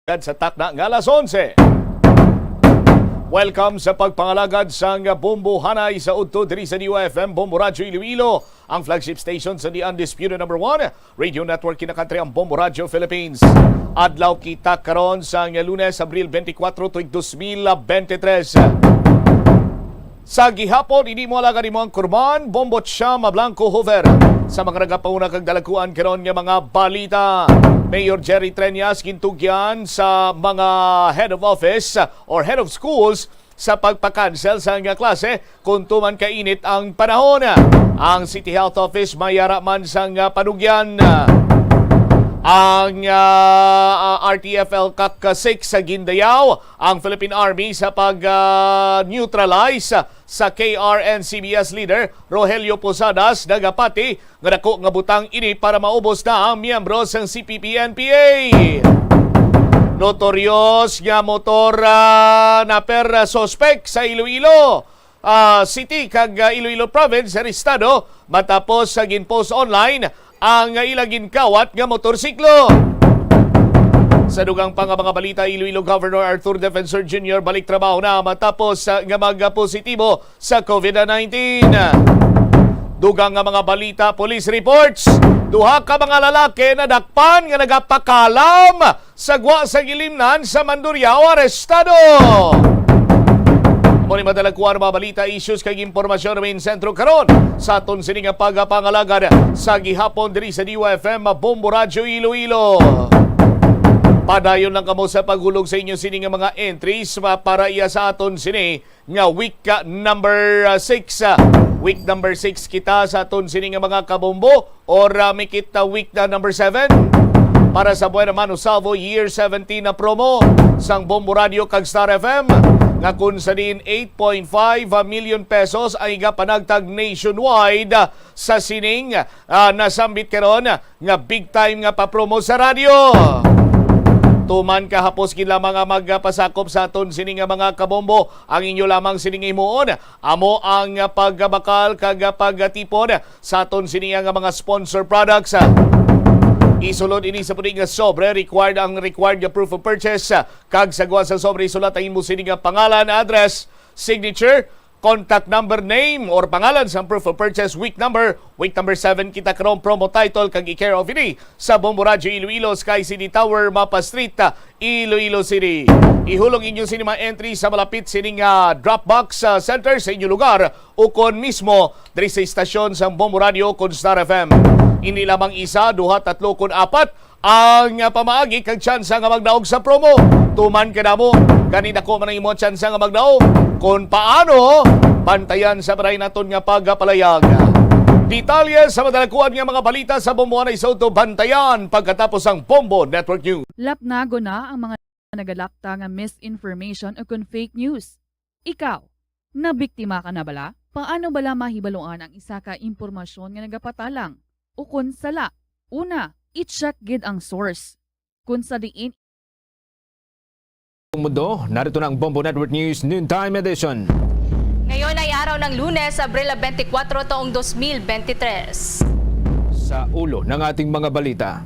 Sa takna ng alas 11. Welcome sa pagpangalagad sa Bombo Hanay sa Udto diri sa UFM Bombo Radyo Iloilo, ang flagship station sa The Undisputed Number 1 Radio Network kinakantry ang Bombo Radyo Philippines. Adlaw kita karon sa Lunes, Abril 24, tuig 2023. Sa gihapon, hindi mo alaga ni mo ang kurban, Bombo Chama Blanco Hover. Sa mga nagapauna kag dalakuan karon nga mga balita. Mayor Jerry Treñas gintugyan sa mga head of office or head of schools sa pagpakancel sa nga klase kung tuman kainit ang panahon. Ang City Health Office mayara man sa nga panugyan. Ang RTFL Kak-6 sa Guindayaw, ang Philippine Army sa pag-neutralize sa KRN-CBS leader Rogelio Posadas nagapati nga dako nga butang ini para maubos na ang miyembro ng CPP-NPA. Notorious nga motor na per suspect sa Iloilo City kag Iloilo Province sa Estado matapos sa ginpost online ang ilagin kawat nga motorsiklo. Sa dugang pang mga balita, Iloilo Governor Arthur Defensor Jr. balik trabaho na matapos nga magpositibo sa COVID-19. Dugang nga mga balita, police reports, duha ka mga lalaki na dakpan nga nagapakalam sagwa sa gilimnan sa Mandurriao arestado. Muli madalagkuhan mga balita, issues kay impormasyon main sentro karon sa aton sining pagpangalagad sa gihapon diri sa DUFM Bombo Radyo Iloilo. Padayon lang kamo sa paghulog sa inyo sining mga entries para iya sa aton sini nga week number 6. Week number 6 kita sa aton sining mga kabombo or may kita week na number 7 para sa Buena Mano Salvo Year 17 na promo sang Bombo Radio kag Star FM nga kun sa din 8.5 million pesos ay panagtag nationwide sa sining nasambit karon nga big time nga papromo sa radyo. Tuman kahapos gid lamang nga magpasakop sa aton sining mga kabombo ang inyo lamang sining imuon amo ang pagbakal kag pagtipon sa aton sining nga mga sponsor products. Isulod ini sa puning nga sobre required nga proof of purchase kag sagwa sa sobre isulat ang imo sining nga pangalan, address, signature, contact number, name or pangalan sa proof of purchase, week number 7 kita karon promo title kag i-care of ini sa Bombo Radyo Iloilo, Sky City Tower, Mapa Street, Iloilo City. Ihulog inyo sinima entry sa malapit sining Dropbox Center sa inyong lugar o kon mismo diri sa istasyon sa Bombo Radio kon Star FM. Ini lamang isa, duha, tatlo, kun apat ang pamaagi kag tsansa nga magdaog sa promo. Tuman ka na mo, ganit ako man ang imo tsansa nga magdaog. Kung paano, bantayan sa baray naton nga pagpalayag. Detalye sa madalakuan nga mga balita sa Bombo Hanay sa Udto, bantayan pagkatapos ang Bombo Network News. Lapnago na ang mga nagalakta nga misinformation o kung fake news. Ikaw, nabiktima ka na bala? Paano bala mahibaluan ang isa ka impormasyon nga nagapatalang? O kung sala, una, i-check gid ang source. Kung sa diin Mundo, narito na ang Bombo Network News Noontime Edition. Ngayon ay araw ng Lunes, Abril 24, taong 2023. Sa ulo ng ating mga balita.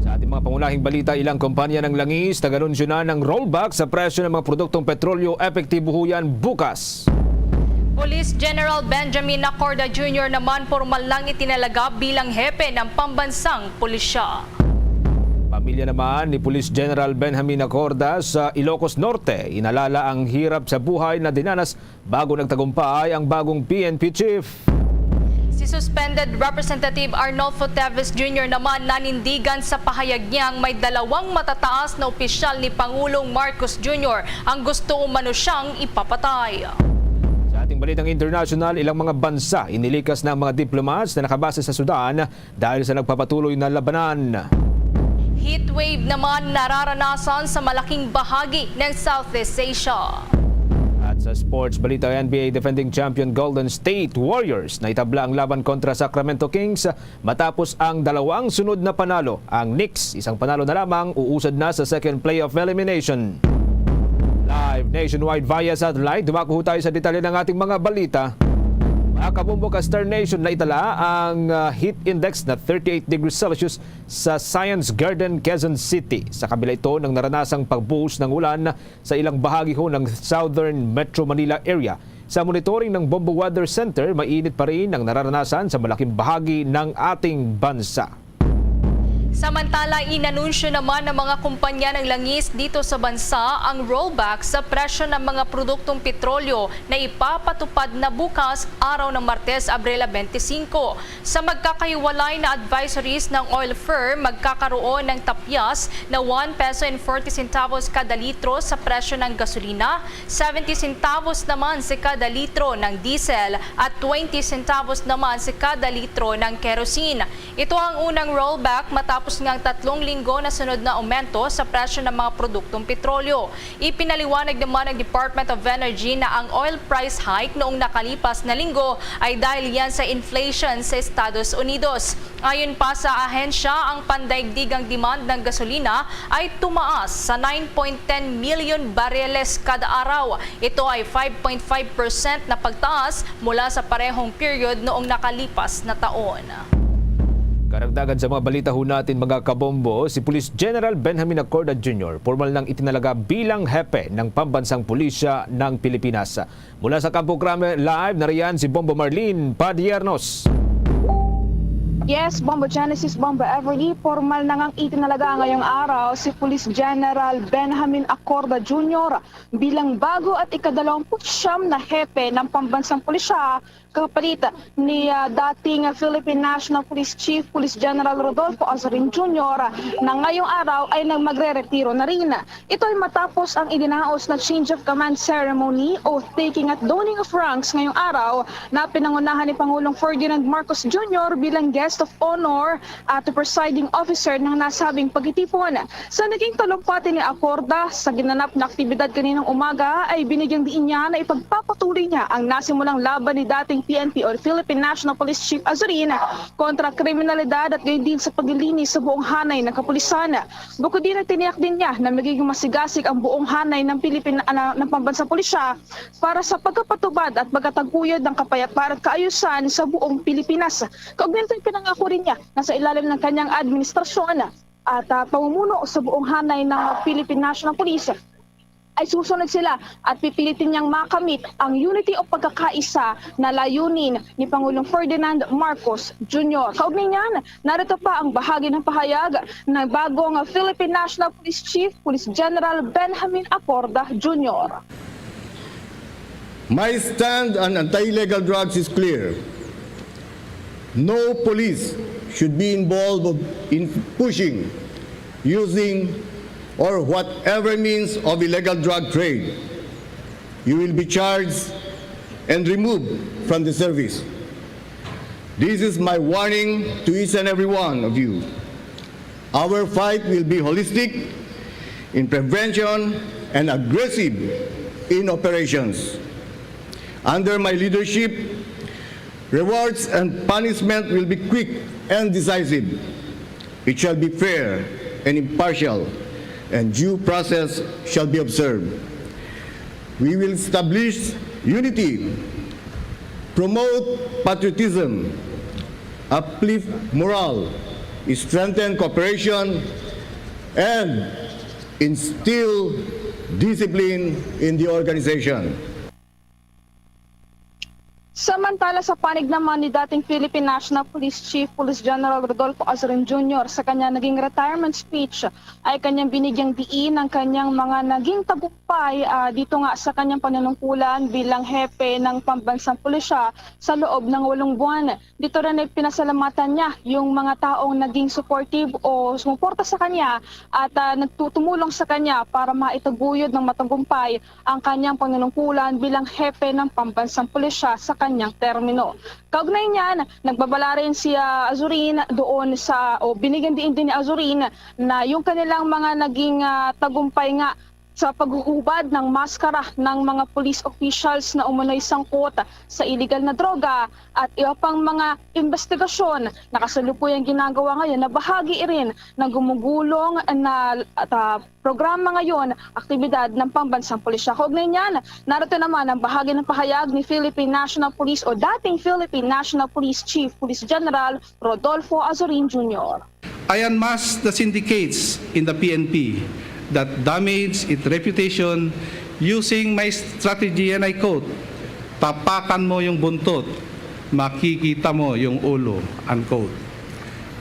Sa ating mga pangunahing balita, ilang kompanya ng langis nag-anunsyo na ng rollback sa presyo ng mga produktong petrolyo epektibo huyan bukas. Police General Benjamin Acorda Jr. naman formal lang itinalaga bilang hepe ng pambansang pulisya. Pamilya naman ni Police General Benjamin Acorda sa Ilocos Norte inalala ang hirap sa buhay na dinanas bago nagtagumpay ang bagong PNP chief. Si Suspended Representative Arnolfo Teves Jr. naman nanindigan sa pahayag niyang may dalawang matataas na opisyal ni Pangulong Marcos Jr. ang gusto umano siyang ipapatay. Sa ating balitang international, ilang mga bansa inilikas ng mga diplomats na nakabase sa Sudan dahil sa nagpapatuloy na labanan. Heatwave naman nararanasan sa malaking bahagi ng Southeast Asia. At sa sports balita, NBA defending champion Golden State Warriors na itabla ang laban kontra Sacramento Kings matapos ang dalawang sunod na panalo. Ang Knicks, isang panalo na lamang, uusad na sa second playoff elimination. Live nationwide via satellite, dumako tayo sa detalye ng ating mga balita. Mga kabumbo ka Star Nation, na itala ang heat index na 38 degrees Celsius sa Science Garden, Quezon City. Sa kabila ito ng naranasang pagbuhos ng ulan sa ilang bahagi ho ng Southern Metro Manila area. Sa monitoring ng Bombo Weather Center, mainit pa rin ang nararanasan sa malaking bahagi ng ating bansa. Samantala, inanunsyo naman ng mga kumpanya ng langis dito sa bansa ang rollback sa presyo ng mga produktong petrolyo na ipapatupad na bukas araw ng Martes, Abril 25. Sa magkakaiwalay na advisories ng oil firm, magkakaroon ng tapyas na 1 peso and 40 centavos kada litro sa presyo ng gasolina, 70 centavos naman sa kada litro ng diesel at 20 centavos naman sa kada litro ng kerosene. Ito ang unang rollback matapos ngang 3 linggo na sunod na aumento sa presyo ng mga produktong petrolyo. Ipinaliwanag naman ng Department of Energy na ang oil price hike noong nakalipas na linggo ay dahil yan sa inflation sa Estados Unidos. Ayon pa sa ahensya, ang pandaigdigang demand ng gasolina ay tumaas sa 9.10 million bareles kada araw. Ito ay 5.5% na pagtaas mula sa parehong period noong nakalipas na taon. Karagdagan sa mga balita ho natin mga kabombo, si Police General Benjamin Acorda Jr. formal nang itinalaga bilang hepe ng Pambansang Pulisya ng Pilipinas. Mula sa Campo Crame Live, nariyan si Bombo Marlene Padiernos. Yes, Bombo Genesis, Bombo Everly, formal na ngang itinalaga ngayong araw si Police General Benjamin Acorda Jr. bilang bago at ika-29 na hepe ng Pambansang Pulisya, kapalit ni dating Philippine National Police Chief Police General Rodolfo Azorin Jr. na ngayong araw ay magre-retiro na rin. Ito ay matapos ang idinaos na change of command ceremony o taking at donning of ranks ngayong araw na pinangunahan ni Pangulong Ferdinand Marcos Jr. bilang guest of honor at presiding officer ng nasabing pagtitipon. Sa naging talumpati ni Acorda sa ginanap na aktibidad kaninang umaga ay binigyang diin niya na ipagpapatuloy niya ang nasimulang laban ni dating PNP o Philippine National Police Chief Azorin kontra kriminalidad at gayon din sa paglilinis sa buong hanay ng kapulisan. Bukod din ay tiniyak din niya na magiging masigasig ang buong hanay ng ng Pambansang Pulisya para sa pagkapatubad at pagkataguyod ng kapayapaan at kaayusan sa buong Pilipinas. Kaugnito ay pinangako rin niya na sa ilalim ng kanyang administrasyon at pamumuno sa buong hanay ng Philippine National Police ay susunod sila at pipilitin niyang makamit ang unity o pagkakaisa na layunin ni Pangulong Ferdinand Marcos Jr. Kaugnay niyan, narito pa ang bahagi ng pahayag ng bagong Philippine National Police Chief, Police General Benjamin Acorda Jr. My stand on anti-illegal drugs is clear. No police should be involved in pushing, using, or whatever means of illegal drug trade. You will be charged and removed from the service. This is my warning to each and every one of you. Our fight will be holistic in prevention and aggressive in operations. Under my leadership, rewards and punishment will be quick and decisive. It shall be fair and impartial, and due process shall be observed. We will establish unity, promote patriotism, uplift morale, strengthen cooperation, and instill discipline in the organization. Samantala sa panig naman ni dating Philippine National Police Chief Police General Rodolfo Azorin Jr. sa kanya naging retirement speech ay kanyang binigyang diin ang kanyang mga naging tagumpay dito nga sa kanyang panunungkulan bilang hepe ng Pambansang Pulisya sa loob ng 8 buwan. Dito rin ay pinasalamatan niya yung mga taong naging supportive o sumuporta sa kanya at nagtutulong sa kanya para maitaguyod ng matagumpay ang kanyang panunungkulan bilang hepe ng Pambansang Pulisya sa kanyang termino. Kaugnay niyan, nagbabala rin si Azorin doon sa, binigyan din ni Azorin na yung kanilang mga naging tagumpay nga sa paghuhubad ng maskara ng mga police officials na umano'y sangkot sa illegal na droga at iba pang mga investigasyon na kasalukuyang ginagawa ngayon na bahagi rin ng gumugulong na programa ngayon, aktibidad ng pambansang pulisya. Kaugnay niyan, narito naman ang bahagi ng pahayag ni Philippine National Police o dating Philippine National Police Chief Police General Rodolfo Azorin Jr. I unmask the syndicates in the PNP that damage its reputation using my strategy, and I quote, "Tapakan mo yung buntot, makikita mo yung ulo," unquote.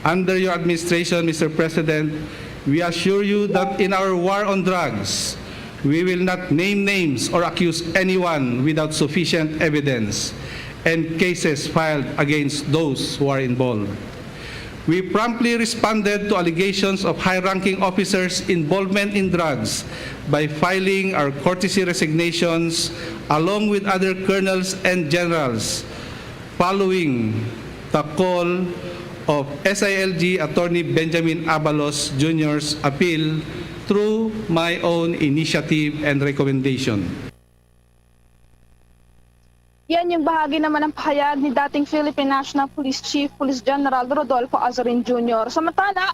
Under your administration, Mr. President, we assure you that in our war on drugs, we will not name names or accuse anyone without sufficient evidence and cases filed against those who are involved. We promptly responded to allegations of high-ranking officers' involvement in drugs by filing our courtesy resignations along with other colonels and generals following the call of SILG Attorney Benjamin Abalos Jr.'s appeal through my own initiative and recommendation. Yan yung bahagi naman ng pahayag ni dating Philippine National Police Chief Police General Rodolfo Azorin Jr. Samantala,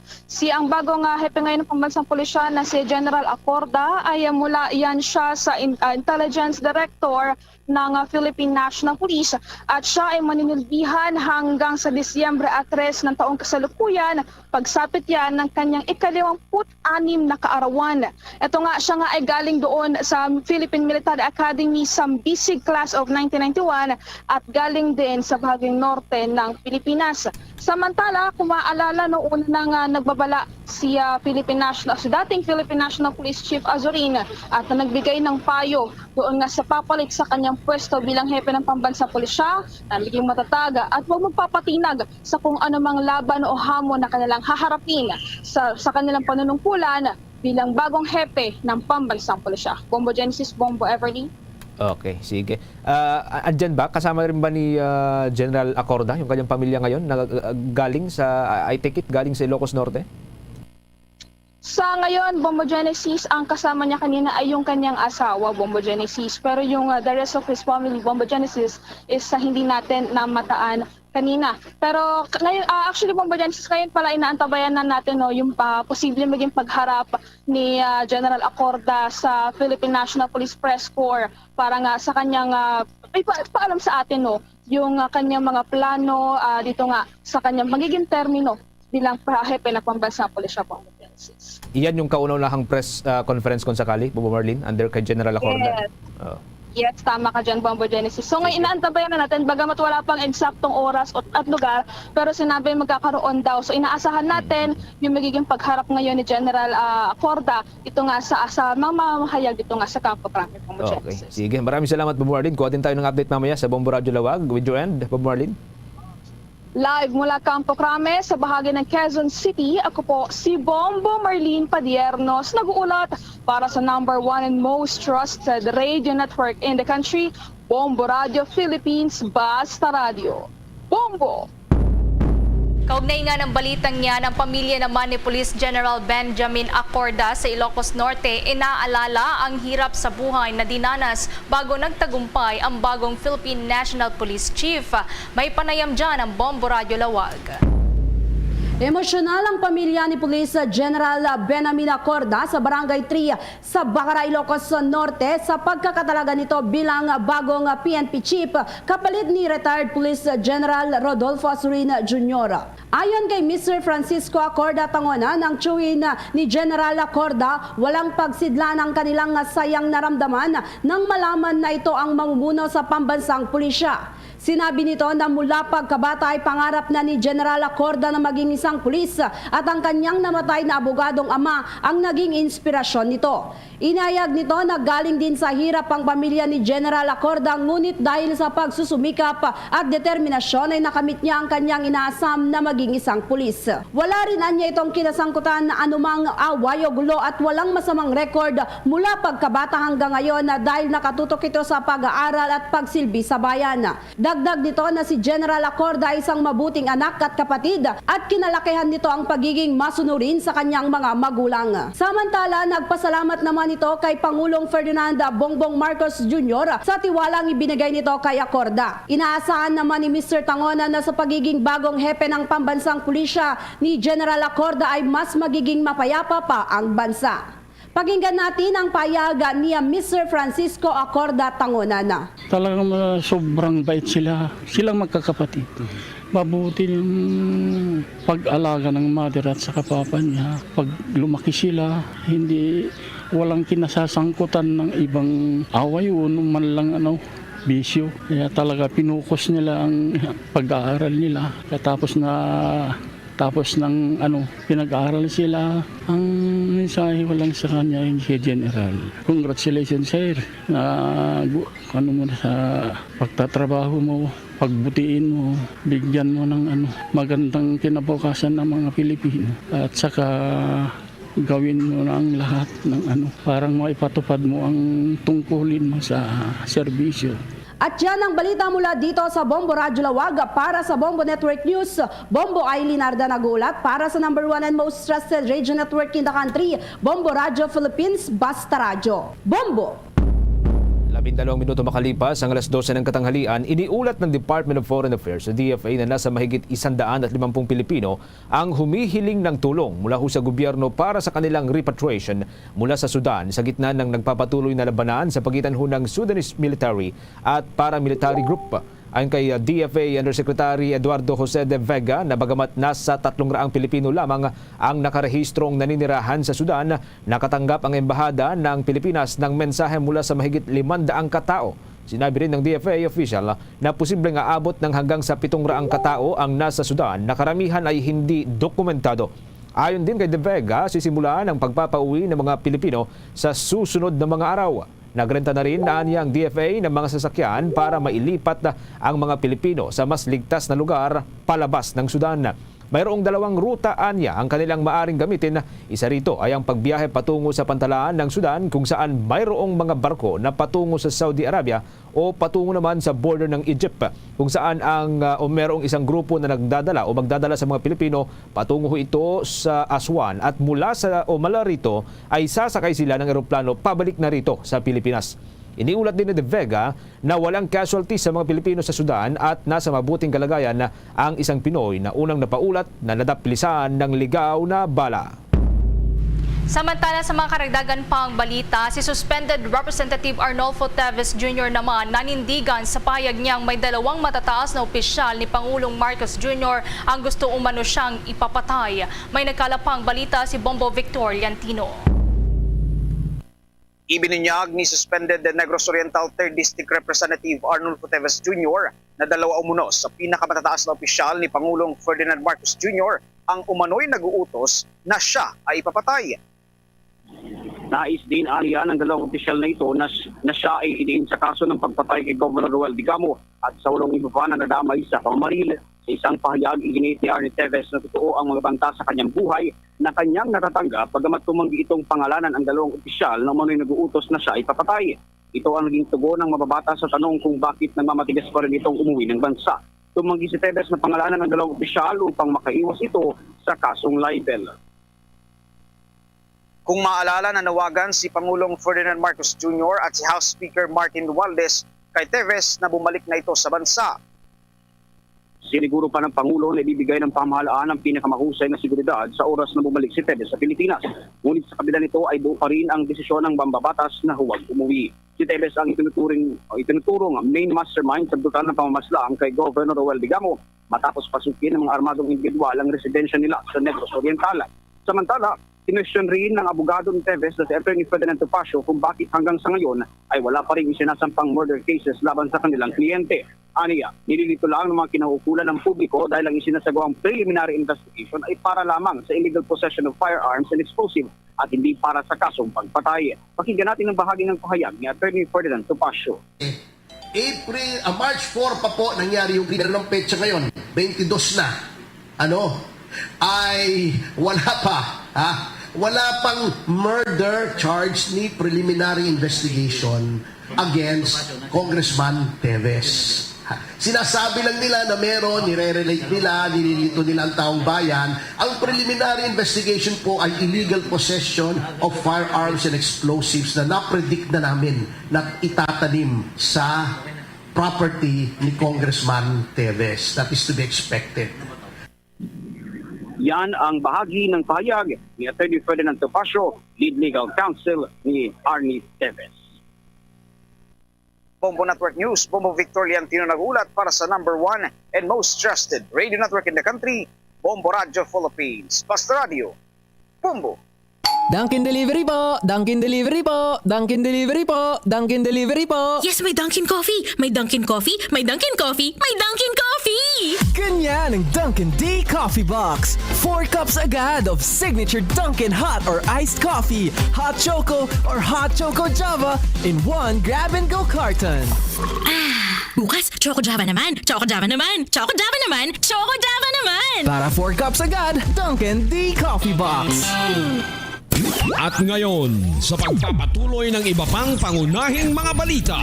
ang bagong hepe ngayon ng pambansang pulisya na si General Acorda ay mula yan siya sa Intelligence Director ng Philippine National Police at siya ay maninilbihan hanggang sa Disyembre 3 ng taong kasalukuyan pagsapit yan ng kanyang ika-56 na kaarawan. Ito nga, siya nga ay galing doon sa Philippine Military Academy sa Bisig Class of 1991 at galing din sa bahaging norte ng Pilipinas. Samantala, kung maalala noon nang nagbabala si dating Philippine National Police Chief Azorin at nagbigay ng payo doon nga sa papalit sa kanyang pwesto bilang hepe ng pambansang pulisya na maging matatag at huwag magpapatinag sa kung anumang laban o hamon na kanilang haharapin sa kanilang panunungkulan bilang bagong hepe ng pambansang pulisya. Bombo Genesis, Bombo Everly. Okay, sige. Andyan ba? Kasama rin ba ni General Acorda, yung kanyang pamilya ngayon, na galing sa, I take it, galing sa Ilocos Norte? Sa ngayon, Bombo Genesis, ang kasama niya kanina ay yung kanyang asawa, Bombo Genesis. Pero yung the rest of his family, Bombo Genesis, is hindi natin namataan kanina. Pero ngayon, actually, Bombo Genesis, ngayon pala inaantabayan na natin yung posible maging pagharap ni General Acorda sa Philippine National Police Press Corps para nga sa kanyang paalam sa atin yung kanyang mga plano dito nga sa kanyang magiging termino bilang hepe ng pambansang pulisya, Bombo Genesis. Iyan yung kauna-unahang press conference kung sakali, Bobo Marlene, under kay General Acorda. Yes. Yes, tama ka dyan, Bombo Genesis. So ngayon inaantabayan na natin, bagamat wala pang eksaktong oras at lugar, pero sinabi magkakaroon daw. So inaasahan natin yung magiging pagharap ngayon ni General Acorda, ito nga sa mamamahayag dito nga sa Campo Crame, Bombo Genesis. Okay, sige. Maraming salamat, Bobo Marlene. Kuha din tayo ng update mamaya sa Bombo Radio Lawag. With your end, Bobo Marlene. Live mula Campo Crame sa bahagi ng Quezon City, ako po si Bombo Marlene Padiernos, nag-uulat para sa #1 and most trusted radio network in the country, Bombo Radio Philippines, Basta Radio. Bombo! Kaugnay nga ng balitang niya ng pamilya naman ni Police General Benjamin Acorda sa Ilocos Norte, inaalala ang hirap sa buhay na dinanas bago nagtagumpay ang bagong Philippine National Police Chief. May panayam dyan ang Bombo Radio Lawag. Emosyonal ang pamilya ni Police General Benjamin Acorda sa Barangay 3 sa Bacara, Ilocos Norte sa pagkakatalaga nito bilang bagong PNP Chief kapalit ni retired Police General Rodolfo Azorin Jr. Ayon kay Mr. Francisco Acorda Tangona, ng tiyuhin ni General Acorda, walang pagsidla ng kanilang sayang naramdaman nang malaman na ito ang mamumuno sa pambansang pulisya. Sinabi nito na mula pagkabata ay pangarap na ni General Acorda na maging isang pulis at ang kanyang namatay na abogadong ama ang naging inspirasyon nito. Inayag nito na galing din sa hirap ang pamilya ni General Acorda, ngunit dahil sa pagsusumikap at determinasyon ay nakamit niya ang kanyang inaasam na maging isang pulis. Wala rin anya itong kinasangkutan na anumang away o gulo at walang masamang record mula pagkabata hanggang ngayon na dahil nakatutok ito sa pag-aaral at pagsilbi sa bayan. Dagdag nito na si General Acorda ay isang mabuting anak at kapatid at kinalakihan nito ang pagiging masunurin sa kanyang mga magulang. Samantala, nagpasalamat naman ito kay Pangulong Ferdinand Bongbong Marcos Jr. sa tiwalang ibinigay nito kay Acorda. Inaasahan naman ni Mr. Tangona na sa pagiging bagong hepe ng pambansang pulisya ni General Acorda ay mas magiging mapayapa pa ang bansa. Pakinggan natin ang payaga ni Mr. Francisco Acorda Tangonana. Talagang sobrang bait sila. Silang magkakapatid. Mabuti yung pag-alaga ng mother at sa papa niya. Pag lumaki sila, walang kinasasangkutan ng ibang away o man lang bisyo. Kaya talaga pinukos nila ang pag-aaral nila. Tapos ng pinag-aaral sila, ang mensahe ko lang sa kanya yung si General. Congratulations sir, mo sa pagtatrabaho mo, pagbutiin mo, bigyan mo ng magandang kinabukasan ng mga Pilipino. At saka gawin mo na ang lahat ng parang maipatupad mo ang tungkulin mo sa serbisyo. At yan ang balita mula dito sa Bombo Radyo Lawag. Para sa Bombo Network News, Bombo Aileen Arda nagulat. Para sa number 1 and most trusted radio network in the country, Bombo Radyo Philippines, Basta Radyo. Bombo! 12 minuto makalipas ang alas 12 ng katanghalian, iniulat ng Department of Foreign Affairs o DFA na nasa mahigit 150 Pilipino ang humihiling ng tulong mula sa gobyerno para sa kanilang repatriation mula sa Sudan sa gitna ng nagpapatuloy na labanan sa pagitan ng Sudanese military at paramilitary group. Ayon kay DFA Undersecretary Eduardo Jose de Vega na bagamat nasa 300 Pilipino lamang ang nakarehistrong naninirahan sa Sudan, nakatanggap ang embahada ng Pilipinas ng mensahe mula sa mahigit 500 katao. Sinabi rin ng DFA official na posibleng aabot ng hanggang sa 700 katao ang nasa Sudan na karamihan ay hindi dokumentado. Ayon din kay De Vega, sisimulan ang pagpapauwi ng mga Pilipino sa susunod na mga araw. Nagrenta na rin ang DFA ng mga sasakyan para mailipat ang mga Pilipino sa mas ligtas na lugar palabas ng Sudan. Mayroong 2 ruta ang kanilang maaring gamitin. Isa rito ay ang pagbiyahe patungo sa pantalaan ng Sudan kung saan mayroong mga barko na patungo sa Saudi Arabia o patungo naman sa border ng Egypt kung saan mayroong isang grupo na nagdadala o magdadala sa mga Pilipino patungo ito sa Aswan at mula rito ay sasakay sila ng eroplano pabalik na rito sa Pilipinas. Iniulat din ni De Vega na walang casualties sa mga Pilipino sa Sudan at nasa mabuting kalagayan ang isang Pinoy na unang napaulat na nadaplisan ng ligaw na bala. Samantala sa mga karagdagan pang balita, si suspended Representative Arnolfo Teves Jr. naman nanindigan sa pahayag niyang may 2 matataas na opisyal ni Pangulong Marcos Jr. ang gusto umano siyang ipapatay. May nagkalapang balita si Bombo Victor Liantino. Ibinunyag ni suspended Negros Oriental 3rd District Representative Arnolfo Teves Jr. na 2 umunos sa pinakamatataas na opisyal ni Pangulong Ferdinand Marcos Jr. ang umano'y nag-uutos na siya ay ipapatay. Nais din aniya ng 2 opisyal na ito na siya ay idiin sa kaso ng pagpatay kay Governor Roel Digamo at sa 8 iba pa na nadamay sa pamamaril. Sa isang pahayag, iginitiar ni Teves na totoo ang mga banta sa kanyang buhay na kanyang natatanggap bagamat tumanggi itong pangalanan ang 2 opisyal na umano'y nag-uutos na siya ipapatay. Ito ang naging tugon ng mababata sa tanong kung bakit nagmamatigas pa rin itong umuwi ng bansa. Tumanggi si Teves na pangalanan ng 2 opisyal upang makaiwas ito sa kasong libel. Kung maalala, nanawagan si Pangulong Ferdinand Marcos Jr. at si House Speaker Martin Romualdez kay Teves na bumalik na ito sa bansa. Siniguro pa ng Pangulo na ibibigay ng pamahalaan ang pinakamahusay na seguridad sa oras na bumalik si Teves sa Pilipinas. Ngunit sa kabila nito ay buo pa rin ang desisyon ng mambabatas na huwag umuwi. Si Teves ang itinuturong main mastermind sa brutal na pamamaslang kay Governor Roel Digamo matapos pasukin ng mga armadong individual ang residensya nila sa Negros Oriental. Samantala, kinwestiyon rin ng abogado ni Teves na si Attorney Ferdinand Topacio kung bakit hanggang sa ngayon ay wala pa rin isinasampang murder cases laban sa kanilang kliyente. Aniya, nililito lang ng mga kinahukulan ng publiko dahil ang isinasagawang preliminary investigation ay para lamang sa illegal possession of firearms and explosive at hindi para sa kasong pagpatay. Pakinggan natin ang bahagi ng pahayag ni Attorney Ferdinand Topacio. March 4 pa po nangyari yung clear ng petsa ngayon. 22 na. Ay wala pa. Wala pang murder charge ni preliminary investigation against Congressman Teves. Sinasabi lang nila na meron, nire-relate nila, nililito nila ang taong bayan. Ang preliminary investigation po ay illegal possession of firearms and explosives na napredict na namin na itatanim sa property ni Congressman Teves. That is to be expected. Yan ang bahagi ng pahayag ni Atty. Ferdinand Topacio, Lead Legal Counsel ni Arnie Teves. Bombo Network News, Bombo Victor Liantino nagulat para sa #1 and most trusted radio network in the country, Bombo Radio Philippines. Basta Radio, Bombo. Dunkin Delivery po! Dunkin Delivery po! Dunkin Delivery po! Dunkin Delivery po! Yes, may Dunkin' Coffee! May Dunkin' Coffee! May Dunkin' Coffee! May Dunkin' Coffee! Ganyan ang Dunkin D Coffee Box! 4 cups agad of signature Dunkin hot or iced coffee, hot choco or hot choco java in 1 grab-and-go carton. Bukas, Choco Java naman! Choco Java naman! Choco Java naman! Choco Java naman! Para 4 cups agad, Dunkin D Coffee Box! At ngayon, sa pagpapatuloy ng iba pang pangunahing mga balita.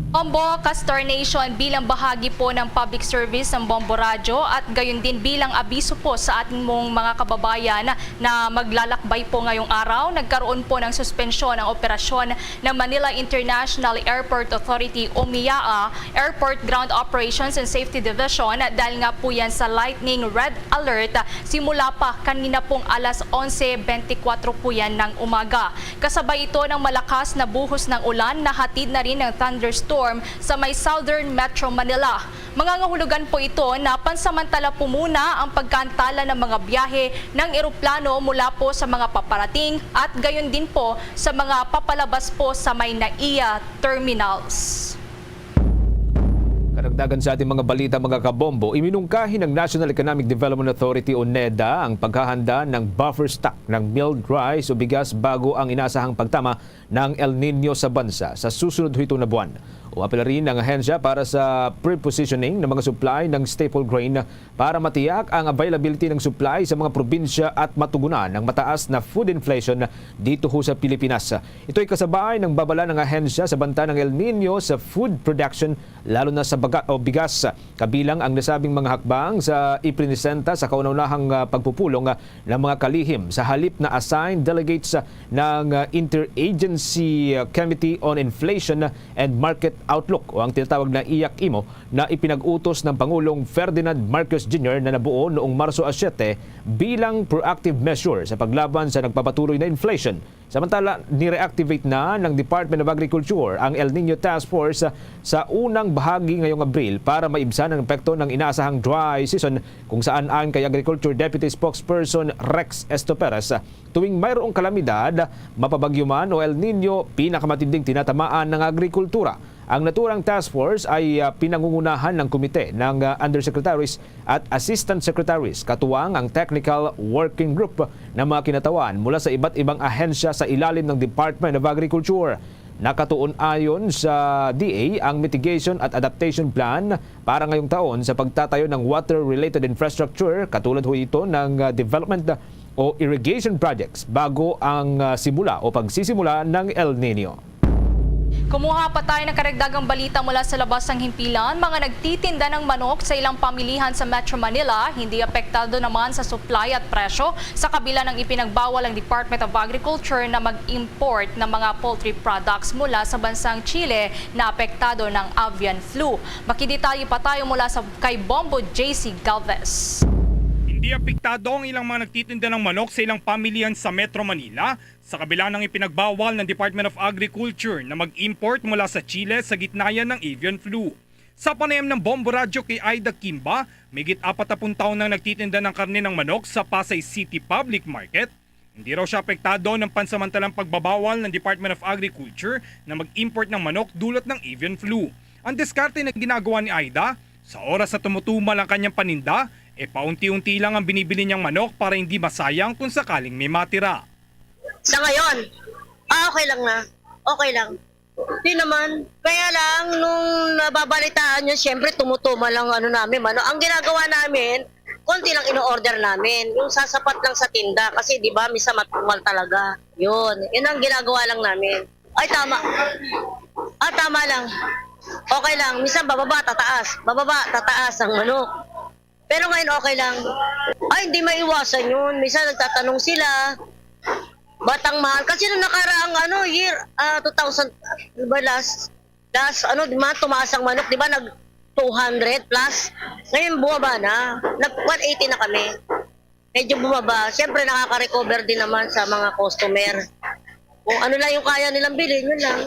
Bombo Castor Nation bilang bahagi po ng public service ng Bombo Radyo at gayon din bilang abiso po sa ating mong mga kababayan na maglalakbay po ngayong araw. Nagkaroon po ng suspensyon ang operasyon ng Manila International Airport Authority o MIAA Airport Ground Operations and Safety Division dahil nga po yan sa lightning red alert simula pa kanina pong alas 11:24 po yan ng umaga. Kasabay ito ng malakas na buhos ng ulan na hatid na rin ng thunderstorm sa may Southern Metro Manila. Mangangahulugan po ito na pansamantala po muna ang pagkaantala ng mga biyahe ng eroplano mula po sa mga paparating at gayon din po sa mga papalabas po sa may NAIA terminals. Karagdagan sa ating mga balita mga kabombo, iminungkahi ng National Economic Development Authority o NEDA ang paghahanda ng buffer stock ng milled rice o bigas bago ang inasahang pagtama ng El Nino sa bansa sa susunod na buwan. Uapela rin ang ahensya para sa pre-positioning ng mga supply ng staple grain para matiyak ang availability ng supply sa mga probinsya at matugunan ng mataas na food inflation dito ho sa Pilipinas. Ito ay kasabay ng babala ng ahensya sa banta ng El Nino sa food production lalo na sa bigas. Kabilang ang nasabing mga hakbang sa iprinisenta sa kauna-unahang pagpupulong ng mga kalihim sa halip na assigned delegates ng Interagency Committee on Inflation and Market Outlook o ang tinatawag na IAC-IMO na ipinag-utos ng Pangulong Ferdinand Marcos Jr. na nabuo noong Marso 7 bilang proactive measure sa paglaban sa nagpapatuloy na inflation. Samantala, ni-reactivate na ng Department of Agriculture ang El Nino Task Force sa unang bahagi ngayong Abril para maibsan ang epekto ng inaasahang dry season kung saan ayon kay Agriculture Deputy Spokesperson Rex Estoperas, tuwing mayroong kalamidad, mapabagyo man o El Nino, pinakamatinding tinatamaan ng agrikultura. Ang naturang task force ay pinangungunahan ng komite ng undersecretaries at assistant secretaries, katuwang ang technical working group na mga kinatawan mula sa iba't ibang ahensya sa ilalim ng Department of Agriculture. Nakatuon ayon sa DA ang mitigation at adaptation plan para ngayong taon sa pagtatayo ng water-related infrastructure, katulad ho ito ng development o irrigation projects bago ang simula o pagsisimula ng El Nino. Kumuha pa tayo ng karagdagang balita mula sa labas ng himpilan. Mga nagtitinda ng manok sa ilang pamilihan sa Metro Manila, hindi apektado naman sa supply at presyo sa kabila ng ipinagbawal ng Department of Agriculture na mag-import ng mga poultry products mula sa bansang Chile na apektado ng avian flu. Makidetalye pa tayo mula kay Bombo JC Galvez. Hindi apektado ang ilang mga nagtitinda ng manok sa ilang pamilihan sa Metro Manila sa kabila ng ipinagbawal ng Department of Agriculture na mag-import mula sa Chile sa gitna ng avian flu. Sa panayam ng Bombo Radyo kay Aida Kimba, migit 40 taon nang nagtitinda ng karne ng manok sa Pasay City Public Market. Hindi raw siya apektado ng pansamantalang pagbabawal ng Department of Agriculture na mag-import ng manok dulot ng avian flu. Ang diskarte na ginagawa ni Aida, sa oras na tumutumal ang kanyang paninda, paunti-unti lang ang binibili niyang manok para hindi masayang kung sakaling may matira. Sa ngayon, okay lang na. Okay lang. Hindi naman. Kaya lang, nung nababalitaan nyo, siyempre tumutumal lang namin. Ang ginagawa namin, konti lang ino-order namin. Yung sasapat lang sa tinda. Kasi di ba, misa matumal talaga. Yun ang ginagawa lang namin. Ay, tama. Tama lang. okay lang. Minsan bababa, tataas ang manok. Pero ngayon okay lang. Ay, hindi maiwasan yun. Minsan nagtatanong sila, batang mahal. Kasi nung nakaraang year, 2000, diba last di ba, tumaas ang manok, di ba, nag 200 plus. Ngayon bumaba na. Nag 180 na kami. Medyo bumaba. Siyempre nakaka-recover din naman sa mga customer. Kung ano lang yung kaya nilang bilhin, yun lang.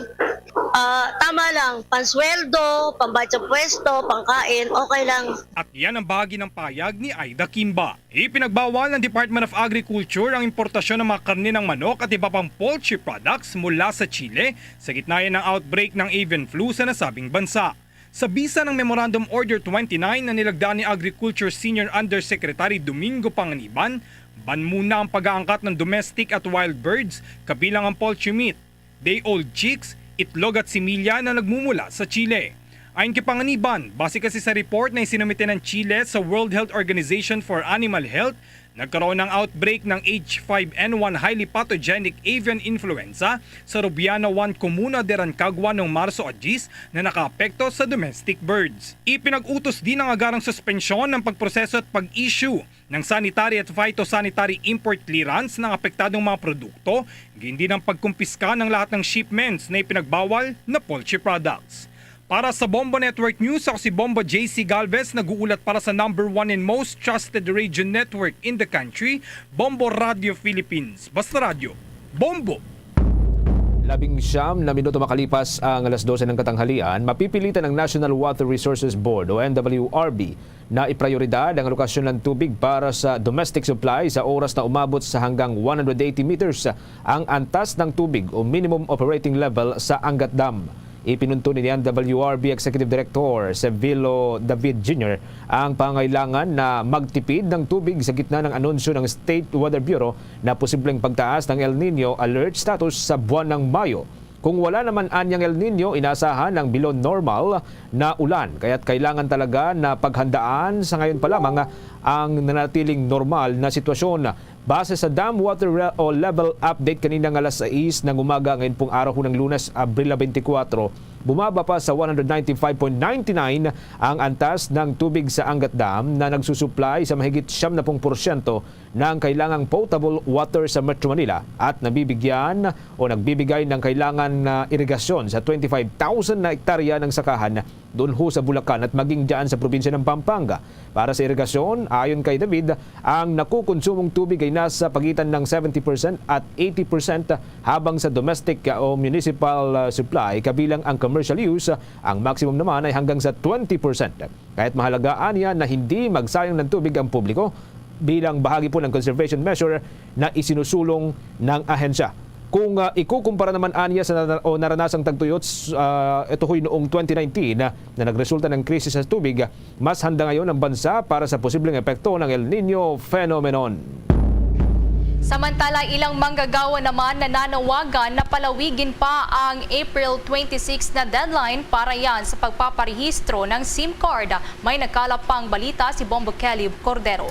Tama lang, pansweldo, pambayad sa pwesto, pangkain, okay lang. At yan ang bahagi ng payag ni Aida Kimba. Ipinagbawal ng Department of Agriculture ang importasyon ng mga karne ng manok at iba pang poultry products mula sa Chile sa gitna ng outbreak ng avian flu sa nasabing bansa. Sa bisa ng Memorandum Order 29 na nilagdaan ni Agriculture Senior Undersecretary Domingo Panganiban, ban muna ang pag-aangkat ng domestic at wild birds kabilang ang poultry meat, day-old chicks, itlog at similya na nagmumula sa Chile. Ayon kay Panganiban, base kasi sa report na isinumite ng Chile sa World Health Organization for Animal Health, nagkaroon ng outbreak ng H5N1 highly pathogenic avian influenza sa Rubiana 1 Comuna de Rancagua noong Marso 10 na nakaapekto sa domestic birds. Ipinag-utos din ang agarang suspensyon ng pagproseso at pag-issue ng sanitary at phytosanitary import clearance ng apektadong mga produkto, hindi ng pagkumpiska ng lahat ng shipments na ipinagbawal na poultry products. Para sa Bombo Network News, ako si Bombo JC Galvez, nag-uulat para sa #1 and most trusted radio network in the country, Bombo Radio Philippines. Basta Radio, Bombo! 19 na minuto makalipas ang alas 12 ng katanghalian, mapipilitan ng National Water Resources Board o NWRB na iprioridad ang alokasyon ng tubig para sa domestic supply sa oras na umabot sa hanggang 180 meters ang antas ng tubig o minimum operating level sa Angat Dam. Ipinunto ni NWRB Executive Director Sevilo David Jr. ang pangailangan na magtipid ng tubig sa gitna ng anunsyo ng State Weather Bureau na posibleng pagtaas ng El Nino alert status sa buwan ng Mayo. Kung wala naman anyang El Nino, inasahan ng below normal na ulan. Kaya't kailangan talaga na paghandaan sa ngayon pa lamang ang nanatiling normal na sitwasyon. Base sa dam water level update kaninang alas 6 ng umaga ngayon pong araw ng Lunes, Abril 24, bumaba pa sa 195.99 ang antas ng tubig sa Angat Dam na nagsusupply sa mahigit 70% ng kailangang potable water sa Metro Manila at nagbibigay ng kailangan na irigasyon sa 25,000 na hektarya ng sakahan doon ho sa Bulacan at maging dyan sa probinsya ng Pampanga. Para sa irigasyon, ayon kay David, ang nakukonsumong tubig ay nasa pagitan ng 70% at 80% habang sa domestic o municipal supply kabilang ang commercial use, ang maximum naman ay hanggang sa 20%. Kahit mahalagaan niya na hindi magsayang ng tubig ang publiko bilang bahagi po ng conservation measure na isinusulong ng ahensya. Kung ikukumpara naman anya sa naranasang tagtuyot, ito ho'y noong 2019 na nagresulta ng krisis sa tubig, mas handa ngayon ang bansa para sa posibleng epekto ng El Nino phenomenon. Samantala, ilang manggagawa naman nananawagan na palawigin pa ang April 26 na deadline para yan sa pagpaparehistro ng SIM card. May nagkalap pang balita si Bombo Kelly Cordero.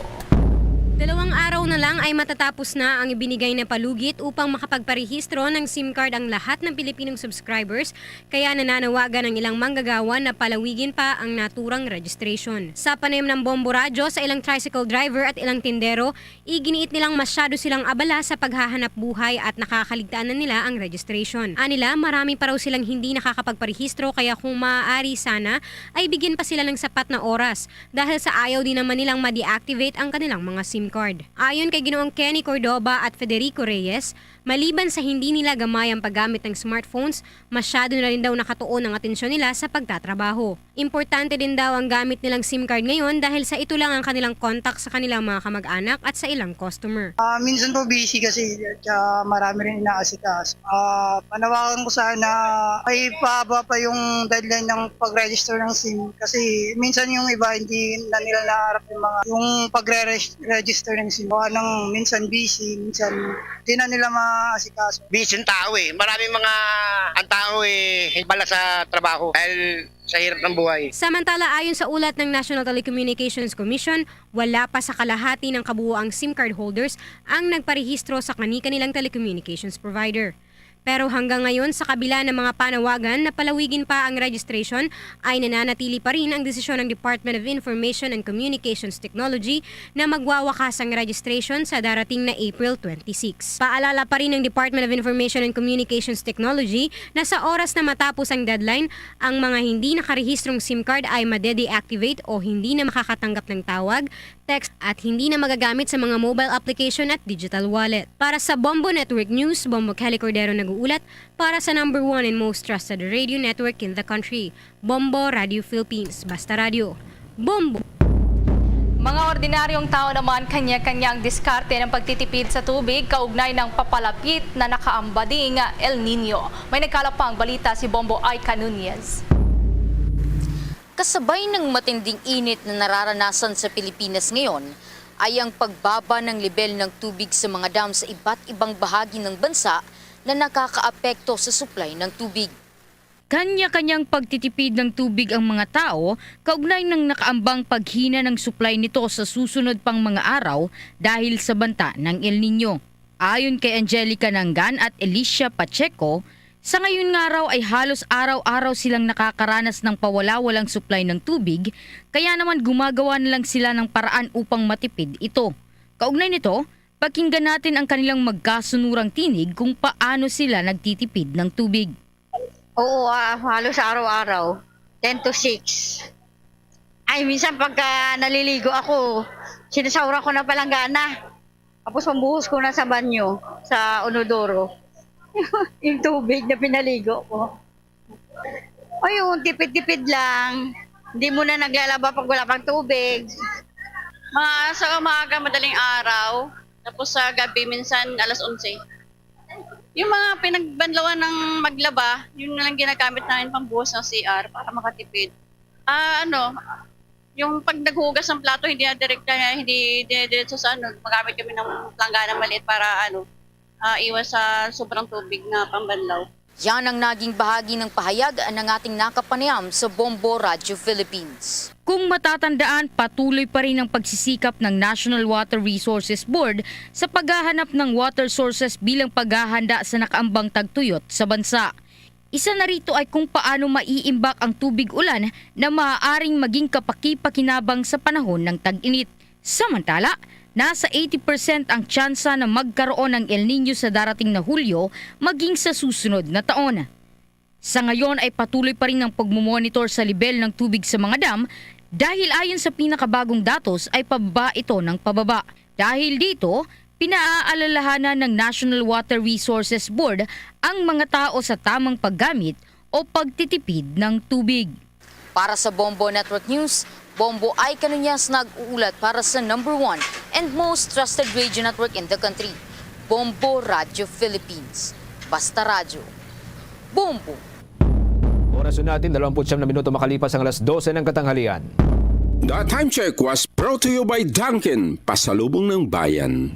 2 araw na lang ay matatapos na ang ibinigay na palugit upang makapagparehistro ng SIM card ang lahat ng Pilipinong subscribers, kaya nananawagan ng ilang manggagawa na palawigin pa ang naturang registration. Sa panayam ng Bombo Radyo sa ilang tricycle driver at ilang tindero, iginiit nilang masyado silang abala sa paghahanap buhay at nakakaligtaan na nila ang registration. Anila, marami pa raw silang hindi nakakapagparehistro, kaya kung maaari sana ay bigyan pa sila ng sapat na oras dahil sa ayaw din naman nilang ma-deactivate ang kanilang mga SIM card. Ayon kay Ginoong Kenny Cordoba at Federico Reyes, maliban sa hindi nila gamay ang paggamit ng smartphones, masyado na rin daw nakatuon ang atensyon nila sa pagtatrabaho. Importante din daw ang gamit nilang SIM card ngayon dahil sa ito lang ang kanilang contact sa kanilang mga kamag-anak at sa ilang customer. Minsan po busy kasi marami rin inaasikas. Panawagan ko sana ay pahaba pa yung deadline ng pag-register ng SIM kasi minsan yung iba hindi na nila naharap yung pag-register ng SIM. Nang minsan busy, minsan di na nila maasikaso. Busy yung tao eh. Maraming mga ang tao hibala sa trabaho dahil sa hirap ng buhay. Samantala, ayon sa ulat ng National Telecommunications Commission, wala pa sa kalahati ng kabuuang SIM card holders ang nagparehistro sa kanilang telecommunications provider. Pero hanggang ngayon, sa kabila ng mga panawagan na palawigin pa ang registration, ay nananatili pa rin ang desisyon ng Department of Information and Communications Technology na magwawakas ang registration sa darating na April 26. Paalala pa rin ng Department of Information and Communications Technology na sa oras na matapos ang deadline, ang mga hindi nakarehistrong SIM card ay made-deactivate o hindi na makakatanggap ng tawag, text at hindi na magagamit sa mga mobile application at digital wallet. Para sa Bombo Network News, Bombo Kelly Cordero nag-uulat para sa number 1 and most trusted radio network in the country, Bombo Radio Philippines. Basta Radio. Bombo! Mga ordinaryong tao naman kanya-kanyang diskarte ng pagtitipid sa tubig kaugnay ng papalapit na nakaambading El Nino. May nagkalapang balita si Bombo Aika Nunez. Kasabay ng matinding init na nararanasan sa Pilipinas ngayon ay ang pagbaba ng lebel ng tubig sa mga dam sa iba't ibang bahagi ng bansa na nakakaapekto sa supply ng tubig. Kanya-kanyang pagtitipid ng tubig ang mga tao kaugnay ng nakaambang paghina ng supply nito sa susunod pang mga araw dahil sa banta ng El Nino. Ayon kay Angelica Nangan at Alicia Pacheco, sa ngayon nga raw ay halos araw-araw silang nakakaranas ng pawala-walang supply ng tubig, kaya naman gumagawa na lang sila ng paraan upang matipid ito. Kaugnay nito, pakinggan natin ang kanilang magkasunurang tinig kung paano sila nagtitipid ng tubig. Oo, halos araw-araw. 10 to 6. Ay, minsan pagka naliligo ako, sinasawra ko na palanggana. Tapos pambuhos ko na sa banyo, sa Onodoro. Yung tubig na pinaligo ko. Ayun, tipid-tipid lang. Hindi mo na naglalaba pag wala pang tubig. Sa umaga, madaling araw. Tapos sa gabi, minsan alas 11. Yung mga pinagbanlawan ng maglaba, yun na lang ginagamit namin pambuhos ng CR para makatipid. Yung pag naghugas ng plato, hindi na direkta, hindi diretso sa magamit kami ng planggana maliit para iwas sa sobrang tubig na pambanlaw. Yan ang naging bahagi ng pahayag ng ating nakapanayam sa Bombo Radio Philippines. Kung matatandaan, patuloy pa rin ang pagsisikap ng National Water Resources Board sa paghahanap ng water sources bilang paghahanda sa nakaambang tagtuyot sa bansa. Isa na rito ay kung paano maiimbak ang tubig ulan na maaaring maging kapaki-pakinabang sa panahon ng tag-init. Samantala, nasa 80% ang tsansa na magkaroon ng El Nino sa darating na Hulyo maging sa susunod na taon. Sa ngayon ay patuloy pa rin ang pagmumonitor sa level ng tubig sa mga dam dahil ayon sa pinakabagong datos ay pababa ito ng pababa. Dahil dito, pinaaalalahanan ng National Water Resources Board ang mga tao sa tamang paggamit o pagtitipid ng tubig. Para sa Bombo Network News, Bombo Aika Nunez nag-uulat para sa number 1 and most trusted radio network in the country, Bombo Radio Philippines. Basta Radio. Bombo. Oras natin, 29 na minuto makalipas ang alas 12 ng katanghalian. The time check was brought to you by Dunkin, pasalubong ng bayan.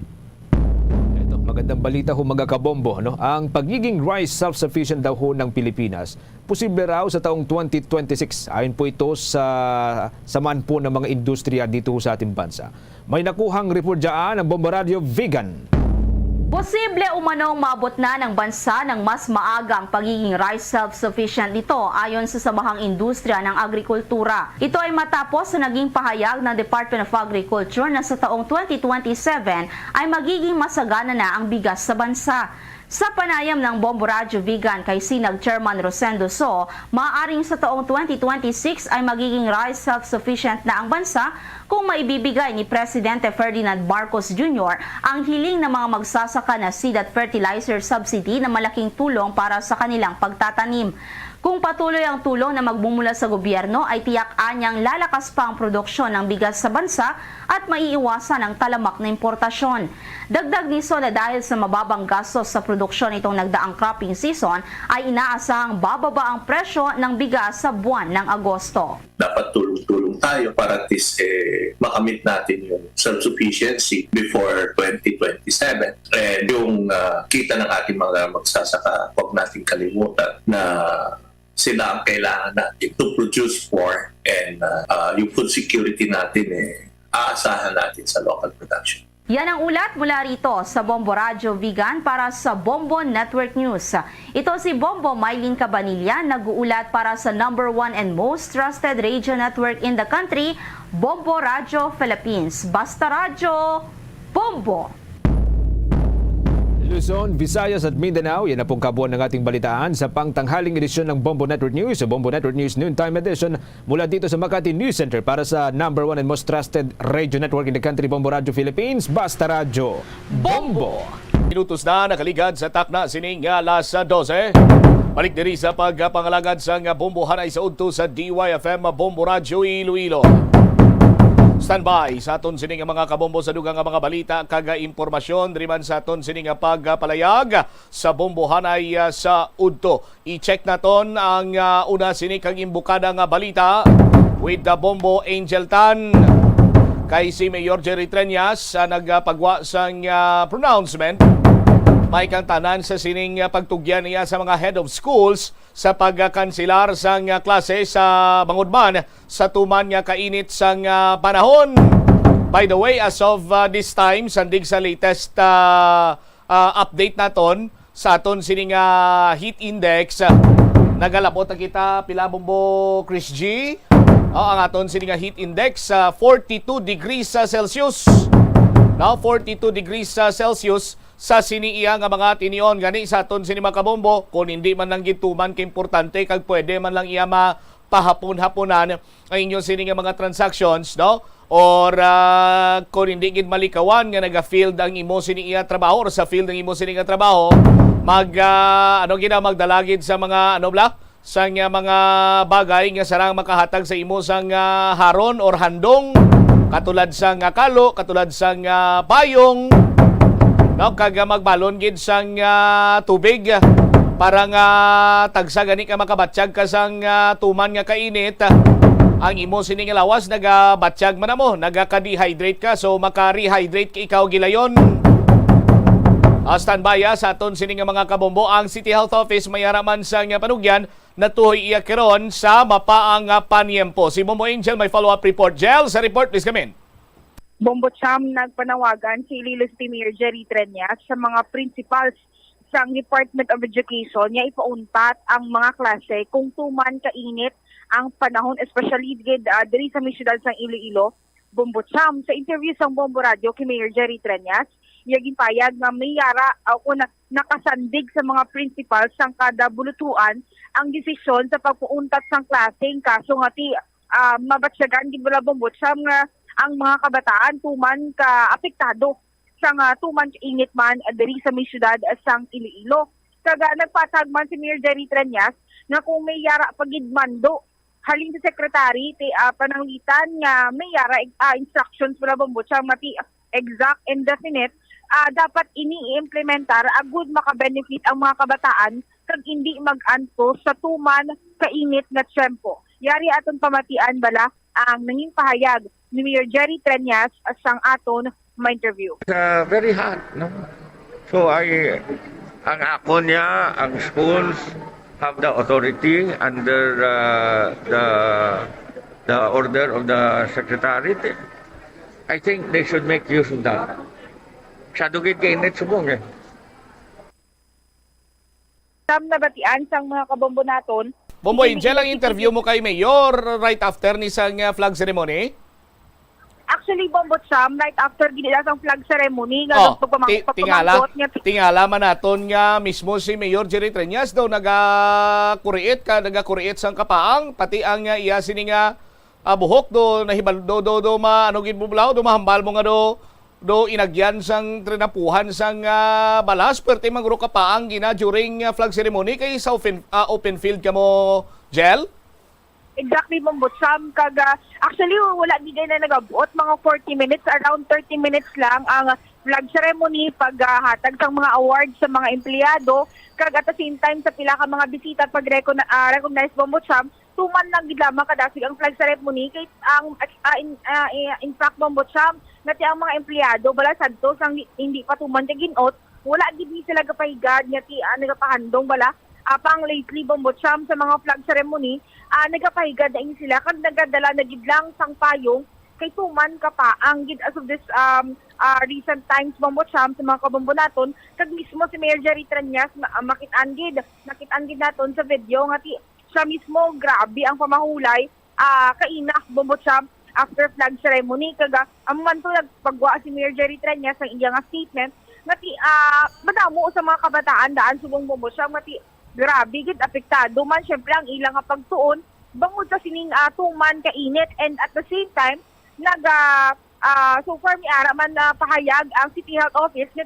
Magandang balita ho mga kabombo, no? Ang pagiging rice self-sufficient daw ho ng Pilipinas, posible raw sa taong 2026. Ayon po ito sa samahan po ng mga industriya dito sa ating bansa. May nakuhang report dyan ng Bombo Radio Vegan. Posible umanong maabot na ng bansa ng mas maagang pagiging rice self-sufficient nito ayon sa Samahang Industriya ng Agrikultura. Ito ay matapos na naging pahayag ng Department of Agriculture na sa taong 2027 ay magiging masagana na ang bigas sa bansa. Sa panayam ng Bombo Radio Vegan kay Sinag Chairman Rosendo So, maaaring sa taong 2026 ay magiging rice self-sufficient na ang bansa kung maibibigay ni Presidente Ferdinand Marcos Jr. ang hiling ng mga magsasaka na seed at fertilizer subsidy na malaking tulong para sa kanilang pagtatanim. Kung patuloy ang tulong na magmumula sa gobyerno ay tiyak anyang lalakas pa ang produksyon ng bigas sa bansa at maiiwasan ang talamak na importasyon. Dagdag niso na dahil sa mababang gastos sa produksyon itong nagdaang cropping season ay inaasahang bababa ang presyo ng bigas sa buwan ng Agosto. Dapat tulong-tulong tayo para at least makamit natin yung self-sufficiency before 2027. And yung kita ng ating mga magsasaka, huwag natin kalimutan na sila ang kailangan natin to produce for, and yung food security natin aasahan natin sa local production. Yan ang ulat mula rito sa Bombo Radyo Vigan para sa Bombo Network News. Ito si Bombo Mylene Cabanilla, nag-uulat para sa #1 and most trusted radio network in the country, Bombo Radyo Philippines. Basta Radyo, Bombo! Luzon, Visayas at Mindanao, yan na pong kabuuan ng ating balitaan sa pangtanghaling edisyon ng Bombo Network News, sa Bombo Network News Noontime Edition mula dito sa Makati News Center para sa #1 and most trusted radio network in the country, Bombo Radio Philippines, Basta Radyo, Bombo! Minutos na nakaligad sa takna sining alas 12. Balik diri sa pagpangalagad sa Bombo Hanay sa udto sa DYFM Bombo Radio Iloilo. Standby sa aton sining mga kabombo sa dugang mga balita kaga impormasyon driman sa aton sining pagpalayag sa Bombo Hanay sa udto. I-check naton ang una sini kang imbukada nga balita with the Bombo Angel Tan kay si Mayor Jerry Treñas nagpagwa sang pronouncement. May kang tanan sa sining pagtugyan niya sa mga head of schools sa pagkansilar sang klase sa Bangudman sa tuman nga kainit sang panahon. By the way, as of this time, sandig sa latest update naton sa aton sining heat index, nagalabot na kita pila Bombo Chris G. Ang aton sining heat index 42 degrees Celsius. Now 42 degrees Celsius sa siniiya nga mga tinion gani sa aton sini mga kabombo, kung hindi man lang gituman ka importante kag pwede man lang iya mapahapon-haponan ang inyo sini nga mga transactions, no? Or kung hindi gid malikawan nga naga-field ang imo sini iya trabaho or sa field ang imo sini nga trabaho, magdalagid sa mga sa nga mga bagay nga sarang makahatag sa imo sang haron or handong katulad sang kalo, katulad sang payong, no, kaga magbalon gid sang tubig para nga tagsa gani ka makabatsyag ka sang tuman nga kainit. Ang imo sining lawas nagabatsyag man mo, nagaka-dehydrate ka, so maka-rehydrate ka ikaw gilayon. Standby sa aton sining mga kabombo ang City Health Office mayaraman sang panugyan natuhoy iya karon sa mapaang paniempo. Si Bombo Angel may follow-up report. Jel, sa report please come in. Bombo Cham, nagpanawagan si Iloilo City Mayor Jerry Treñas sa mga principals sa Department of Education niya ipauntat ang mga klase kung tuman kainit ang panahon, especially diri sa misyudad sa Iloilo. Bombo Cham, sa interview sa Bombo Radio kay Mayor Jerry Treñas, yaging payag na may yara o nakasandig sa mga principals sang kada bulutuan ang desisyon sa pagpuuntat sang klaseng kaso nga mabatsyagan gid bala Bombo Cham nga ang mga kabataan tuman ka apektado sang tuman init man diri sa misyudad sang Iloilo. Kaga nagpatag man si Mayor Jerry Treñas na kung may yara pagidmando halin sa sekretary pananglitan nga may yara instructions bala Bombo Cham mati exact and definite dapat ini-implementar agud maka-benefit ang mga kabataan kag hindi mag-anto sa tuman kainit nga tiyempo. Yari aton pamatian bala ang nanging pahayag ni Mayor Jerry Treñas sang aton ma-interview. Very hot, no? So ang ako niya, ang schools have the authority under the order of the secretary. I think they should make use of that. Sadugit kainit subong eh. Tam na batian sang mga kabombo naton. Bombo Angel, ang interview mo kay Mayor right after ni sang flag ceremony? Actually, Bombo Cham, right after ginila sang flag ceremony, pagpamangkot niya. Tingala man naton nga mismo si Mayor Jerry Treñas daw nagakuriit sang kapaang, pati ang iya sini nga buhok do nahibal do maanugin mo bulaw do mahambal mo nga do inagyan sang trinapuhan sang balas perti magro kapaang gina during flag ceremony kay sa open field kamo Jel? Exactly, Bombo Cham. Actually, wala di na nagabuot. Mga 40 minutes, around 30 minutes lang ang flag ceremony, paghatag sang mga awards sa mga empleyado. At the same time, sa pila ka mga bisita at pag-recognize, Bombo Cham, tuman lang gid lamang kadasig ang flag ceremony. Kaya in fact, Bombo Cham, ngati ang mga empleyado, bala sadto, sang hindi pa tuman ka ginot, wala gid ni sila kapahigad, ngati nagapahandong bala. Apang lately, Bombo Cham, sa mga flag ceremony, nagapahigad na sila kag nagadala na gidlang sang payong kay tuman ka pa ang gid as of this recent times Bombo Cham sa mga kabombo naton kag mismo si Mayor Jerry Tranyas makit-an gid naton sa video nga siya mismo grabe ang pamahulay kainak Bombo Cham after flag ceremony kag man to nagpagwa si Mayor Jerry Tranyas ang iyang statement nga madamo sa mga kabataan daan subong Bombo Cham nga grabe gid apektado man syempre ang ilang pagtuon bangod sa sining tuman kainit and at the same time so far mi ara man pahayag ang City Health Office nga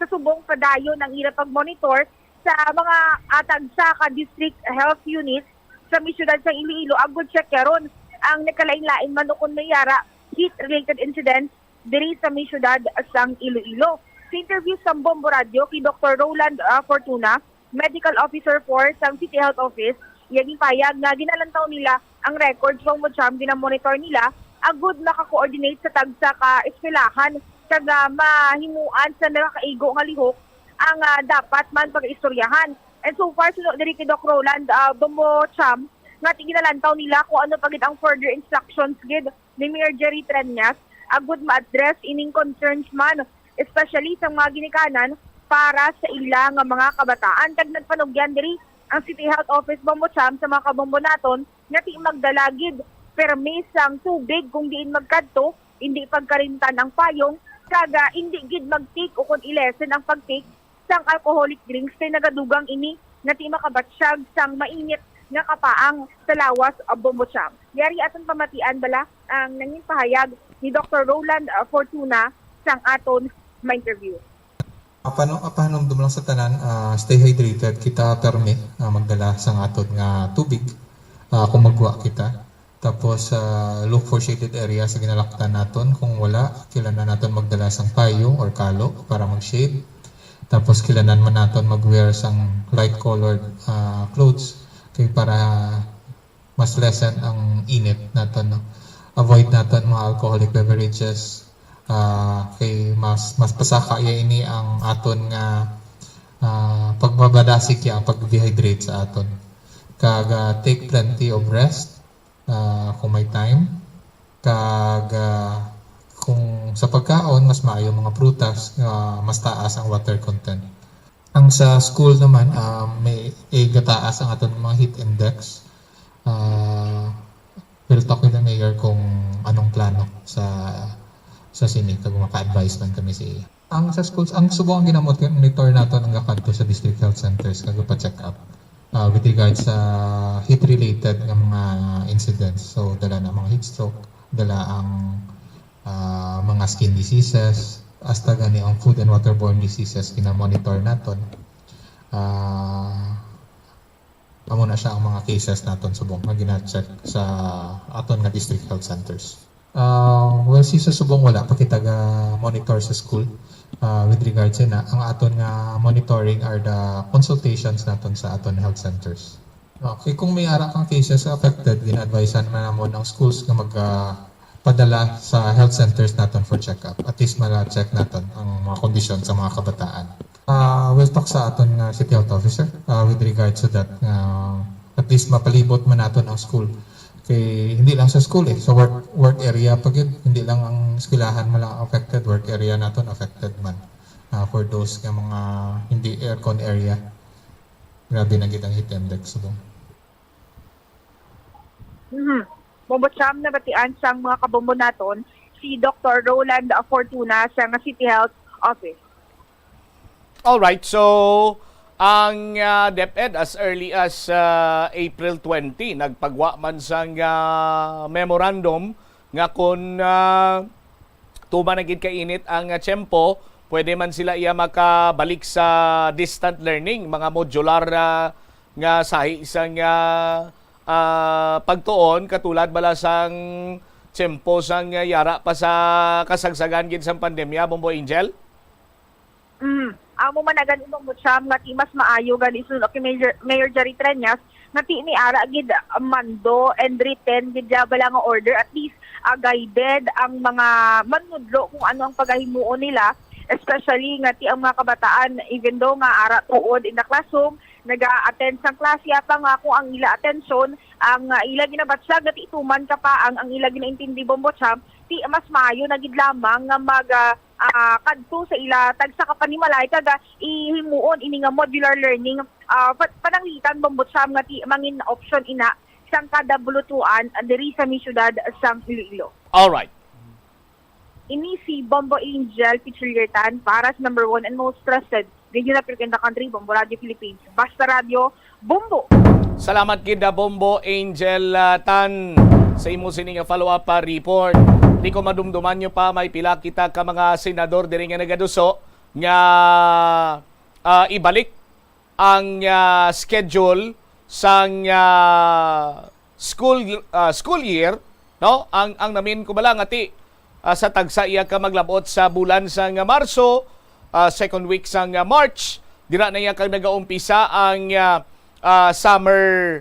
sa subong padayon ang ila pag-monitor sa mga tagsa ka district health units sa siyudad sa Iloilo agud check karon ang nakalain-lain man kun mayara heat related incidents diri sa siyudad sang Iloilo. Sa interview sa Bombo Radio kay Dr. Roland Fortuna, medical officer for sang City Health Office, iyang payag na ginalantaw nila ang records from Mocham, ginamonitor nila agud naka-coordinate sa tagsa ka eskwelahan kag mahimuan sa nakaigo nga lihok ang dapat man pag-istoryahan. And so far sunod diri kay Doc Roland Mocham nga ginalantaw nila kung ano pagid ang further instructions gid ni Mayor Jerry Tranyas agud ma-address ining concerns man especially sa mga ginikanan para sa ilang mga kabataan. Kag nagpanugyan diri ang City Health Office Bombo Cham sa mga kabombo naton nga magdalagid permis ang tubig kung diin magkadto, hindi pagkarintan ang payong, kaga hindi gid mag-take o kung ilesen ang pag-take sang alcoholic drinks kay nagadugang ini nga makabatsyag sang mainit nga kapaang sa lawas Bombo Cham. Yari aton pamatian bala ang nanging pahayag ni Dr. Roland Fortuna sang aton ma-interview. Pahanomdom lang sa tanan, stay hydrated kita permi magdala sang aton nga tubig kung magwa kita. Tapos look for shaded area sa ginalaktan naton. Kung wala, kailangan naton magdala sang payong or kalo para mag-shade. Tapos kailangan man naton mag-wear sang light colored clothes kay para mas lessen ang init naton. No? Avoid naton mga alcoholic beverages. Kay mas pasaka ini ang aton nga pagbabadasik ya pag-dehydrate sa aton. Kag take plenty of rest kung may time. Kag kung sa pagkaon mas maayo mga prutas, mas taas ang water content. Ang sa school naman may gataas ang aton mga heat index. We'll talk with the mayor kung anong plano sa sinig kag maka-advise man kami si ang sa schools ang subong ginamonitor naton ang gakadto sa district health centers kag pa-check up with regards sa heat related nga mga incidents. So dala na mga heat stroke, dala ang mga skin diseases, hasta gani ang food and waterborne diseases ginamonitor naton. Amo na siya ang mga cases naton subong nga gina-check sa aton nga district health centers. Well, sa subong wala pa kita monitor sa school with regards na ang aton nga monitoring are the consultations naton sa aton health centers. Okay, kung may ara kang cases affected, gina-advisean man namon ang schools nga magpadala sa health centers naton for check-up. At least ma-check naton ang mga kondisyon sa mga kabataan. We'll talk sa aton nga City Health Officer with regards to that. At least mapalibot man naton ang school. Kay hindi lang sa school sa work area pag yun, hindi lang ang eskwelahan man lang affected, work area naton affected man. For those nga mga hindi aircon area, grabe na gid ang heat index subong. Bombo Cham na batian sang mga kabombo naton si Dr. Roland Fortuna sa City Health Office. All right, so ang DepEd as early as April 20 nagpagwa man sang memorandum nga kung tuman na gid kainit ang tiyempo, pwede man sila iya makabalik sa distant learning, mga modular nga sahi isang pagtuon katulad bala sang tiyempo sang yara pa sa kasagsagan gid sang pandemya, Bombo Angel. Amo managan imong Mocham nga mas maayo gani sunod kay Mayor Jerry Tranyas nga ni ara gid mando and written gid bala nga order, at least guided ang mga manudlo kung ano ang pagahimuon nila, especially nga ang mga kabataan even though nga ara tuod in the classroom naga-attend sa klase pa nga kung ang ila atensyon ang ila ginabatsag at ituman ka pa ang ila ginaintindi Bombo Cham ti mas maayo na gid lamang nga mag kadto sa ila tagsa ka panimalay kaga ihimuon ini nga modular learning pananglitan bombot sam nga ti mangin option ina sang kada bulutuan diri sa siyudad sang Iloilo. All right. Ini si Bombo Angel Pichuliertan para sa number 1 and most trusted radio network in the country, Bombo Radio Philippines. Basta Radio, Bombo! Salamat kida Bombo Angel Tan sa imo sini nga follow-up report. Di ko madumduman nyo pa may pila kita ka mga senador diri nga nagaduso nga ibalik ang schedule sang school year, no? Ang namin ko bala nga ti sa tagsa iya ka maglabot sa bulan sang Marso, second week sang March, dira na iya ka nagaumpisa ang summer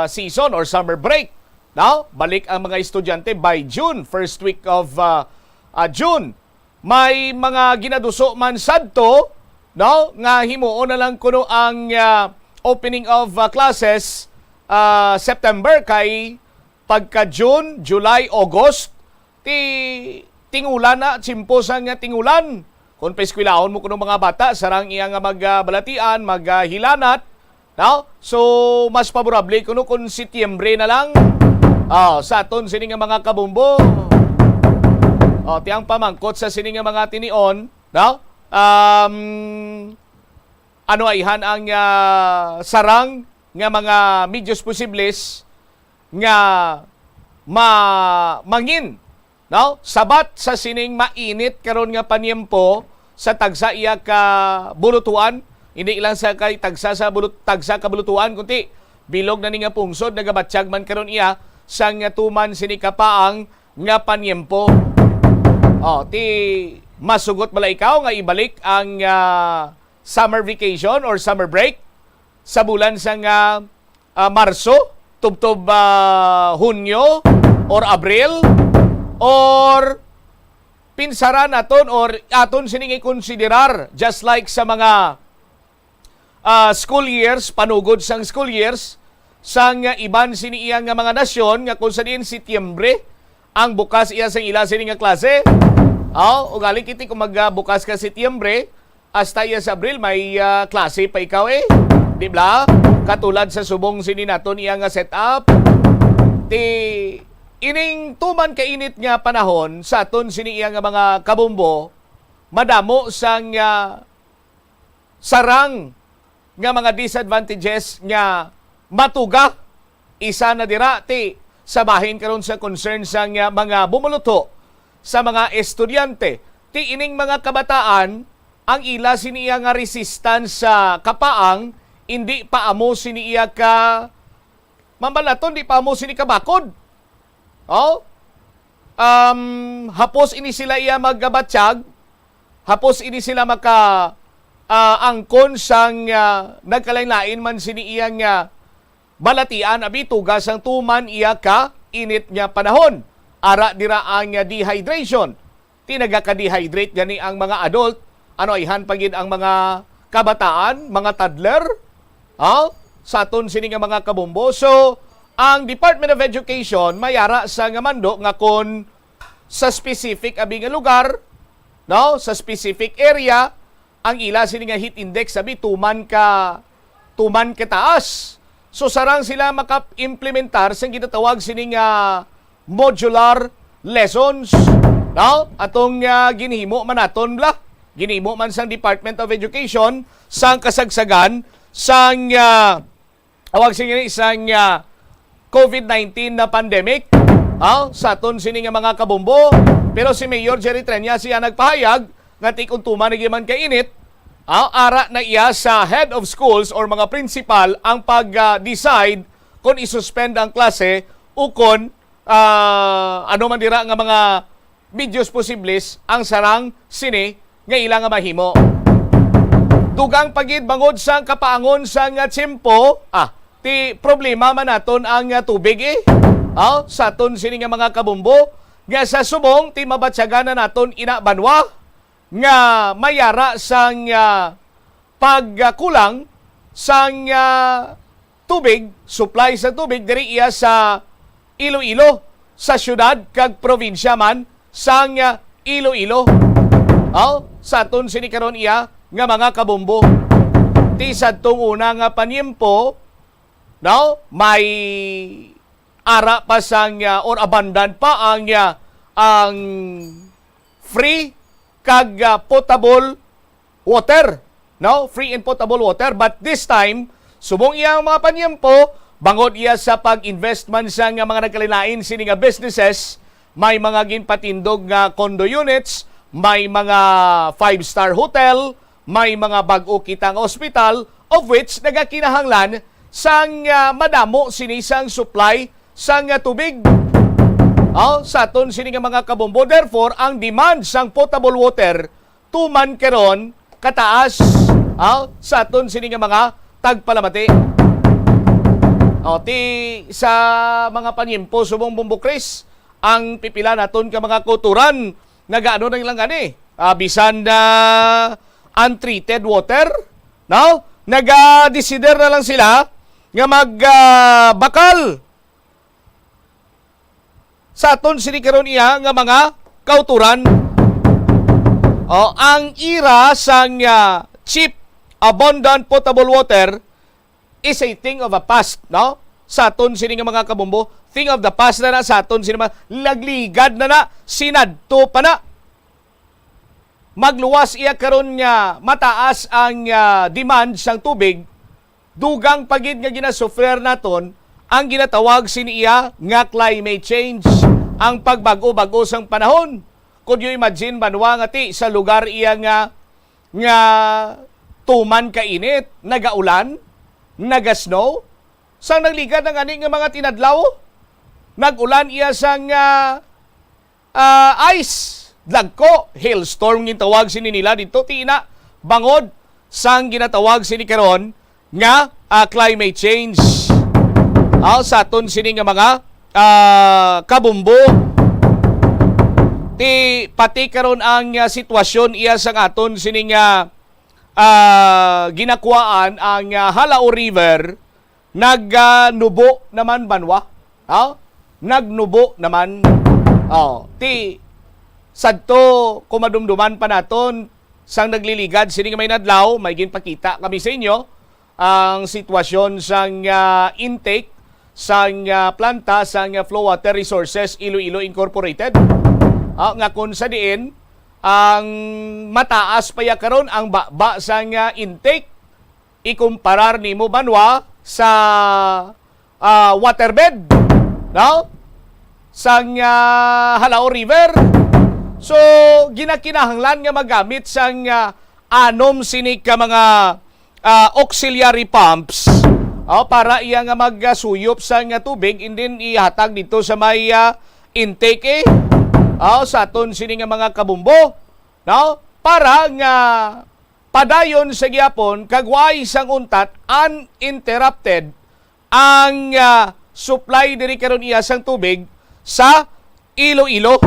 season or summer break. Now, balik ang mga estudyante by June, first week of June. May mga ginaduso man sadto, no, nga himuon na lang kuno ang opening of classes September kay pagka June, July, August tingulan na, simpos ang tingulan. Kung paeskwelahon mo kuno mga bata, sarang iya nga magbalatian, maghilanat. No? So, mas favorable kuno kung Setyembre na lang. Sa aton sini nga mga kabumbo. Tiyang pamangkot sa sini nga mga tinion, no? Ano ayhan ang sarang nga mga medios posibles nga mangin, no? Sabat sa sining mainit karon nga panyempo sa tagsa iya ka bulutuan, hindi ilang sa kay tagsa ka bulutuan kundi bilog na ni nga pungsod nagabatsyag man karon iya sang tuman sini kapaang nga panyempo. Ti masugot bala ikaw nga ibalik ang summer vacation or summer break sa bulan sang Marso, tubtob Hunyo or Abril, or pinsaran aton or aton sining i-konsiderar just like sa mga school years, panugod sang school years sang iban sini iya nga mga nasyon nga kung sa diin Setyembre ang bukas iya sang ila sini nga klase. Ugali kiti kung magbukas ka Setyembre hasta iya sa Abril may klase pa ikaw di ba? Katulad sa subong sini naton iya nga setup. Ining tuman kainit nga panahon sa aton sini iya nga mga kabumbo, madamo sang sarang nga mga disadvantages nga matuga. Isa na dira sa bahin karon sa concern sang mga bumuluto sa mga estudyante. Ining mga kabataan ang ila siniya nga resistance sa kapaang hindi pa amo siniya ka mambalaton, di pa amo sini kabakod. Hapos ini sila iya maggabatsyag, hapos ini sila maka angkon sang nagkalain-lain man sini iya nga balatian abi tugas ang tuman iya ka init nga panahon. Ara dira ang dehydration. Tinagaka-dehydrate gani ang mga adult. Ano ayhan pagid ang mga kabataan, mga toddler. Sa aton sini nga mga kabumbo. So, ang Department of Education mayara sa nga mando nga kon sa specific abi nga lugar, no, sa specific area ang ila sini nga heat index abi tuman ka taas. So sarang sila maka-implementar sa ginatawag sini nga modular lessons, no? Atong ginhimo man naton ginhimo man sang Department of Education sang kasagsagan sang awag sini sang COVID-19 na pandemic. Sa aton sini nga mga kabumbo. Pero si Mayor Jerry Trenya siya nagpahayag nga tikon tuman na man kainit. Ara na iya sa head of schools or mga principal ang pag-decide kung isuspend ang klase o kung ano man dira nga mga videos posibles ang sarang sini nga ilang nga mahimo. Dugang pagid bangod sang kapaangon sang tiyempo, ti problema man naton ang tubig sa aton sini nga mga kabumbo nga sa subong ti mabatyagan na naton ina banwa nga mayara sang pagkulang sang tubig, supply sa tubig diri iya sa Iloilo. sa syudad kag probinsya man sang Iloilo. Sa aton sini karon iya nga mga kabumbo. Ti sadtong una nga panyempo, may ara pa sang or abundant pa ang free kag potable water, free and potable water. But this time, subong iya ang mga panyempo, bangod iya sa pag-investment sa nga mga nagkalilain sini nga businesses, may mga ginpatindog nga condo units, may mga 5-star hotel, may mga bag-o kitang ospital, of which nagakinahanglan sang madamo sinisang supply sang tubig. Sa aton sini nga mga kabombo. Therefore, ang demand sang potable water tuman karon kataas sa aton sini nga mga tagpalamati. Ti sa mga panyempo subong Bombo Chris, ang pipila naton ka mga kuturan nagaano na ilang gani. Bisan na untreated water, naga-desider na lang sila nga magbakal sa aton sini karon iya nga mga kauturan. Ang ira sang cheap, abundant potable water is a thing of a past, sa aton sini nga mga kabumbo. Thing of the past na sa aton sini lagligad na sinadto pa na. Magluwas iya karon nga mataas ang demand sang tubig, dugang pagid nga ginasuffer naton ang ginatawag siniya nga climate change, ang pagbago-bago sang panahon. Could you imagine banwa nga ti sa lugar iya nga tuman kainit, nagaulan, nagasnow, sang nagligad ng ani nga mga tinadlaw, nagulan iya sang ice, dagko, hailstorm yung tawag sini nila dito, tina, bangod sang ginatawag sini karon nga climate change. Sa aton sini nga mga kabumbo, pati karon ang sitwasyon iya sang aton sini nga ginakuaan ang Halao River, nagnubo naman banwa. Nagnubo naman. Sadto kumadumduman pa naton sang nagliligad sini nga may nadlaw, may ginpakita kami sa inyo ang sitwasyon sang intake sang planta sang Flow Water Resources Iloilo Incorporated. Nga kun sa diin ang mataas pa ya karon ang baba sang intake ikumparar nimo banwa sa waterbed, sang Halao River. So, ginakinahanglan nga magamit sang anom sinig ka mga auxiliary pumps para iya nga magsuyop sang tubig and then ihatag dito sa may intake sa aton sining nga mga kabumbo, para nga padayon sa gyapon kagway sang untat uninterrupted ang supply diri karon iya sang tubig sa Iloilo.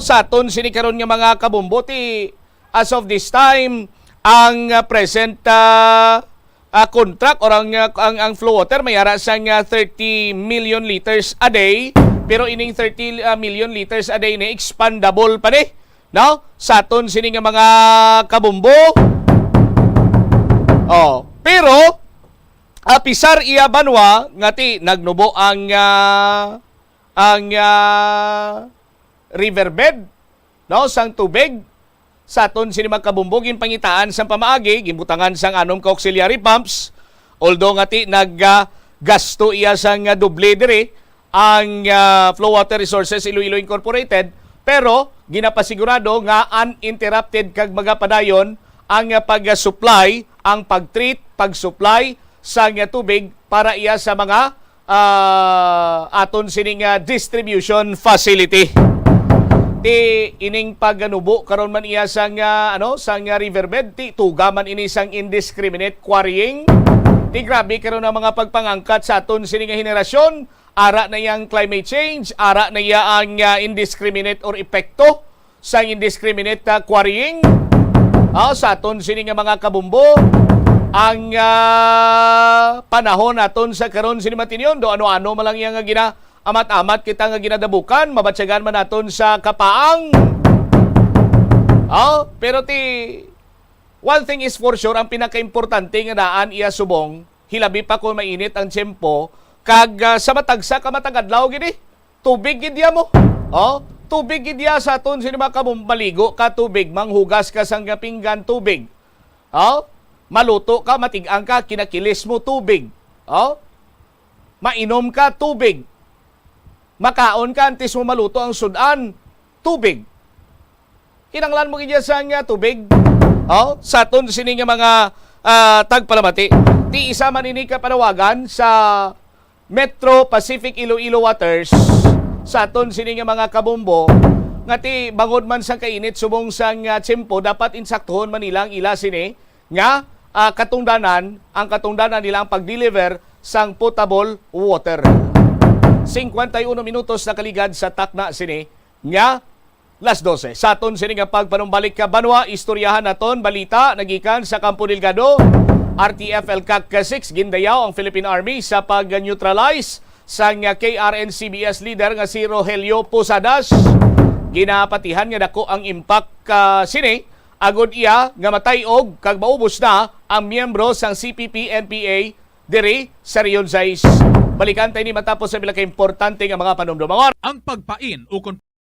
Sa aton sini karon nga mga kabumbo, as of this time ang present contract or ang flow water may ara sang 30 million liters a day, pero ining 30 million liters a day ni expandable pa ni, sa aton sini nga mga kabumbo. Pero pisar iya banwa ngati nagnubo ang riverbed, sang tubig sa aton sini magkabumbogin pangitaan sang pamaagi, gimbutangan sang anom ka auxiliary pumps, although ngati naggasto iya sang doble diri ang Flow Water Resources Iloilo Incorporated, pero ginapasigurado nga uninterrupted kag magapadayon ang pag-supply, ang pag-treat, pag-supply sang tubig para iya sa mga aton sining distribution facility. Ining pagganubo karon man iya sang sang riverbed, tugaman ini sang indiscriminate quarrying. Grabe karon ang mga pagpangangkat sa aton sini nga henerasyon, ara na yang climate change, ara na iya ang indiscriminate or epekto sang indiscriminate quarrying. Sa aton sini nga mga kabumbo, ang panahon naton sa karon sini matinyon do ano-ano malang yang amat-amat kita nga ginadabukan, mabatsagan man naton sa kapaang. Pero one thing is for sure, ang pinaka-importante nga daan iya subong, hilabi pa kung mainit ang tiyempo, kag sa matagsa ka matagadlaw gini, tubig gidya mo. Tubig gidya sa aton sinima ka maligo ka tubig, manghugas ka sang pinggan tubig. Maluto ka, matigang ka, kinakilis mo tubig. Mainom ka tubig. Makaon ka antes mo maluto ang sudan, tubig. Kinanglan mo gidya sa nga tubig. Sa aton sini nga mga tagpalamati, ti isa man ini ka panawagan sa Metro Pacific Iloilo Waters, sa aton sini nga mga kabombo, nga ti bangod man sa kainit subong sang tiyempo, dapat insaktuhon man nilang ila sini nga ang katungdanan nilang pag-deliver sang potable water. 51 minutos na kaligad sa takna sini nga las 12. Sa aton sini nga pagpanumbalik ka banwa, istoryahan naton balita nagikan sa Campo Delgado. RTF LCAC 6 gindayaw ang Philippine Army sa pag-neutralize sang KRN-CBS leader nga si Rogelio Posadas. Ginapatihan nga dako ang impact sini agod iya nga matayog kag maubos na ang miyembro sang CPP-NPA diri sa Rion 6. Balikan tayo ni matapos sa bila ka-importante nga mga panumdumangon. Ang pagpain o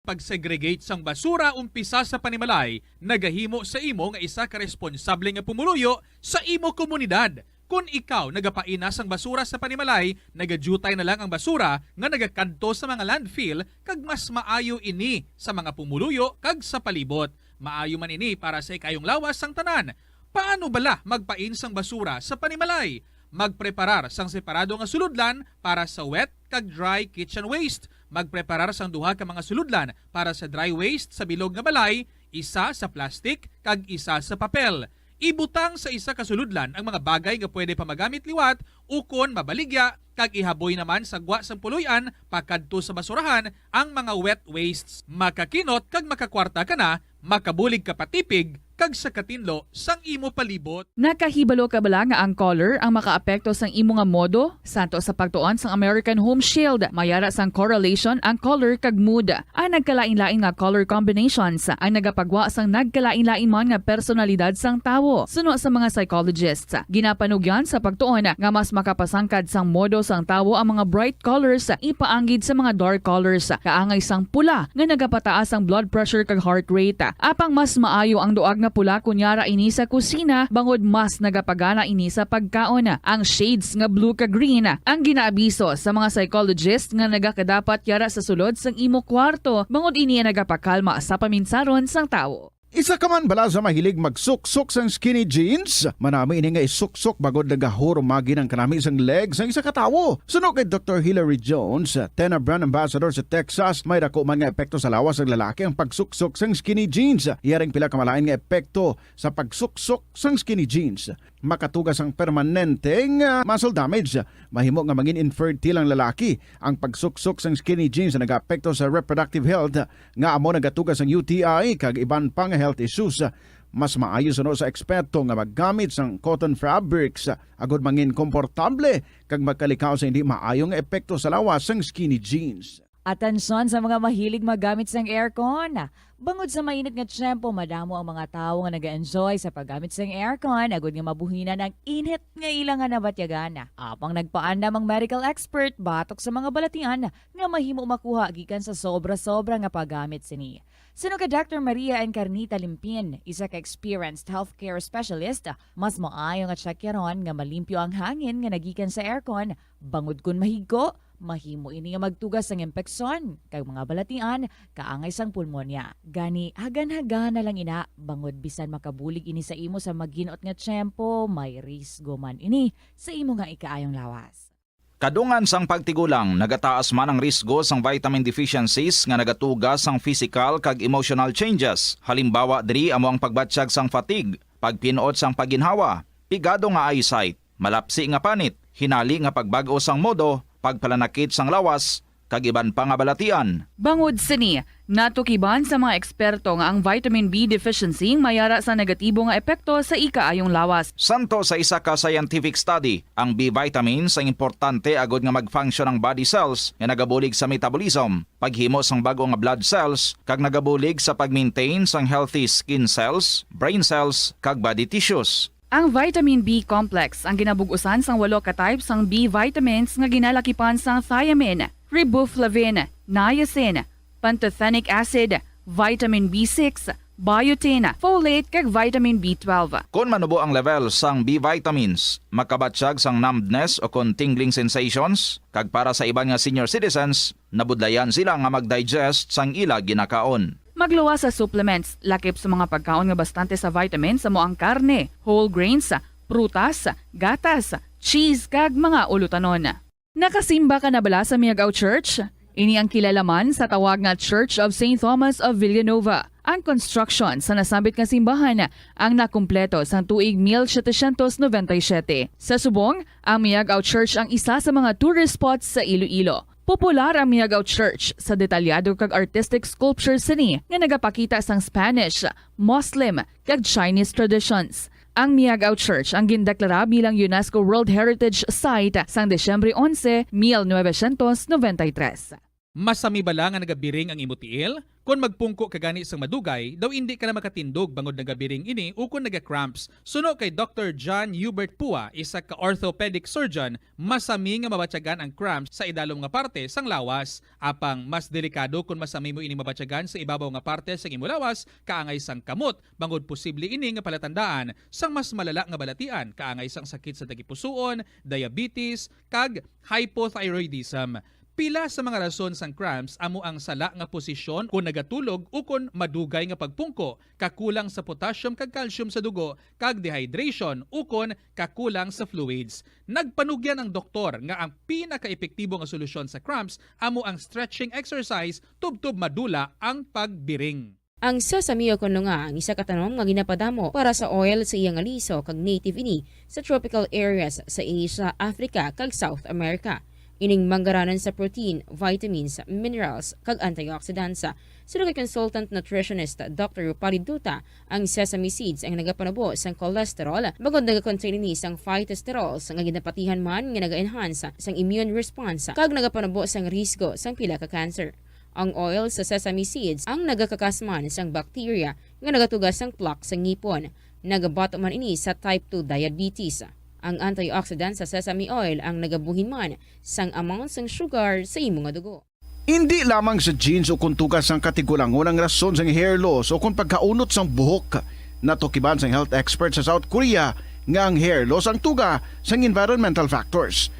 pag-segregate sang basura umpisa sa Panimalay, nagahimo sa imo nga isa ka responsable nga pumuluyo sa imo komunidad. Kung ikaw nagapaina sang basura sa Panimalay, nagadutay na lang ang basura nga nagakadto sa mga landfill kag mas maayo ini sa mga pumuluyo kag sa palibot. Maayo man ini para sa ikayong lawas sang tanan. Paano bala magpain sang basura sa Panimalay? Magpreparar sang separado nga suludlan para sa wet kag dry kitchen waste. Magpreparar sang duha ka mga suludlan para sa dry waste sa bilog nga balay, isa sa plastic kag isa sa papel. Ibutang sa isa ka suludlan ang mga bagay nga pwede pa magamit liwat ukon mabaligya kag ihaboy naman sa gwa sang puloy-an pakadto sa basurahan ang mga wet wastes. Makakinot kag makakwarta ka na, makabulig ka patipig kag sa katinlo sang imo palibot. Nakahibalo ka bala nga ang color ang makaapekto sang imo nga modo? Santo sa pagtuon sang American Home Shield, mayara sang correlation ang color kag mood. Ang nagkalain-lain nga color combinations ang nagapagwa sang nagkalain-lain man nga personalidad sang tawo. Suno sa mga psychologists, ginapanugyan sa pagtuon nga mas makapasangkad sang modo sang tawo ang mga bright colors ipaanggid sa mga dark colors. Kaangay sang pula nga nagapataas ang blood pressure kag heart rate. Apang mas maayo ang duag nga pula kunyara ini sa kusina, bangod mas nagapagana ini sa pagkaon. Ang shades nga blue ka green ang ginaabiso sa mga psychologist nga nagakadapat yara sa sulod sang imo kwarto, bangod ini nagapakalma sa paminsaron sang tawo. Isa ka man bala sa mahilig magsuksok sang skinny jeans? Manami ini nga isuksok bagod nagahurumagi ng kanami isang legs ng isa katawo. Sunog kay Dr. Hilary Jones, Tena brand ambassador sa Texas, may dako man nga epekto sa lawas ng lalaki ang pagsuksok sang skinny jeans. Iyaring pila kamalain nga epekto sa pagsuksok sang skinny jeans. Makatugas ang permanenteng muscle damage. Mahimo nga mangin infertile ang lalaki. Ang pagsuksok sang skinny jeans na nag-apekto sa reproductive health nga amo nagatugas ang UTI kag iban pang health issues. Mas maayo suno sa eksperto nga maggamit sang cotton fabrics agod mangin komportable kag magkalikaw sa hindi maayong epekto sa lawas sang skinny jeans. Atensyon sa mga mahilig magamit sang aircon. Bangod sa mainit nga tiyempo, madamo ang mga tao nga nag-enjoy sa paggamit sang aircon, agod nga mabuhinan ang init nga ilang nga nabatyagan. Apang nagpaanda mang medical expert, batok sa mga balatian nga mahimo makuha gikan sa sobra-sobra nga paggamit sini. Sino ka Dr. Maria Encarnita Limpin, isa ka experienced healthcare specialist, mas maayo nga tsakyaron nga malimpyo ang hangin nga nagikan sa aircon, bangod kun mahigko, mahimo ini nga magtugas sang impeksyon kag mga balatian kaangay sang pulmonya. Gani hagan-hagan na lang ina bangod bisan makabulig ini sa imo sa maginot nga tiyempo, may risgo man ini sa imo nga ikaayong lawas. Kadungan sang pagtigulang, nagataas man ang risgo sang vitamin deficiencies nga nagatugas sang physical kag emotional changes. Halimbawa diri amo ang pagbatsyag sang fatigue, pagpinuot sang paginhawa, pigado nga eyesight, malapsi nga panit, hinali nga pagbag-o sang modo, pagpalanakit sang lawas, kag iban pa nga balatian. Bangod sini, natukiban sa mga eksperto nga ang vitamin B deficiency mayara sa negatibo nga epekto sa ikaayong lawas. Santo sa isa ka scientific study, ang B vitamins ang importante agod nga mag-function ang body cells nga nagabulig sa metabolism, paghimo sang bago nga blood cells, kag nagabulig sa pag-maintain sang healthy skin cells, brain cells, kag body tissues. Ang vitamin B complex ang ginabugusan sang 8 ka types sang B vitamins nga ginalakipan sang thiamine, riboflavin, niacin, pantothenic acid, vitamin B6, biotin, folate kag vitamin B12. Kung manubo ang level sang B vitamins, makabatsyag sang numbness o kon tingling sensations, kag para sa iban nga senior citizens, nabudlayan sila nga mag-digest sang ila ginakaon. Magluwa sa supplements, lakip sa mga pagkaon nga bastante sa vitamins sa moang karne, whole grains, prutas, gatas, cheese kag mga ulutanon. Nakasimba ka na bala sa Miagao Church? Ini ang kilalaman sa tawag nga Church of St. Thomas of Villanova. Ang construction sa nasabit nga simbahan ang nakumpleto sa tuig 1797. Sa subong, ang Miagao Church ang isa sa mga tourist spots sa Iloilo. Popular ang Miagao Church sa detalyado kag artistic sculptures sini nga nagapakita sang Spanish, Muslim kag Chinese traditions. Ang Miagao Church ang gindeklara bilang UNESCO World Heritage Site sang Desyembre 11, 1993. Masami bala nga nagabiring ang imutiil? Kung magpungko ka gani sang madugay, daw hindi ka na makatindog bangod nagabiring ini o kung naga-cramps. Suno kay Dr. John Hubert Pua, isa ka orthopedic surgeon, masami nga mabatyagan ang cramps sa idalom nga parte sang lawas. Apang mas delikado kung masami mo ini mabatyagan sa ibabaw nga parte sang imo lawas, kaangay sang kamot, bangod posible ini nga palatandaan sang mas malala nga balatian, kaangay sang sakit sa tagipusoon, diabetes, kag hypothyroidism. Pila sa mga rason sang cramps amo ang sala nga posisyon kung nagatulog o kung madugay nga pagpungko, kakulang sa potassium kag calcium sa dugo, kag dehydration o kung kakulang sa fluids. Nagpanugyan ang doktor nga ang pinaka-epektibo nga solusyon sa cramps amo ang stretching exercise tubtob madula ang pagbiring. Ang sesame kuno nga ang isa ka tanom nga ginapadamo para sa oil sa iyang aliso kag native ini sa tropical areas sa Asia, Africa kag South America. Ining manggaranan sa protein, vitamins, minerals, kag antioxidants. Sino kay consultant nutritionist Dr. Rupali Duta, ang sesame seeds ang nagapanabo sang cholesterol, bagod nagakontain ni sang phytosterols nga ginapatihan man nga naga-enhance sang immune response, kag nagapanabo sang risgo sang pila ka cancer. Ang oil sa sesame seeds ang nagakakasman sang bacteria nga nagatugas sang plaque sa ngipon. Nagabato man ini sa type 2 diabetes. Ang antioxidant sa sesame oil ang nagabuhin man sang amount sang sugar sa imong dugo. Hindi lamang sa genes o kuntugas ang katigulangon ang rason sang hair loss o kung pagkaunot sang buhok. Natukiban sang health expert sa South Korea nga ang hair loss ang tuga sang environmental factors.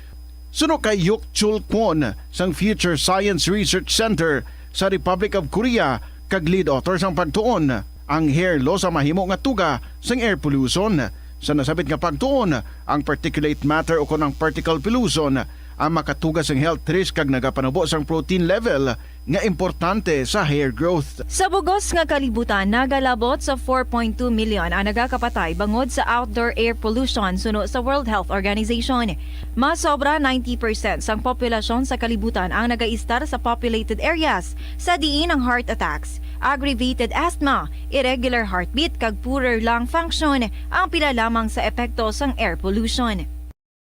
Suno kay Yuk Chul Kwon sang Future Science Research Center sa Republic of Korea kag lead author sang pagtuon, ang hair loss ang mahimo nga tuga sang air pollution. Sa nasabit nga pagtuon, ang particulate matter o ang particle pollution ang makatugas ang health risk kag nagapanubo sang protein level nga importante sa hair growth. Sa bugos nga kalibutan, nagalabot sa 4.2 million ang nagakapatay bangod sa outdoor air pollution suno sa World Health Organization. Mas sobra 90% sang populasyon sa kalibutan ang nagaistar sa populated areas sa diin ang heart attacks, aggravated asthma, irregular heartbeat kag poorer lung function ang pila lamang sa epekto sang air pollution.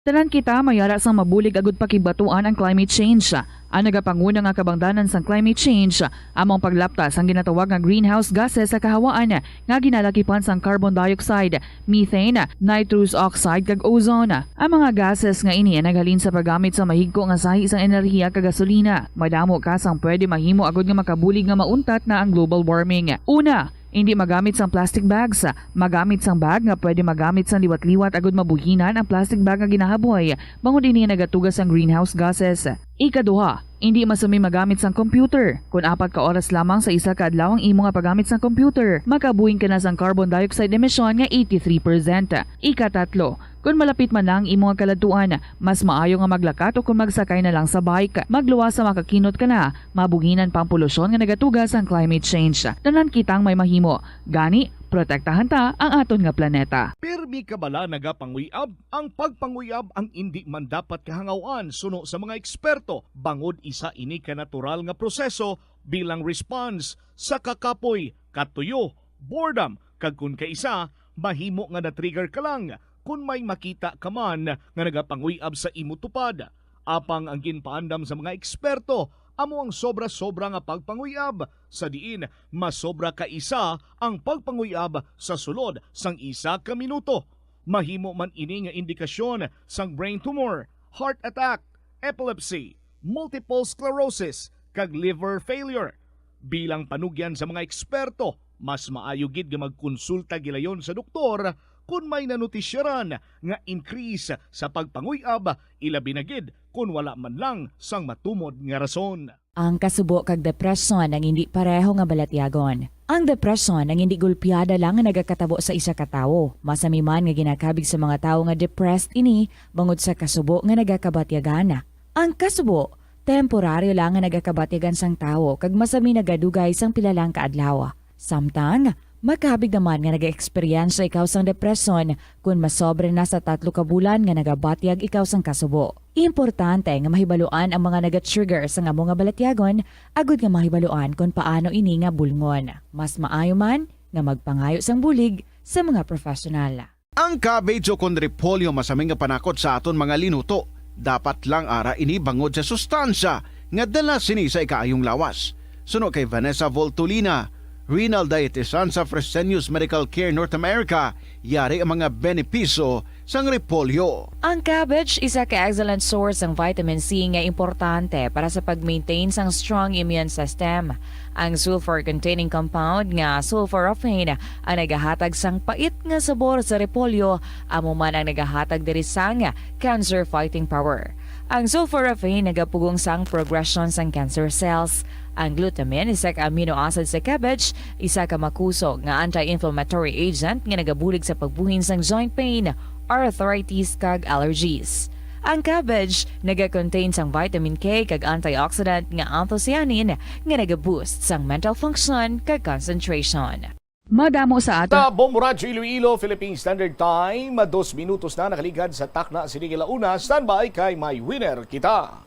Tanan kita mayara sang mabulig agud pakibatuan ang climate change. Ang nagapanguna nga kabangdanan sang climate change among paglaptas ang ginatawag nga greenhouse gases sa kahawaan nga ginalakipan sang carbon dioxide, methane, nitrous oxide kag ozone. Ang mga gases nga ini naghalin sa paggamit sa mahigko nga sahi sang enerhiya kag gasolina. Madamo ka sang pwede mahimo agud nga makabulig nga mauntat na ang global warming. Una, hindi magamit sang plastic bags. Magamit sang bag nga pwede magamit sang liwat-liwat agud mabuhinan ang plastic bag nga ginahaboy bangod ini nagatugas ang greenhouse gases. Ikaduha, hindi masumi magamit sang computer. Kung 4 ka oras lamang sa isa ka adlaw ang imo nga paggamit sang computer, makabuhing ka na sang carbon dioxide emission nga 83%. Ikatatlo, kung malapit man lang imo nga kaladtuan, mas maayo nga maglakat o kung magsakay na lang sa bike. Magluwas sa makakinot ka na, mabuhinan pang polusyon nga nagatugas ang climate change. Tanan kitang may mahimo. Gani, protektahan ta ang aton nga planeta. Pirmi ka bala nagapanguyab? Ang pagpanguyab ang hindi man dapat kahangawan suno sa mga eksperto. Bangod isa ini ka natural nga proseso bilang response sa kakapoy, katuyo, boredom, kag kun kaisa, mahimo nga na-trigger ka lang kung may makita ka man nga nagapanguyab sa imo tupad. Apang ang ginpaandam sa mga eksperto, amo ang sobra-sobra nga pagpanguyab, sa diin masobra ka isa ang pagpanguyab sa sulod sang isa ka minuto. Mahimo man ini nga indikasyon sang brain tumor, heart attack, epilepsy, multiple sclerosis, kag liver failure. Bilang panugyan sa mga eksperto, mas maayo gid nga magkonsulta gilayon sa doktor kung may nanutisyaran nga increase sa pagpanguyab, ilabi na gid kung wala man lang sang matumod nga rason. Ang kasubo kag depresyon ang hindi pareho nga balatyagon. Ang depresyon ang hindi gulpiyada lang nga nagakatabo sa isa ka tawo. Masami man nga ginakabig sa mga tawo nga depressed ini bangod sa kasubo nga nagakabatyagana. Ang kasubo temporaryo lang nga nagakabatyagan sang tawo kag masami nagadugay sang pilalang kaadlaw. Samtang makabig naman nga nag-experience ikaw sang depresyon kung masobre na sa 3 ka bulan nga nagabatyag ikaw sang kasubo. Importante nga mahibaluan ang mga naga-trigger sa nga mga balatyagon, agud nga mahibaluan kung paano ini nga bulngon. Mas maayo man nga magpangayo sang bulig sa mga profesional. Ang cabbage o kon repolyo masaming nga panakot sa aton mga linuto. Dapat lang ara ini bangod sa sustansya nga dala sini sa ikaayong lawas. Suno kay Vanessa Voltolina, renal dietitian sa Fresenius Medical Care North America, yari ang mga benepisyo sang repolyo. Ang cabbage isa ka excellent source ng vitamin C nga importante para sa pag-maintain sang strong immune system. Ang sulfur-containing compound nga sulforaphane ang nagahatag sang pait nga sabor sa repolyo, amo man ang nagahatag diri sang cancer-fighting power. Ang sulforaphane nagapugong sang progression sang cancer cells. Ang glutamine, isa ka amino acid sa cabbage, isa ka makusog nga anti-inflammatory agent nga nagabulig sa pagbuhin sang joint pain, arthritis kag allergies. Ang cabbage naga-contain sang vitamin K kag antioxidant nga anthocyanin nga naga-boost sang mental function kag concentration. Madamo sa ato. Sa Bombo Radyo Iloilo, Philippine Standard Time, 2 minutos na nakaligad sa takna sining launa. Standby kay may winner kita.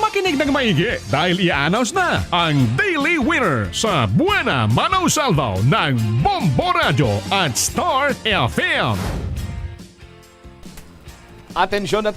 Makinig ng maigi dahil i-announce na ang Daily Winner sa Buena Mano Salvo ng Bombo Radio at Star FM. Atensyon,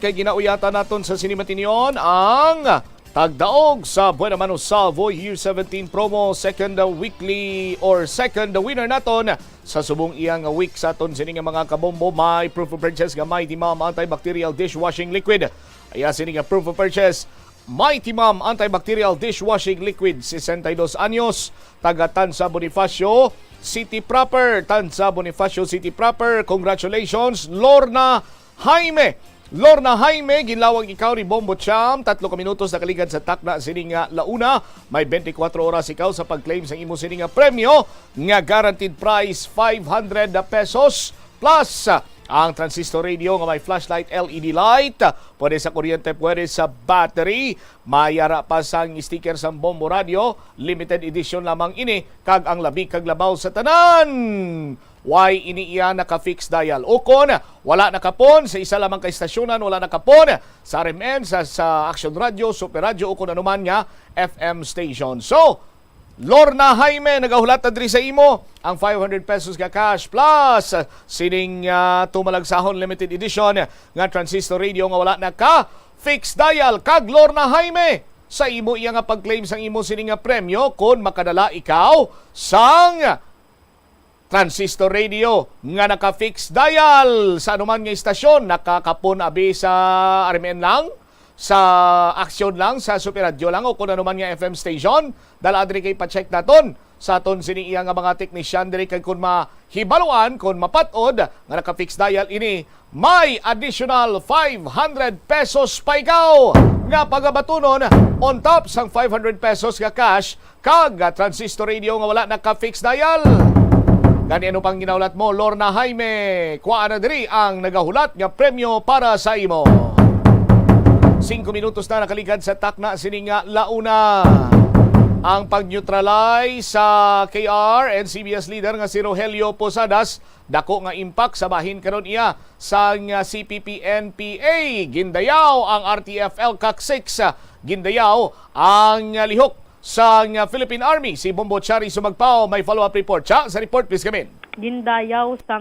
kay ginauyata naton sa sinimatinyon ang tagdaog sa Buena Mano Salvo Year 17 promo, second weekly or second winner naton sa subong iyang week sa aton sining mga kabombo. May proof of purchase nga Mighty Mom antibacterial dishwashing liquid. Aya sining proof of purchase Mighty Mom antibacterial dishwashing liquid, 62 anyos, taga Tanza Bonifacio City proper. Tanza Bonifacio City proper. Congratulations Lorna Jaime. Lorna Jaime, ginlawag ikaw ni Bombo Cham. 3 ka minutos na kaligad sa takna sining launa. May 24 oras ikaw sa pag-claim sa imo sining premyo nga guaranteed price 500 pesos plus ang transistor radio nga may flashlight LED light. Pwede sa kuryente, pwede sa battery. Mayara pa sang sticker sa Bombo Radio. Limited edition lamang ini. Kag ang labi kag labaw sa tanan. Why iniiya naka-fix dial? O kon, wala nakapon sa isa lamang ka istasyonan, wala nakapon sa RMN, sa Action Radio, Super Radio, o kung anuman nga FM station. So, Lorna Jaime, nagahulat na diri sa imo ang 500 pesos ka cash plus sining tumalagsahon limited edition nga transistor radio nga wala na ka fix dial. Kag Lorna Jaime, sa imo iya nga pag-claim sang imo sining premyo kung makadala ikaw sang transistor radio nga naka-fix dial sa anuman nga istasyon, nakakapon abi sa RMN lang, sa Action lang, sa Super Radio lang, o kung anuman nga FM station. Dala adri kay pa-check naton sa aton sini iya nga mga technician diri kay kun mahibaluan, kun mapatod nga naka-fix dial ini, may additional 500 pesos pa ikaw nga pagabatunon on top sang 500 pesos nga cash kag transistor radio nga wala naka-fix dial. Gani ano pang ginaulat mo, Lorna Jaime? Kuha na diri ang nagahulat nga premyo para sa imo. 5 minutos na nakaligad sa takna sining launa. ang pag-neutralize sa KR and CBS leader nga si Rogelio Posadas. Dako nga impact sa bahin karon iya sa CPP-NPA. Gindayaw ang RTFL CAC 6. Gindayaw ang lihok sa Philippine Army. Si Bombo Chari Sumagpao may follow-up report. Cha, sa report please come in. Gindayaw sa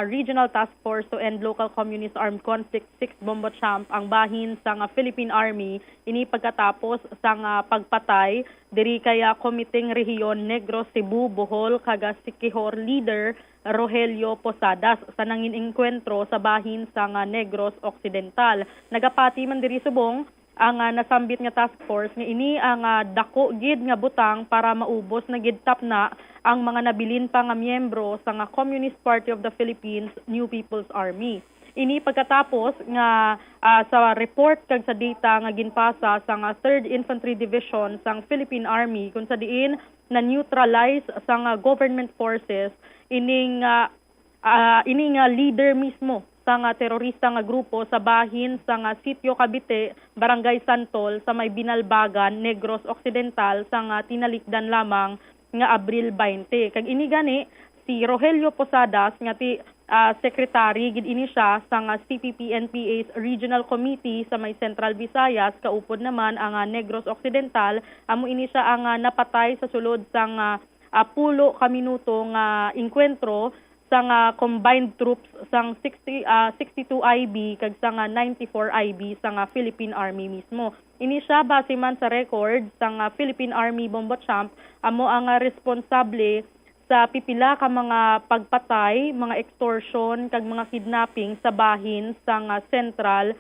Regional Task Force to End Local Communist Armed Conflict 6 Bombo Champ ang bahin sa Philippine Army ini pagkatapos sa pagpatay diri kaya Komiteng Rehiyon Negros Cebu Bohol kaga Siquijor leader Rogelio Posadas sa nangin engkwentro sa bahin sa Negros Occidental. Nagapati man diri subong ang nasambit nga task force nga ini ang dako gid nga butang para maubos na gid tap na ang mga nabilin pa nga miyembro sa Communist Party of the Philippines New People's Army. Ini pagkatapos nga sa report kag sa data nga ginpasa sa 3rd Infantry Division sa Philippine Army kung sa diin na neutralize sa government forces ining leader mismo sa terorista nga grupo sa bahin sa Sitio Cavite, Barangay Santol sa may Binalbagan, Negros Occidental sa tinalikdan lamang nga Abril 20. Kag ini gani si Rogelio Posadas nga ti secretary gid ini siya sa CPP-NPA's Regional Committee sa may Central Visayas, kaupod naman ang Negros Occidental. Amo ini siya ang napatay sa sulod sang 10 ka minuto nga engkwentro sang combined troops sang 62 IB kag sang 94 IB sang Philippine Army mismo. Ini siya base man sa record sang Philippine Army Bombo Champ amo ang responsable sa pipila ka mga pagpatay, mga extortion kag mga kidnapping sa bahin sang Central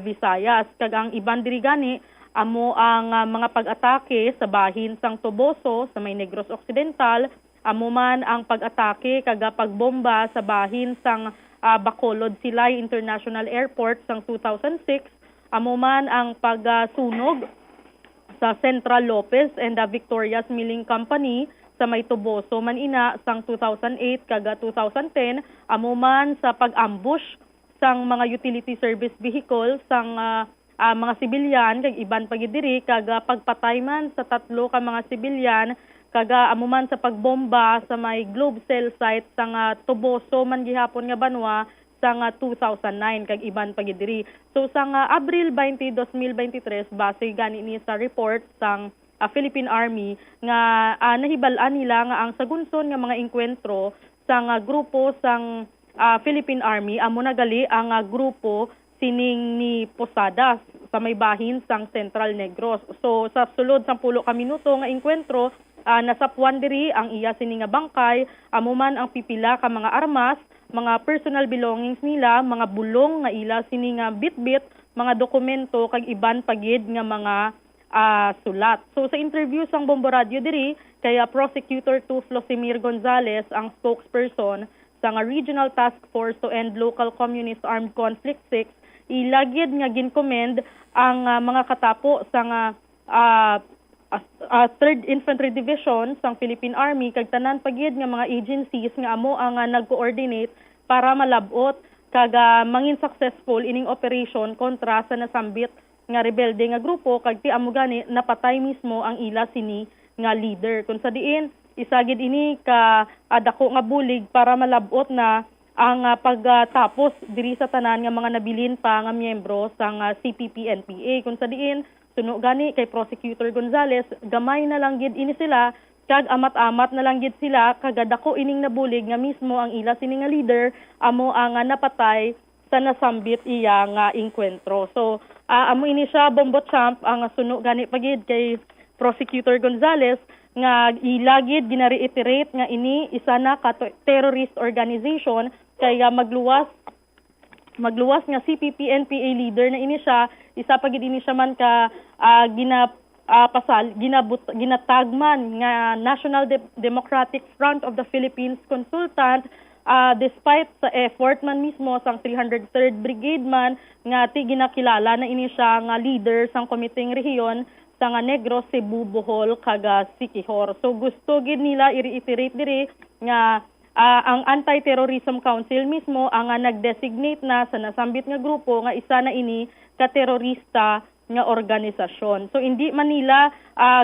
Visayas. Kag ang iban diri gani amo ang mga pag-atake sa bahin sang Toboso sa may Negros Occidental. Amo man ang pag-atake kaga pagbomba sa bahin sang Bacolod Silay International Airport sang 2006. Amo man ang pagsunog sa Central Lopez and Victoria's Milling Company sa may Toboso Manina sang 2008 kaga 2010. Amo man sa pag-ambush sang mga utility service vehicle sang mga sibilyan kag iban pagidiri kaga pagpatay man sa 3 ka mga sibilyan kaga amo man sa pagbomba sa may Globe Cell site sang Toboso man gihapon nga banwa sang 2009 kag iban pagidiri. So sang Abril 20, 2023 base gani ni sa report sang Philippine Army nga nahibal-an nila nga ang sagunson nga mga engkwentro sang grupo sang Philippine Army amo nagali ang grupo sining ni Posadas sa may bahin sang Central Negros. So sa sulod sang 10 ka minuto nga engkwentro nasapuan diri ang iya sini nga bangkay, amo man ang pipila ka mga armas, mga personal belongings nila, mga bulong nga ila sini nga bitbit, mga dokumento kag iban pagid nga mga sulat. So sa interview sang Bombo Radio diri kaya Prosecutor 2 Flosimir Gonzales ang spokesperson sa Regional Task Force to End Local Communist Armed Conflict 6 ilagid nga gincommend ang mga katapo sa 3rd Infantry Division sang Philippine Army kag tanan pagid nga mga agencies nga amo ang nag-coordinate para malabot kag mangin successful ining operation kontra sa nasambit nga rebelde nga grupo kag ti amo gani napatay mismo ang ila sini nga leader. Kun sa diin isagid ini ka dako nga bulig para malabot na ang pagtapos diri sa tanan nga mga nabilin pa nga miyembro sang CPP-NPA. Kun sa diin suno gani kay Prosecutor Gonzales, gamay na lang gid ini sila kag amat-amat na lang gid sila kagadako ining nabulig nga mismo ang ila sini nga leader amo ang napatay sa nasambit iya nga engkwentro. So amo ini siya Bombo Champ ang suno gani pagid kay Prosecutor Gonzales nga ilagid gina-reiterate nga ini isa na ka terrorist organization kaya magluwas nga CPP-NPA leader na ini siya, isa pagid ini siya man ka ginatagman nga National Democratic Front of the Philippines consultant despite sa effort man mismo sang 303rd Brigade man nga ti ginakilala na ini siya nga leader sang Komiteng Rehiyon sa nga Negros Cebu Bohol kaga Siquijor. So gusto gid nila i-reiterate diri nga ang Anti-Terrorism Council mismo ang nag-designate na sa nasambit nga grupo nga isa na ini ka-terorista nga organisasyon. So hindi man nila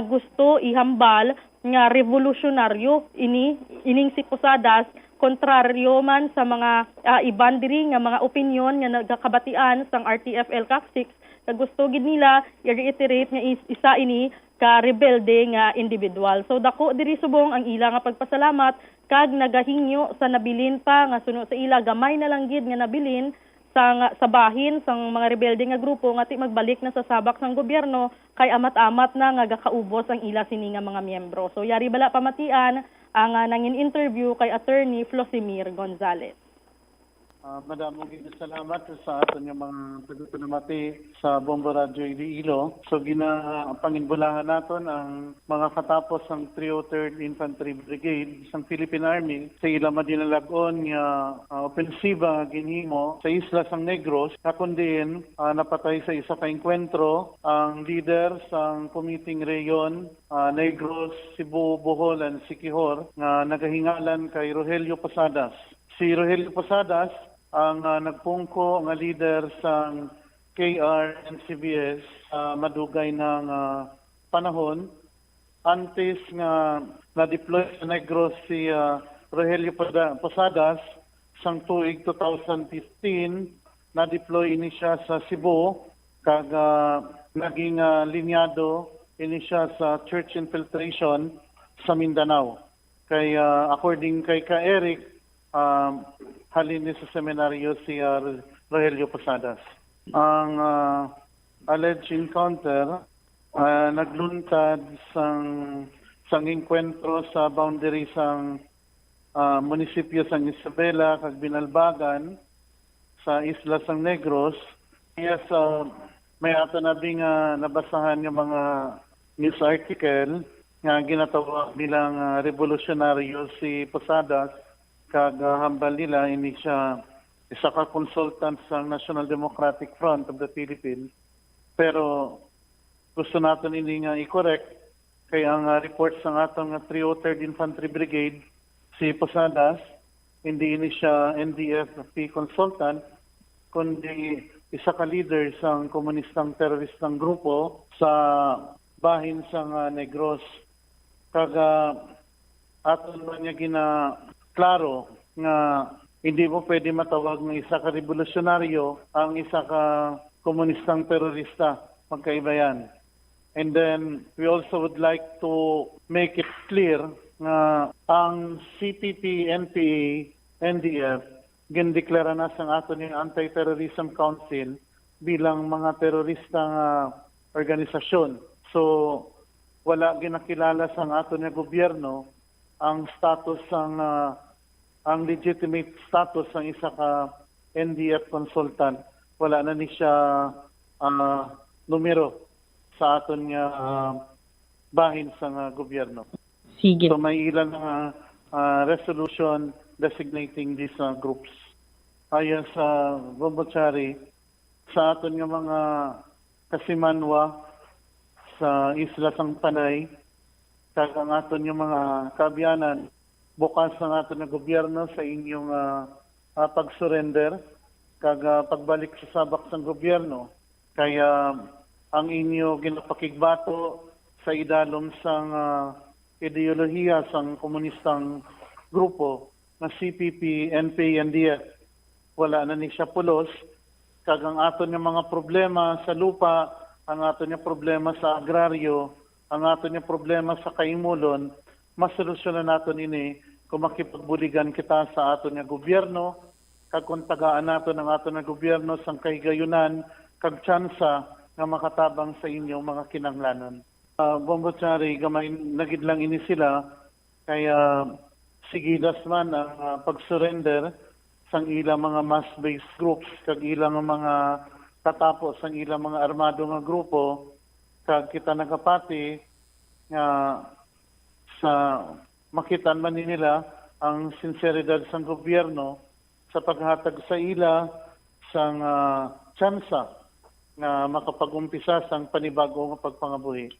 gusto ihambal nga revolusyonaryo ining si Posadas, kontraryo man sa mga iban diri nga mga opinyon nga nagakabatian sang RTFL CAC 6, kag gusto gid nila i-reiterate nga isa ini ka rebelde nga individual. So dako diri subong ang ila nga pagpasalamat kag nagahingyo sa nabilin pa nga sunod sa ila gamay na lang gid nga nabilin sa bahin sang mga rebelde nga grupo nga ti magbalik na sa sabak sang gobyerno kay amat-amat na nga gakaubos ang ila sini nga mga miyembro. So yari bala pamatian ang nangin interview kay Attorney Flosimir Gonzales. Madam, salamat sa aton yung mga pagtutunamati sa Bombo Radio Iloilo. So panginbulahan naton ang mga katapos ng 303rd Infantry Brigade sa Philippine Army sa ilang madinalagon nga opensiba ginhimo sa Isla San Negros, kakundiin napatay sa isa ka engkwentro ang leader sa Committee Rayon Negros, Cebu, Bohol, and Siquijor nga nagahingalan kay Rogelio Posadas. Si Rogelio Posadas ang nagpungko nga leader sa KR and CBS madugay ng panahon antes nga na-deploy sa Negros si Rogelio Posadas sang tuig 2015 na-deploy ini siya sa Cebu kag naging linyado ini siya sa church infiltration sa Mindanao. Kay according kay Eric halin sa seminaryo si Rogelio Posadas. Ang alleged encounter nagluntad sang engkwentro sa boundary sang munisipyo sang Isabela kag Binalbagan sa Isla San Negros. Yes, may ato na bing nabasahan yung mga news article nga ginatawag bilang revolusyonaryo si Posadas. Kag hambal nila ini siya isa ka consultant sa National Democratic Front of the Philippines. Pero gusto natin ini nga i-correct kay ang report sa atong 303rd Infantry Brigade si Posadas hindi ini siya NDFP consultant kundi isa ka leader sa komunistang teroristang grupo sa bahin sa Negros. Kag aton man niya klaro nga hindi mo pwede matawag ng isa ka revolusyonaryo ang isa ka komunistang terorista. Magkaiba yan. And then we also would like to make it clear nga ang CPP, NPA, NDF gindeklara na sa aton yung Anti-Terrorism Council bilang mga teroristang organisasyon. So wala ginakilala sa aton yung gobyerno ang status ang legitimate status ng isa ka NDF consultant. Wala na ni siya numero sa aton nga bahin sa gobyerno. Sige. So may ilang resolution designating these groups. Ayon sa Bombochari, sa aton nga mga kasimanwa sa Isla Sang Panay, kag ang aton yung mga kabyanan, bukas ang aton na gobyerno sa inyong pag-surrender, kag pagbalik sa sabak sang gobyerno. Kaya ang inyo ginapakigbato sa idalom sang ideolohiya sang komunistang grupo na CPP, NPA, NDF. Wala na ni siya pulos, kag ang aton yung mga problema sa lupa, ang aton yung problema sa agraryo, ang aton yung problema sa kaimulon, masolusyonan natin ini kung makipagbuligan kita sa aton nga gobyerno, kag kung tagaan natin ang aton nga gobyerno sang kahigayunan, kag tsansa nga makatabang sa inyong mga kinanglanon. Bombochari, gamay nagid lang ini sila, kaya sigidas man ang pag-surrender sang ilang mga mass-based groups, kag ilang mga katapos sang ilang mga armado nga grupo, kag kita nagapati nga sa makitan man nila ang sinseridad sang gobyerno sa paghatag sa ila sang tsansa nga makapag-umpisa sang panibago nga pagpangabuhi.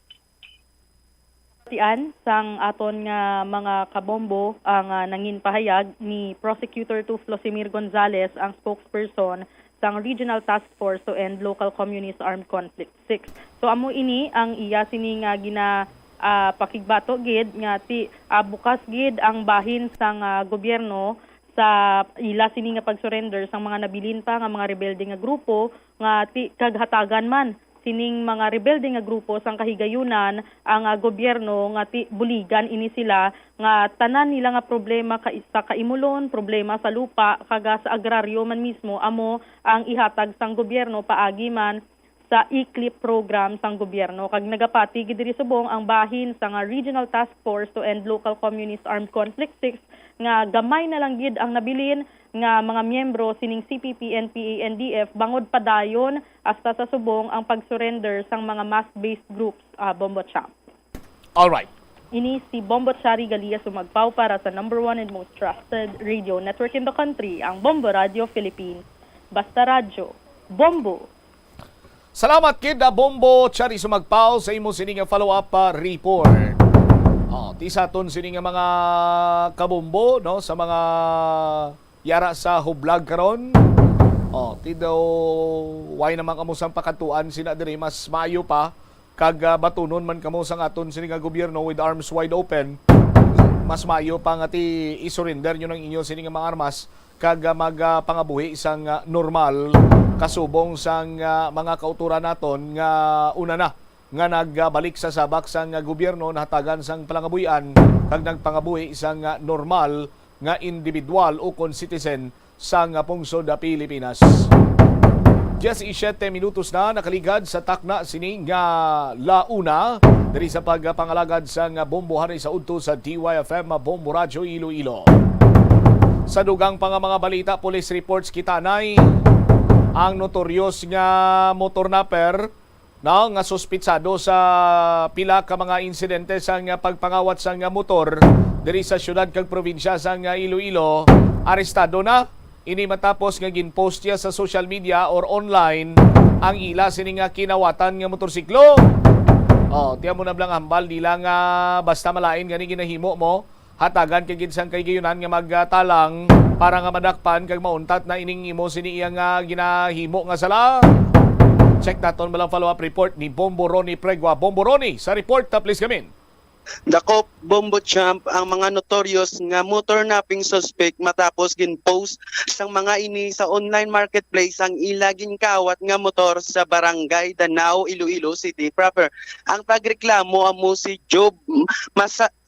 Tian sang aton nga mga kabombo ang nangin pahayag ni Prosecutor 2 Flosimir Gonzales, ang spokesperson sang Regional Task Force to End Local Communist Armed Conflict 6. So amo ini ang iya sini nga pakigbato gid nga ti bukas gid ang bahin sang gobyerno sa ila sini nga pag-surrender sang mga nabilin pa nga mga rebelde nga grupo nga ti kaghatagan man sining mga rebelde nga grupo sang kahigayunan ang gobyerno nga ti buligan ini sila nga tanan nila nga problema sa kaimulon, problema sa lupa kaga sa agraryo man mismo amo ang ihatag sang gobyerno paagi man sa ICLIP program sang gobyerno. Kag nagapati gid diri subong ang bahin sa nga Regional Task Force to End Local Communist Armed Conflict 6 nga gamay na lang gid ang nabilin nga mga miyembro sining CPP, NPA, NDF bangod padayon hasta sa subong ang pag-surrender sang mga mass-based groups Bombo Champ. All right. Ini si Bombo Chari Galia sumagpaw para sa number 1 and most trusted radio network in the country, ang Bombo Radio Philippines. Basta Radyo, Bombo. Salamat kid Bombo Chari sumagpaw sa imo sining follow-up report. Tisaton sining mga kabombo no sa mga yara sa hublag karon. Tidaw why naman kamo sang pakatuan sina diri mas maayo pa kag batunon man kamo sang aton sining gobyerno with arms wide open. Mas maayo pa nga ti isurrender nyo ng inyo sining mga armas kag magpangabuhi isang normal kasubong sang mga kauturan naton nga una na nga nagbalik sa sabak sang gobyerno nahatagan sang palangabuhian kag nagpangabuhi isang normal nga individual o kon citizen sang pungsod da Pilipinas. 17 minutos na nakaligad sa takna sini nga launa diri sa pagpangalagad sang bombohan sa udto sa DYFM Bombo Radyo Iloilo. Sa dugang pang mga balita, police reports kitanay ang notorious nga motor napper nga suspitsado sa pila ka mga insidente sang pagpangawat sang motor diri sa syudad kag probinsya sang Iloilo. Arestado na ini matapos nga ginpost niya sa social media or online ang ila sini nga kinawatan nga motorsiklo. Tiyan mo na blang hambal di lang basta malain gani ginahimo mo. Hatagan kay ginsang kay gayunan nga magtalang para nga madakpan kag mauntat na ining imo sini iya nga ginahimo nga sala. Check naton balang follow-up report ni Bombo Ronnie Pregua. Bombo Ronnie, sa report please come in. Dako Bombo Champ ang mga notorious nga motor napping suspect matapos ginpost sang mga ini sa online marketplace ang ilaging kawat nga motor sa barangay Danao, Iloilo City proper. Ang pagreklamo amo si Job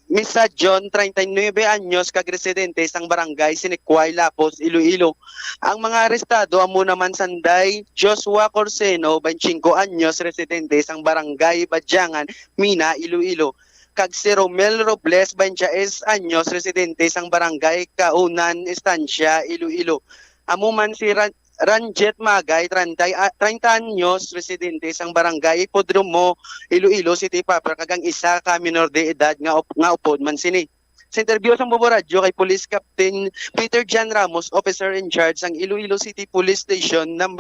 Misa John, 39 anyos, kag residente sang barangay Sinikway, Lapos, Iloilo. Ang mga arestado amo naman sanday Joshua Corseno, 25 anyos, residente sang barangay Badyangan, Mina, Iloilo. Kag si Romel Robles, 26 anyos, residente sang barangay Kaunan, Estancia, Iloilo. Amo man si Ranjet Magay, 30 anyos, residente sang barangay Podromo, Iloilo City proper, kagang isa ka minor de edad nga upod man sini. Sa interview sa Bombo Radyo kay Police Captain Peter Jan Ramos, officer in charge sang Iloilo City Police Station 1,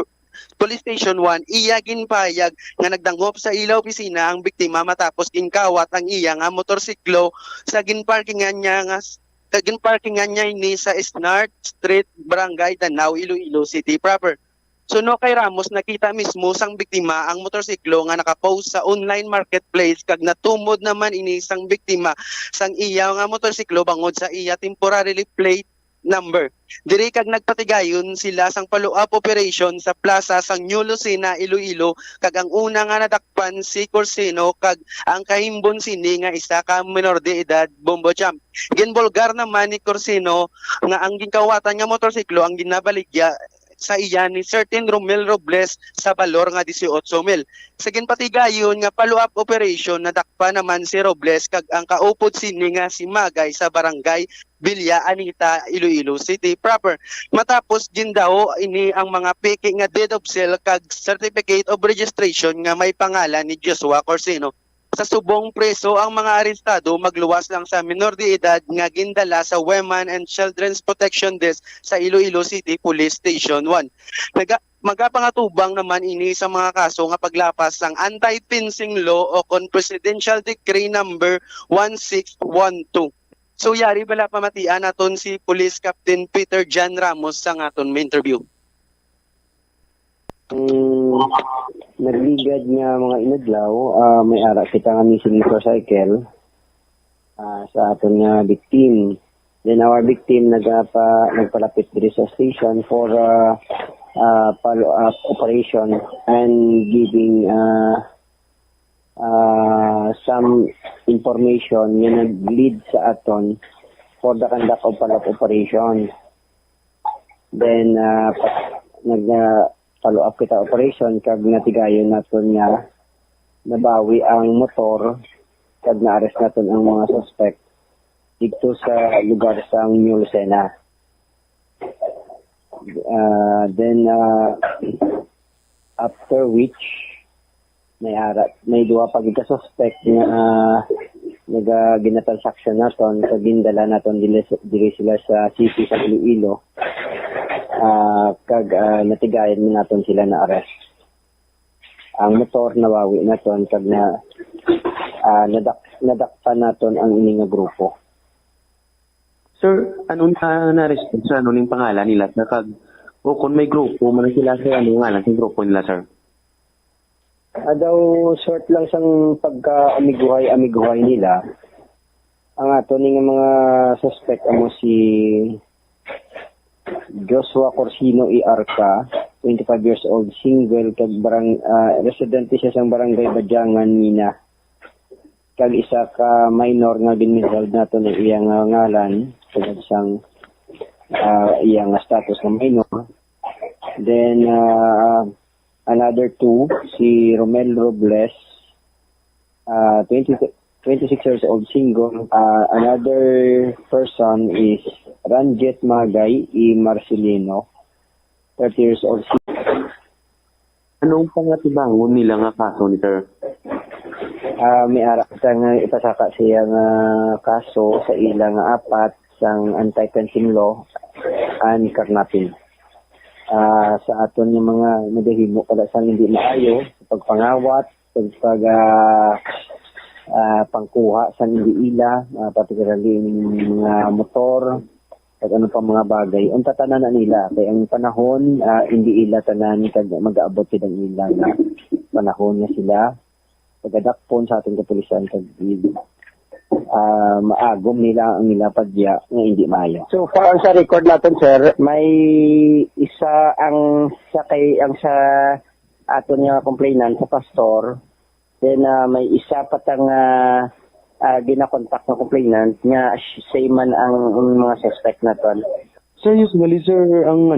iya ginpayag nga nagdanggop sa ilaw opisina ang biktima matapos ginkawat ang iya nga motorsiklo sa ginparkingan niya ini sa Snart Street, Barangay Danao, Iloilo City proper. Suno kay Ramos, nakita mismo sang biktima ang motorsiklo nga nakapost sa online marketplace kag natumod naman ini sang biktima sang iya nga motorsiklo bangod sa iya temporarily plate number. Diri kag nagpatigayon sila sang follow-up operation sa plaza sang New Lucena, Iloilo kag ang una nga nadakpan si Corseno kag ang kahimbon sini nga isa ka minor de edad Bombo Champ. Ginbolgar naman ni Corseno nga ang ginkawatan nga motorsiklo ang ginabaligya sa iya ni certain Romel Robles sa balor nga 18,000. Sa ginpatigayon nga follow-up operation nadakpa naman si Robles kag ang kaupod sini nga si Magay sa barangay Villa Anita, Iloilo City proper. Matapos gindaho ini ang mga peke nga deed of sale kag certificate of registration nga may pangalan ni Joshua Corseno. Sa subong preso ang mga arestado magluwas lang sa minor de edad nga gindala sa Women and Children's Protection Desk sa Iloilo City Police Station 1. Magapangatubang naman ini sa mga kaso nga paglapas sang anti-fencing law o kon Presidential Decree number 1612. So yari bala pamatian naton si Police Captain Peter Jan Ramos sa aton interview. nagligad nga mga inadlaw, may ara kita nga missing motorcycle sa aton nga victim. Then our victim nagpalapit diri sa station for follow-up operation and giving some information nga nag-lead sa aton for the conduct of follow-up operation. Then follow-up kita operation kag natigayon naton nga nabawi ang motor kag na-arrest naton ang mga suspect dito sa lugar sa New Lucena. Then after which may duwa pa gid ka suspect nga ginatransaction naton sa gindala naton dili sila sa city sa Iloilo. Kag natigayan mo naton sila na arrest. Ang motor nawawi naton kag nadakpan naton ang ini nga grupo. Sir, anong na-response sa anong pangalan nila? Kag kung may grupo, man sila sa anong ngalan sa grupo nila, sir? Daw short lang sang pagka-amiguhay nila. Ang ato nga mga suspect amo si Joshua Corsino Arca, 25 years old, single, kag residente siya sa barangay Badyangan, Mina. Kag isa ka minor nga ginmisald nato ng iyang ngalan, kag sang iyang status ng minor. Then another two, si Romel Robles, 26 years old, single. Another person is Ranjet Magay Marcelino, 30 years old. Anong pangatibangon nila nga kaso ni sir? May arak nga ipasaka siya nga kaso sa ilang apat sang anti-fencing law and karnapin. Sa aton yung mga nadahimo pala sang hindi maayo, pagpangawat, pangkuha sa hindi ila, particularly yung mga motor, at ano pa mga bagay. Ang tatanan na nila, kaya ang panahon, hindi ila tanan, kag mag-aabot silang ila na panahon niya sila. Pagkadakpon sa ating kapulisan, kag maagom nila ang nila padya nga hindi maayo. So far sa record natin, sir, may isa ang sa aton nga complainant sa pastor. Then may isa pa tang gina-contact na complainant nga same man ang mga suspect naton. Sir, usually sir, ang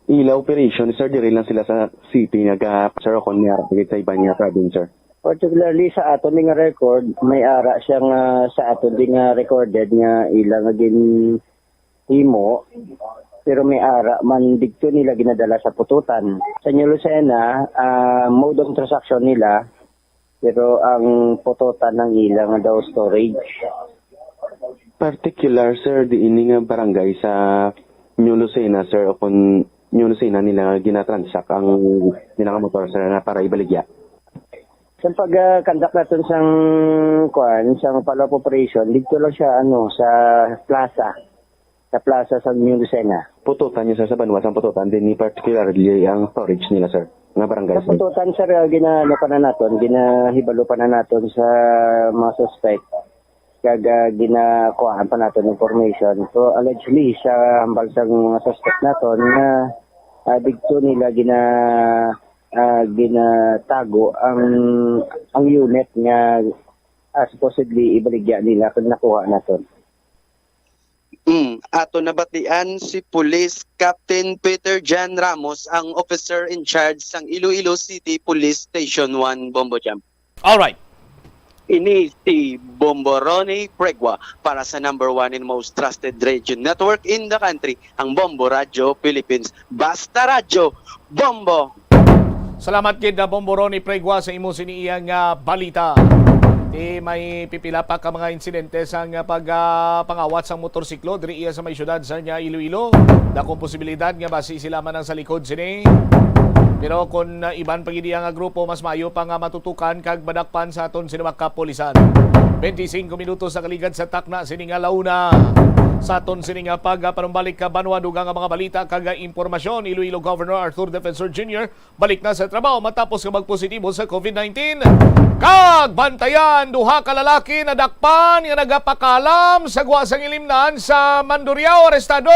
ila operation, sir, dire lang sila sa city sir kon niya sa iba niya province, sir. Particularly sa aton nga record, may ara siyang sa aton nga recorded nga ilang himo, pero may ara man dito nila ginadala sa pututan. Sa New Lucena, mode of transaction nila, pero ang pututan ng ilang daw storage. Particular, sir, di ini nga barangay sa New Lucena, sir, o kung New Lucena nila ginatransact ang nilang motor, sir, na para ibaligya. Sa pag-conduct natin sang follow-up operation, dito lang siya sa plaza sa New Lucena. Pututan niya sa Banwas ang pututan, din ni particularly ang storage nila, sir, nga barangay. Sa pututan, sir, ginahibalo pa na natin sa mga suspect. Kag ginakuhaan pa natin information. So allegedly, sa hambal sa mga suspect natin na dito nila ginatago ang unit nga supposedly ibaligya nila kung nakuha naton. Ato nabatian si Police Captain Peter Jan Ramos, ang officer in charge sang Iloilo City Police Station 1, Bombo Jam. All right. Ini si Bombo Ronnie Pregua para sa #1 and most trusted radio network in the country, ang Bombo Radio Philippines. Basta radyo, Bombo! Salamat kid na Bombo Ronnie Pregua sa imo siniiyang balita. May pipila pa ka mga insidente sa pangawat sa motorsiklo diri iya sa may syudad sa Iloilo. Dakong posibilidad nga basi sila man ang sa likod sini. Pero kung iban pagidi nga grupo, mas maayo pa nga matutukan kag badakpan sa aton sinuwak kapolisan. 25 minutos sa kaligad sa takna sini nga launa. Sa aton sini nga pagpanumbalik ka banwa dugang nga mga balita kag impormasyon, Iloilo Governor Arthur Defensor Jr. balik na sa trabaho matapos nga magpositibo sa COVID-19. Kag bantayan duha ka lalaki na dakpan nga nagapakalam sa guwasang ilimnan sa Mandurriao, arestado.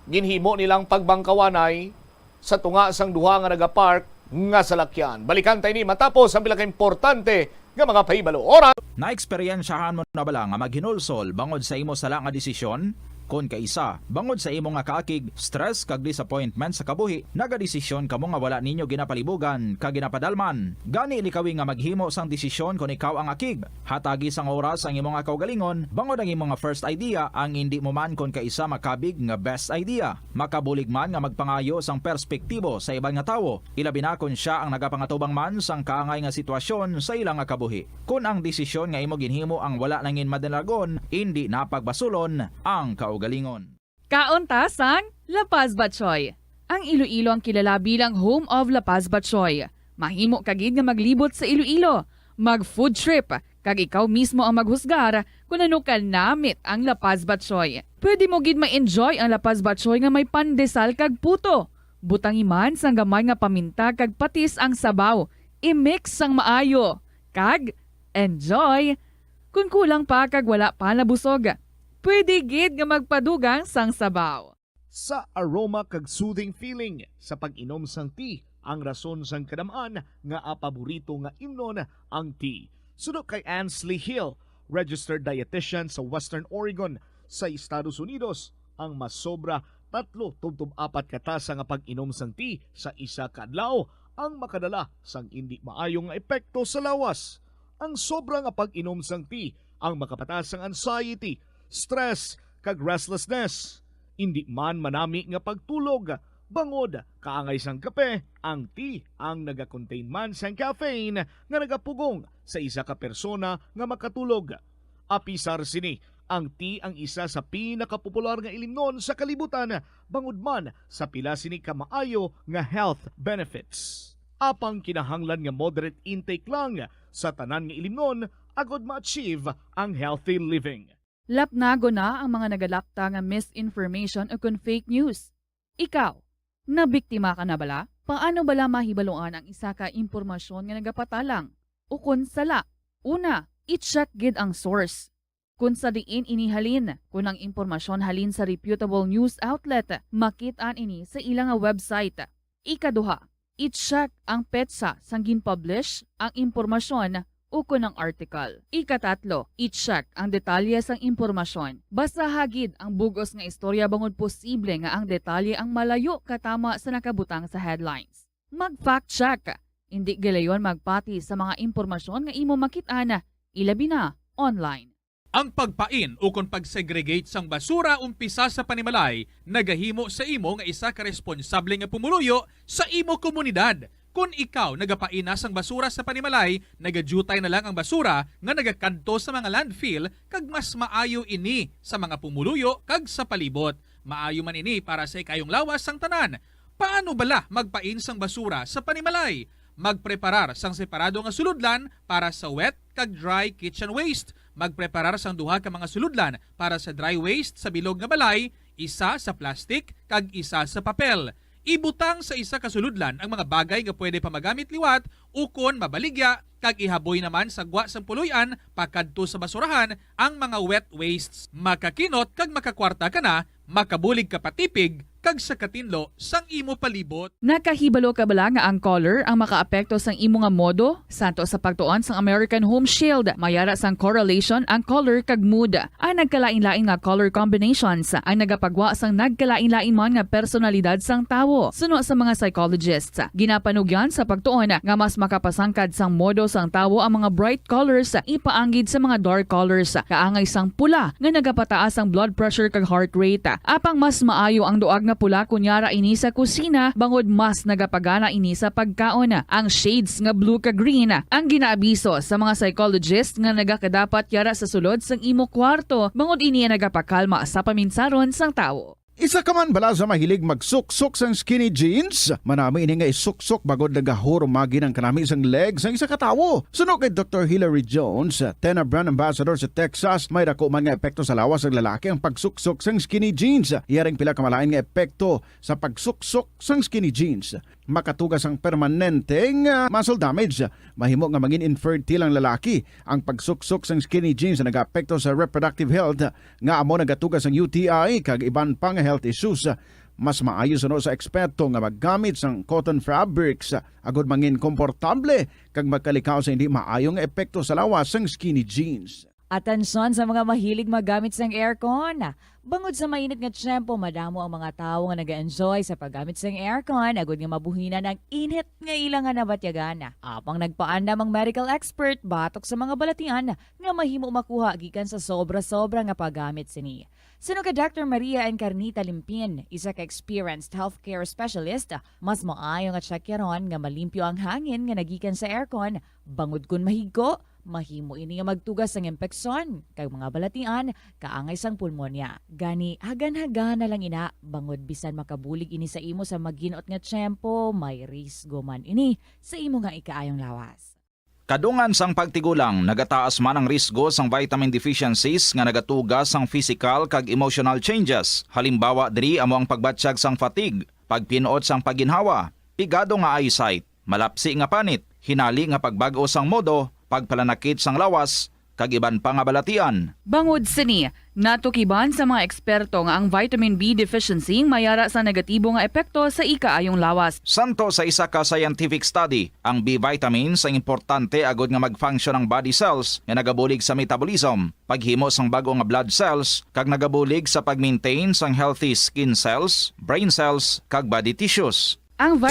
Ginhimo nilang pagbangkawanay sa tunga sang duha nga nagapark nga salakyan. Balikan tayo ni matapos ang bilang importante nga mga pahibalo. Oras! Na-eksperyensyahan mo na bala nga maghinulsol bangod sa imo sala nga desisyon? Kon kaisa, bangod sa imo nga kaakig, stress kag disappointment sa kabuhi, nagadesisyon kamo nga wala ninyo ginapalibugan kag ginapadalman. Gani likawi nga maghimo sang desisyon kon ikaw ang akig. Hatagi sang oras ang imo nga kaugalingon, bangod ang imo nga first idea ang hindi mo man kon kaisa makabig nga best idea. Makabulig man nga magpangayo sang perspektibo sa ibang nga tawo, ilabi na kon siya ang nagapangatubang man sang kaangay nga sitwasyon sa ilang nga kabuhi. Kun ang desisyon nga imo ginhimo ang wala nangin madalagon, hindi napagbasulon ang kaugalingon. Kauntas ang La Paz Batchoy. Ang Iloilo ang kilala bilang home of La Paz Batchoy. Mahimo kagid nga maglibot sa Iloilo, mag-food trip, kag ikaw mismo ang maghusgar kung ano ka namit ang La Paz Batchoy. Pwede mo gid ma-enjoy ang La Paz Batchoy nga may pandesal kag puto. Butang iman sang gamay nga paminta kag patis ang sabaw. I-mix sang maayo. Kag enjoy. Kung kulang pa kag wala pa nabusog, pwede gid nga magpadugang sang sabaw. Sa aroma kag soothing feeling sa pag-inom sang tea, ang rason sang kadamaan nga paborito nga imnon ang tea. Sunod kay Ansley Hill, registered dietitian sa Western Oregon sa Estados Unidos, ang mas sobra 3-4 katasa nga pag-inom sang tea sa isa ka adlaw ang makadala sang hindi maayong epekto sa lawas. Ang sobra nga pag-inom sang tea ang makapatas sang anxiety, stress kag restlessness. Hindi man manami nga pagtulog, bangod kaangay sang kape, ang tea ang naga-contain man sang caffeine nga nagapugong sa isa ka persona nga makatulog. Apisar sini, ang tea ang isa sa pinakapopular nga ilimnon sa kalibutan, bangod man sa pila sini ka maayo nga health benefits. Apang kinahanglan nga moderate intake lang sa tanan nga ilimnon agod ma-achieve ang healthy living. Lapnago na ang mga nagalakta nga misinformation o kung fake news. Ikaw, nabiktima ka na bala? Paano bala mahibaluan ang isa ka impormasyon nga nagapatalang? O kung sala? Una, i-check gid ang source. Kung sa diin inihalin, kung ang impormasyon halin sa reputable news outlet, makit-an ini sa ilang website. Ikaduha, i-check ang petsa sang gin-publish ang impormasyon o kun ang article. Ikatatlo, i-check ang detalye sang impormasyon. Basta hagid ang bugos nga istorya bangod posible nga ang detalye ang malayo katama sa nakabutang sa headlines. Mag-fact check. Hindi galayon magpati sa mga impormasyon nga imo makit-ana, ilabi na online. Ang pagpain o kung pagsegregate sang basura umpisa sa panimalay, nagahimo sa imo nga isa ka responsable nga pumuluyo sa imo komunidad. Kung ikaw nagapaina sang basura sa panimalay, nagadutay na lang ang basura nga nagakanto sa mga landfill kag mas maayo ini sa mga pumuluyo kag sa palibot. Maayo man ini para sa ikayong lawas sang tanan. Paano bala magpain sang basura sa panimalay? Magpreparar sang separado nga suludlan para sa wet kag dry kitchen waste. Magpreparar sang duha ka mga suludlan para sa dry waste sa bilog nga balay, isa sa plastic kag isa sa papel. Ibutang sa isa ka suludlan ang mga bagay nga pwede pa magamit liwat ukon mabaligya kag ihaboy naman sa gwa sang puluyan pakadto sa basurahan ang mga wet wastes. Makakinot kag makakwarta ka na, makabulig ka patipig kag sa katinlo sang imo palibot. Nakahibalo ka bala nga ang color ang makaapekto sang imo nga modo? Santo sa pagtuon sang American Home Shield, mayara sang correlation ang color kag mood. Ang nagkalain-lain nga color combinations ang nagapagwa sang nagkalain-lain man nga personalidad sang tawo. Suno sa mga psychologists, ginapanugyan sa pagtuon nga mas makapasangkad sang modo sang tawo ang mga bright colors ipaanggid sa mga dark colors. Kaangay sang pula nga nagapataas ang blood pressure kag heart rate. Apang mas maayo ang duag na pula kunyara ini sa kusina bangod mas nagapagana ini sa pagkaon. Ang shades nga blue ka green ang ginaabiso sa mga psychologist nga nagakadapat yara sa sulod sang imo kwarto bangod ini nagapakalma sa paminsaron sang tawo. Isa ka man bala sa mahilig magsuksok sang skinny jeans? Manami ini nga isuksok bagod nagahurumagi ng kanami isang legs ang isa katawo. Suno kay Dr. Hilary Jones, 10 brand ambassador sa Texas, may dako man nga epekto sa lawas ng lalaki ang pagsuksok sang skinny jeans. Iyaring pila kamalain nga epekto sa pagsuksok sang skinny jeans. Makatugas ang permanenteng muscle damage. Mahimo nga maging infertile ang lalaki. Ang pagsuksok sang skinny jeans na nag-apekto sa reproductive health nga amo nagatugas ang UTI kag iban pang health issues. Mas maayo sa eksperto nga maggamit sang cotton fabrics agud mangin komportable kag magkalikaw sa hindi maayong epekto sa lawas sang skinny jeans. Atensyon sa mga mahilig magamit sang aircon. Bangod sa mainit nga tiyempo, madamo ang mga tao nga nag-enjoy sa paggamit sang aircon, agud nga mabuhinan ang init nga ilang nga nabatyagan. Apang nagpaandam ang medical expert batok sa mga balatian nga mahimo makuha gikan sa sobra-sobra nga paggamit sini. Sino ka Dr. Maria Encarnita Limpin, isa ka experienced healthcare specialist, mas maayo nga tsakyaron nga malimpyo ang hangin nga nagikan sa aircon, bangod kun mahigko, mahimo ini nga magtugas ng impeksyon kay mga balatian kaangay sang pulmonya. Gani hagan-hagan na lang ina bangod bisan makabulig ini sa imo sa maginot nga tiyempo, may risgo man ini sa imo nga ikaayong lawas. Kadungan sang pagtigulang, nagataas man ang risgo sang vitamin deficiencies nga nagatugas sang physical kag emotional changes. Halimbawa diri amo ang pagbatsyag sang fatigue, pagpinuot sang paginhawa, pigado nga eyesight, malapsi nga panit, hinali nga pagbago sang modo, pagpalanakit sang lawas, kag iban pa nga balatian. Bangod sini, natukiban sa mga eksperto nga ang vitamin B deficiency mayara sa negatibo nga epekto sa ikaayong lawas. Santo sa isa ka scientific study, ang B vitamins ang importante agod nga mag-function ang body cells nga nagabulig sa metabolism, paghimo sang bago nga blood cells, kag nagabulig sa pag-maintain sang healthy skin cells, brain cells, kag body tissues.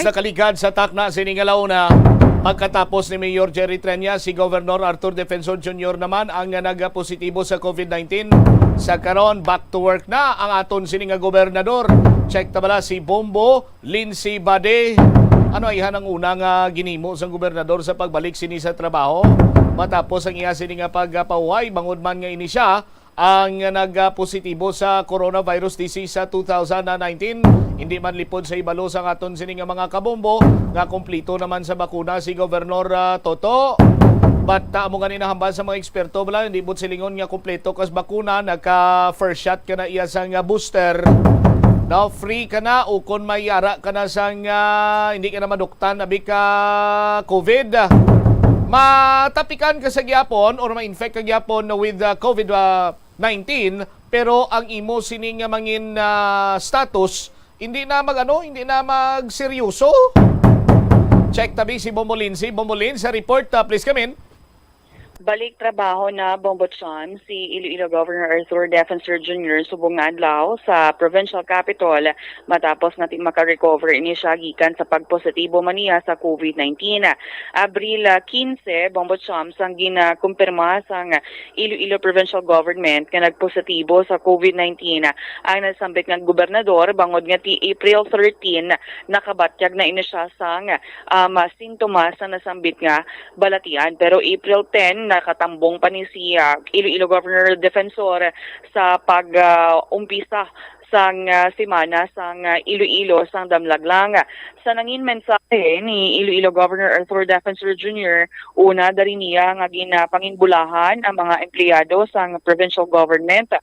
Sa kaligad sa takna siningalauna, pagkatapos ni Mayor Jerry Trenya, si Governor Arthur Defensor Jr. naman ang nagapositibo sa COVID-19. Sa karon, back to work na ang aton sininga gobernador. Check tabala si Bombo Lindsay Bade. Ano ay ang unang ginimo sa gobernador sa pagbalik sini sa trabaho? Matapos ang iya sininga pagpahuay, bangod man nga ini siya ang nagpositibo sa coronavirus disease sa 2019. Hindi man lipod sa ibalo sa aton sining mga kabombo nga kumplito naman sa bakuna si Governor Toto. But amo ganina hambal sa mga eksperto bala hindi bud silingon nga kumpleto kas bakuna, nagka first shot ka na iya sang booster. Now free ka na o kung may ara ka na sang hindi ka na maduktan abi ka COVID. Matapikan ka sa gyapon or ma-infect ka gyapon with COVID-19 pero ang imo sining mangin status hindi na magseryoso. Check tabi si Bombo Lindsay. Bombo Lindsay, sa report, please come in. Balik trabaho na Bombochan si Iloilo Governor Arthur Defensor Jr. subong adlaw sa provincial capital matapos nating makarecover ini siya gikan sa pagpositibo man niya sa COVID-19. Abril 15, Bombochan sang ginakumpirma sang Iloilo Provincial Government nga nagpositibo sa COVID-19 ang nasambit nga gobernador bangod nga ti April 13 nakabatyag na ini siya sang sintomas sa nasambit nga balatian, pero April 10 nakatambong pa ni si Iloilo Governor Defensor sa pag-umpisa sang semana sang Iloilo sang damlaglang. Sa nangin mensahe ni Iloilo Governor Arthur Defensor Jr., una dari niya nga ginapangingulahan ang mga empleyado sang provincial government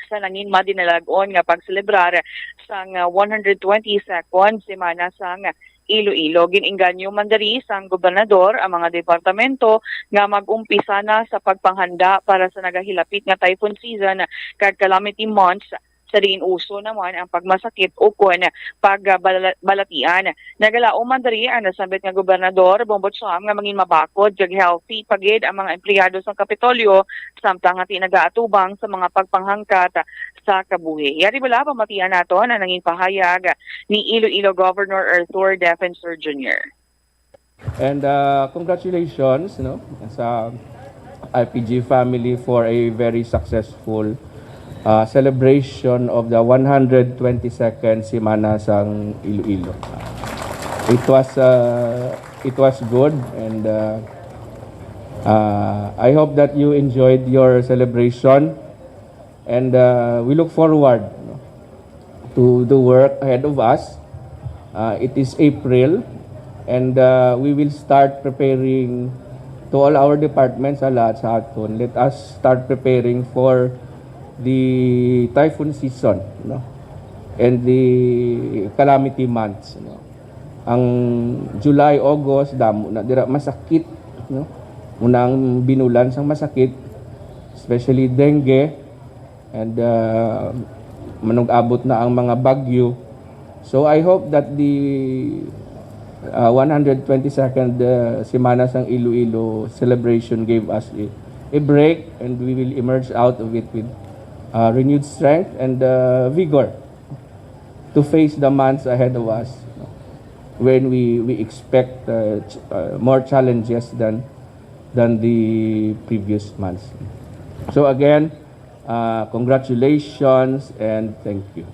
sa nangin madinalagon nga pagselebrar sang 122nd semana sang Iloilo. Giningganyo mandari sang gobernador ang mga departamento nga mag-umpisa na sa pagpanghanda para sa nagahilapit nga typhoon season kag calamity months. Sa rin uso naman ang pagmasakit o kun pagbalatian. Nagalao mandari ang nasambit nga gobernador Bombochan nga mangin mabakod kag healthy pagid ang mga empleyado sa Kapitolyo samtang ati nagaatubang sa mga pagpanghangkat sa kabuhi. Yari bala pamatian naton ang nanging pahayag ni Iloilo Governor Arthur Defensor Jr. And congratulations sa IPG family for a very successful celebration of the 122nd Semana sang Iloilo. It was good, and I hope that you enjoyed your celebration, and we look forward to the work ahead of us. It is April, and we will start preparing to all our departments lahat sa aton. Let us start preparing for the typhoon season, no? And the calamity months, no? Ang July, August, damo na dira masakit, no? Unang binulan sang masakit, especially dengue, and manug-abot na ang mga bagyo. So I hope that the 122nd Semana sang Iloilo celebration gave us a break, and we will emerge out of it with renewed strength and vigor to face the months ahead of us, when we expect more challenges than the previous months. So again, congratulations and thank you.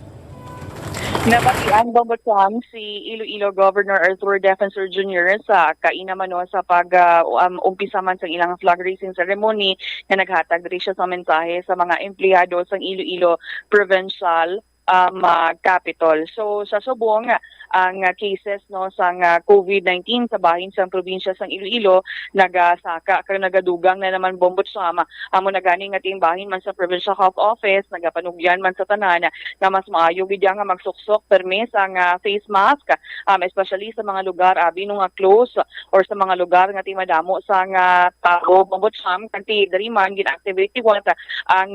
Nabatian Bombo Cham si Iloilo Governor Arthur Defensor Jr. sa kainaman sa umpisa man sa ilang flag raising ceremony na naghatag diri siya sa mensahe sa mga empleyado sa Iloilo Provincial capital. So sa subong ang cases sa COVID-19 sa bahin sa probinsya sa Iloilo nagasaka kag nagadugang na naman Bombo Cham amo na gani nga bahin man sa Provincial Health Office nagapanugyan man sa tanan nga mas maayo gid nga magsuksok permis ang face mask especially sa mga lugar abi nga close or sa mga lugar nga madamo sa tao Bombo Cham kanti diri man gin-activity what ang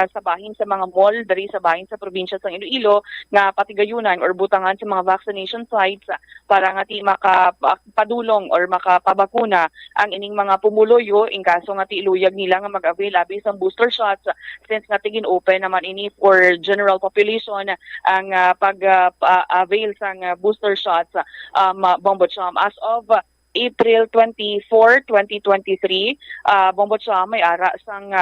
sa bahin sa mga mall diri sa bahin sa probinsya sa Iloilo nga patigayunan or butangan sa mga vaccination sites para nga makapadulong or makapabakuna ang ining mga pumuloyo in kaso nga iluyag nila nga mag-avail abi sa booster shots since nga tigin open naman ini for general population ang pag-avail sa booster shots Bombo Cham. As of April 24, 2023, Bombo Cham may ara sang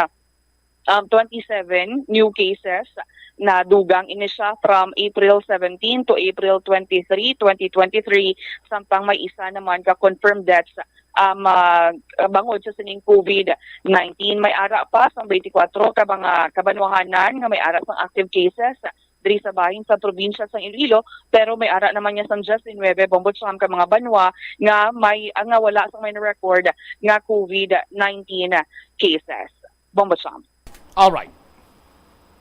27 new cases na dugang ini siya from April 17 to April 23, 2023 sampang may isa naman ka confirmed deaths bangod sa sining COVID-19. May ara pa sa 24 ka mga kabanwahanan nga may ara sang active cases diri sa bahin sa probinsya sa Iloilo, pero may ara naman niya sang Justin Webe Bombo Cham ka mga banwa nga may nga wala sang may record nga COVID-19 cases. Bombo Cham. All right.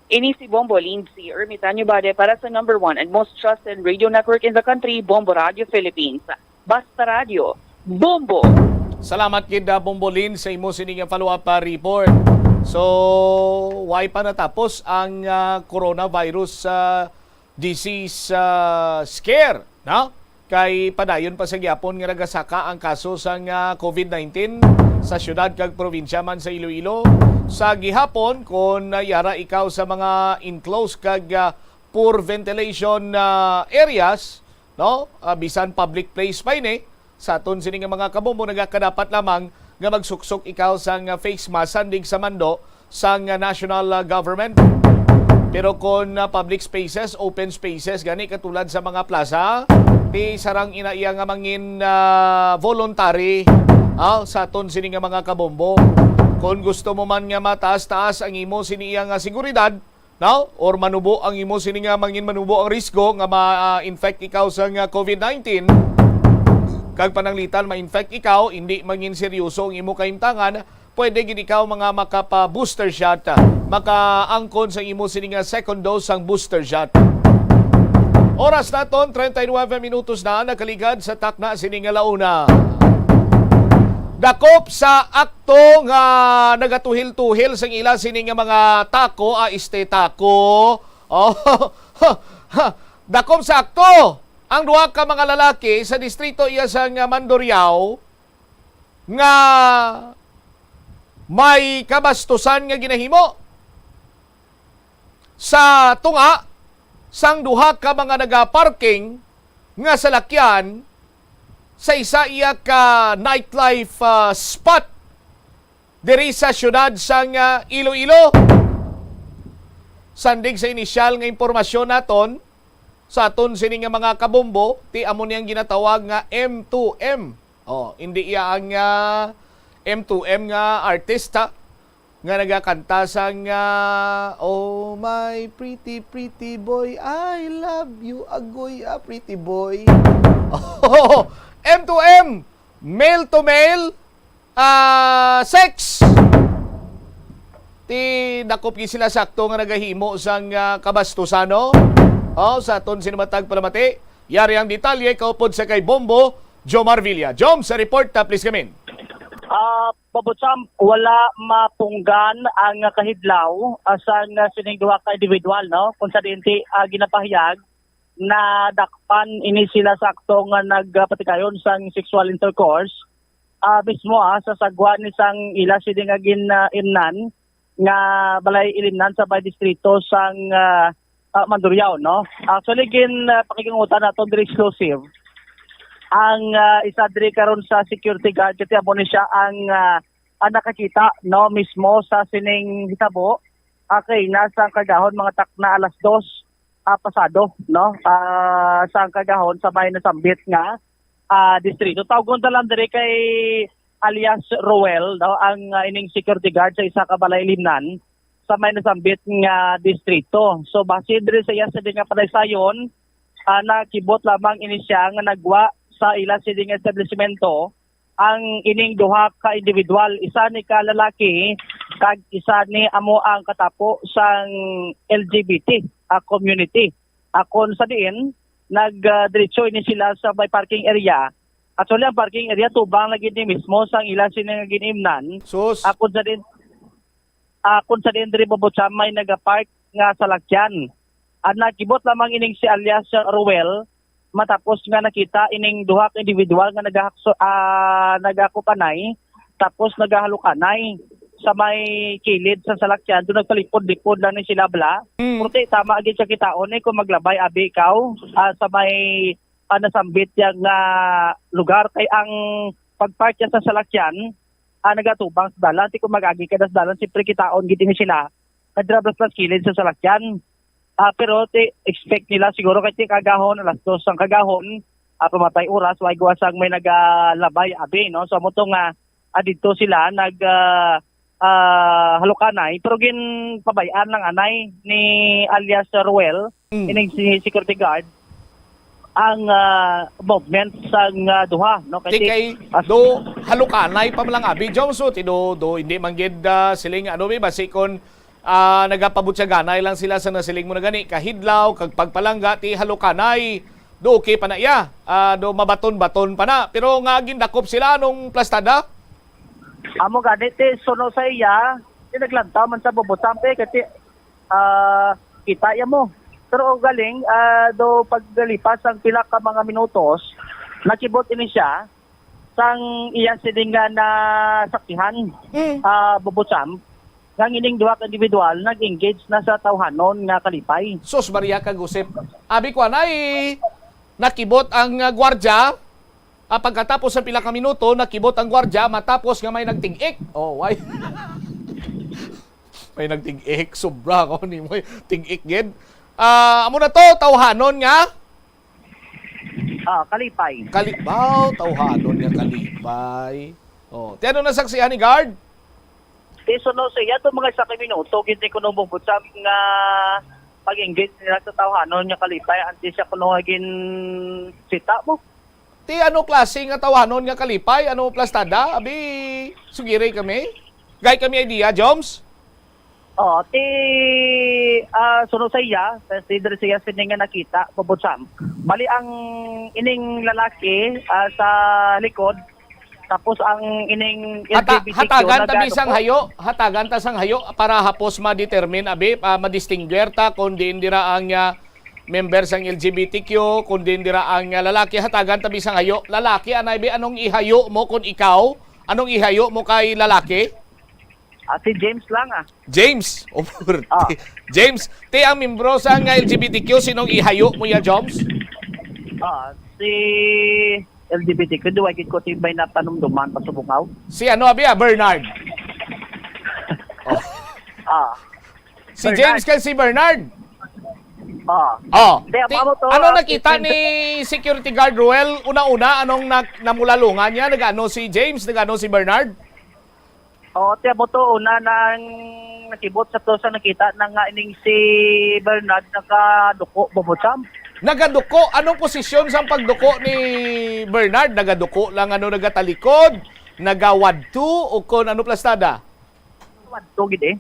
Ini si Bombo Lindsay Ermitanyo Bade para sa number 1 and most trusted radio network in the country, Bombo Radio Philippines. Basta Radio, Bombo! Salamat kid Bombo Lin sa imo sining follow-up report. So, why pa natapos ang coronavirus disease scare, no? Kay padayon pa sa gyapon nga nagasaka ang kaso sa COVID-19 sa syudad kag probinsya man sa Iloilo. Sa gihapon kung yara ikaw sa mga enclosed kag poor ventilation areas, no? Bisan public place pa ini, sa aton sini nga mga kabombo nagakadapat lamang nga magsuksok ikaw sa face mask sandig sa mando sa national government. Pero kung public spaces, open spaces gani katulad sa mga plaza, ti sarang inaiya nga mangin voluntary sa aton sini nga mga kabombo. Kung gusto mo man nga mataas-taas ang imo siniya nga seguridad, no? Or manubo ang imo sini nga mangin manubo ang risgo nga ma-infect ikaw sa COVID-19, kag pananglitan ma-infect ikaw, hindi mangin seryoso ang imo kahimtangan, pwede gid ikaw mga makapa-booster shot, makaangkon sa imo sini nga second dose ang booster shot. Oras naton 39 minutos na nakaligad sa takna sini nga launa. Dakop sa akto nga nagatuhil-tuhil sa ila sini nga mga tako, tako. Dakop sa akto ang duha ka mga lalaki sa distrito iya sa Mandurriao nga may kabastusan nga ginahimo sa tunga sang duha ka mga naga-parking nga salakyan sa isa iya ka nightlife spot diri sa syudad sang Iloilo. Sandig sa inisyal nga impormasyon naton sa aton sini nga mga kabombo, ti amo niyang ginatawag nga M2M. Hindi iya ang M2M nga artista nga nagakanta sang oh my pretty pretty boy, I love you agoy pretty boy. Oh, M2M, male to male sex. Ti dakop gi sila sakto nga nagahimo sang kabastusano. Oh, sa aton sinumatag palamati. Yari ang detalye kaupod sa kay Bombo Jomar Villa. Jom, sa report please come in. Babutsam, wala mapunggan ang kahidlaw asang sining duha ka individual, no? Kung sa dinti ginapahayag na dakpan ini sila sakto nga nagpatikayon sang sexual intercourse mismo sa sagwa ni sang ila sini nga imnan nga balay ilimnan sa bay distrito sang Mandurriao, no? Actually pakikingutan naton diri exclusive ang isa diri karon sa security guard kaya mo ni siya ang nakakita, no, mismo sa sining hitabo kay nasa kagahon mga takna alas 2 pasado, no, sa kagahon sa may nasambit nga distrito. Tawgon ta lang diri kay alias Roel, no, ang ining security guard sa isa ka balay limnan sa may nasambit nga distrito. So base diri sa iya sa nga palaysayon nakibot lamang ini siya nga nagwa sa ila sining establishmento ang ining duha ka individual, isa ni ka lalaki kag isa ni amo ang katapo sang LGBT community. Akon sa diin nagdiretso ini sila sa may parking area. Actually ang parking area tubang lagi ni mismo sang ila sining ginimnan. Akon sa diin diri Babutsam may nagapark nga salakyan. Nakibot lamang ining si alias Ruel matapos nga nakita ining duha ka individual nga nagakupanay tapos nagahalukanay sa may kilid sa salakyan. Doon nagtalipod-lipod lang ni sila bla. Porque tama agad siya kitaon kung maglabay abi ikaw sa may nasambit yang lugar kay ang pagpark niya sa salakyan nagatubang sa dalan. Di kung mag-agi ka sa dalan, siyempre kitaon giti ni sila nadrablas plus kilid sa salakyan. Pero expect nila siguro kasi kagahon alas 2 ang kagahon pamatay oras way guwasang may nagalabay abi, no. So mo tong dito sila halukanay pero gin pabayaan ng anay ni alias Ruel ining si security guard ang movement sang duha, no, kasi do halukanay pa lang abi Jom, so do hindi manggid siling ba sikon nagapabot sa ganay lang sila sa nasiling mo na gani kahidlaw kag pagpalangga ti halukanay do okay pa na iya do mabaton-baton pa na pero nga gindakop sila nung plastada amo gani ti suno sa iya ti naglantaw man sa Babutsam kasi kita ya mo pero galing do paglipas ang pila ka mga minutos nakibot ini siya sang iya sidinga na saksihan Babutsam nga ining duha ka individual nag-engage na sa tawhanon nga kalipay. Sus Maria kagusip. Abi ko anay nakibot ang gwardiya pagkatapos sa pila ka minuto nakibot ang gwardiya matapos nga may nagting-ik. Oh, why? May nagting-ik sobra ko ni mo ting-ik gid. Amo na to tawhanon nga kalipay. Tawhanon nga kalipay. Oh, tiano na saksihan ni guard? Suno siya ito mga 1 minuto, hindi ko nung Babutsam nga pag-engage nila sa tawhanon nga kalipay, anti siya kuno agin sita mo. Ti ano klase nga tawhanon nga kalipay? Ano plastada? Abi, sugiri kami? Gay kami idea, Joms? Suno siya, consider siya sining nga nakita, Babutsam. Bali ang ining lalaki sa likod, tapos ang ining LGBTQ hatagan ta bisang hayo, hatagan ta sang hayo para hapos ma-determine abi ma-distinguer ta kung diin dira ang member sang LGBTQ, kung diin dira ang lalaki, hatagan ta bisang hayo. Lalaki anay bi anong ihayo mo kung ikaw? Anong ihayo mo kay lalaki? Si James lang James. James, ti ang membro sang LGBTQ sinong ihayo mo ya, Joms? Si LGBTQ, duwag ko tibay na panumduman pasubungaw. Si ano abi Bernard? Si Bernard. James kay si Bernard? Ano nakita ni security guard Ruel? Una-una, anong namulalungan niya? Nagano si James? Nagano si Bernard? O, tiya mo to, una nang nakibot sa to sa nakita na nga ining si Bernard nakaduko, Bobotsam. Nagaduko, anong posisyon sa pagduko ni Bernard? Nagaduko lang nagatalikod, nagawadto o kon ano plastada? Nagawadto gid eh.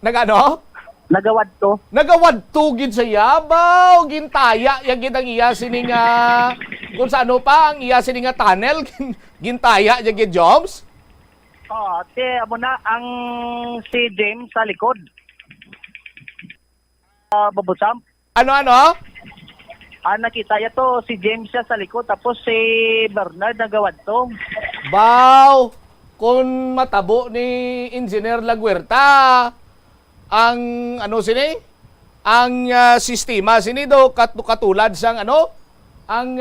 Nagano? Nagawadto. Nagawadto gid sa yabaw, gintaya ya gid ang iya sining kung sa ano pa ang iya sining tunnel, gintaya ya gid Joms. Te amo na ang si James sa likod. Bobotsam. Ano? Nakita ya to si James siya sa likod tapos si Bernard nagawadto. Baw, kung matabo ni Engineer Laguerta, ang ano sini? Ang sistema sini do katulad sang ano? Ang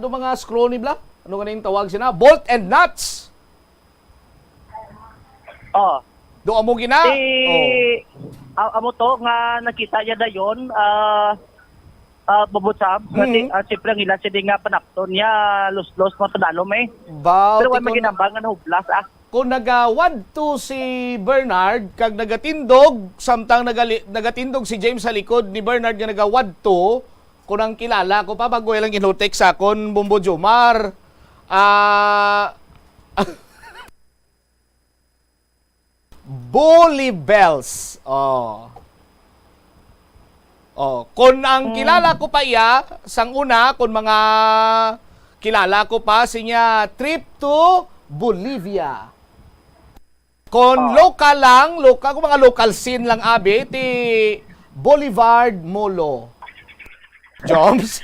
do mga screw ni bla? Ano kaning tawag sina? Bolt and nuts. Do amo gina? Amo to nga nakita niya dayon Bobotsam, siyempre ang ilan siya nga panakton niya, los matadalo may. Pero wala maginambang nga hublas Kung nagawad to si Bernard, kag nagatindog, samtang nagatindog si James sa likod ni Bernard nga nagawad to, kung ang kilala ko pa, bago lang inutek sa kon Bumbo Jomar, Bully Bells. Kung ang kilala ko pa iya, sang una, kung mga kilala ko pa, siya trip to Bolivia. Kung local lang, kung mga local scene lang abi, ti Boulevard Molo. Joms?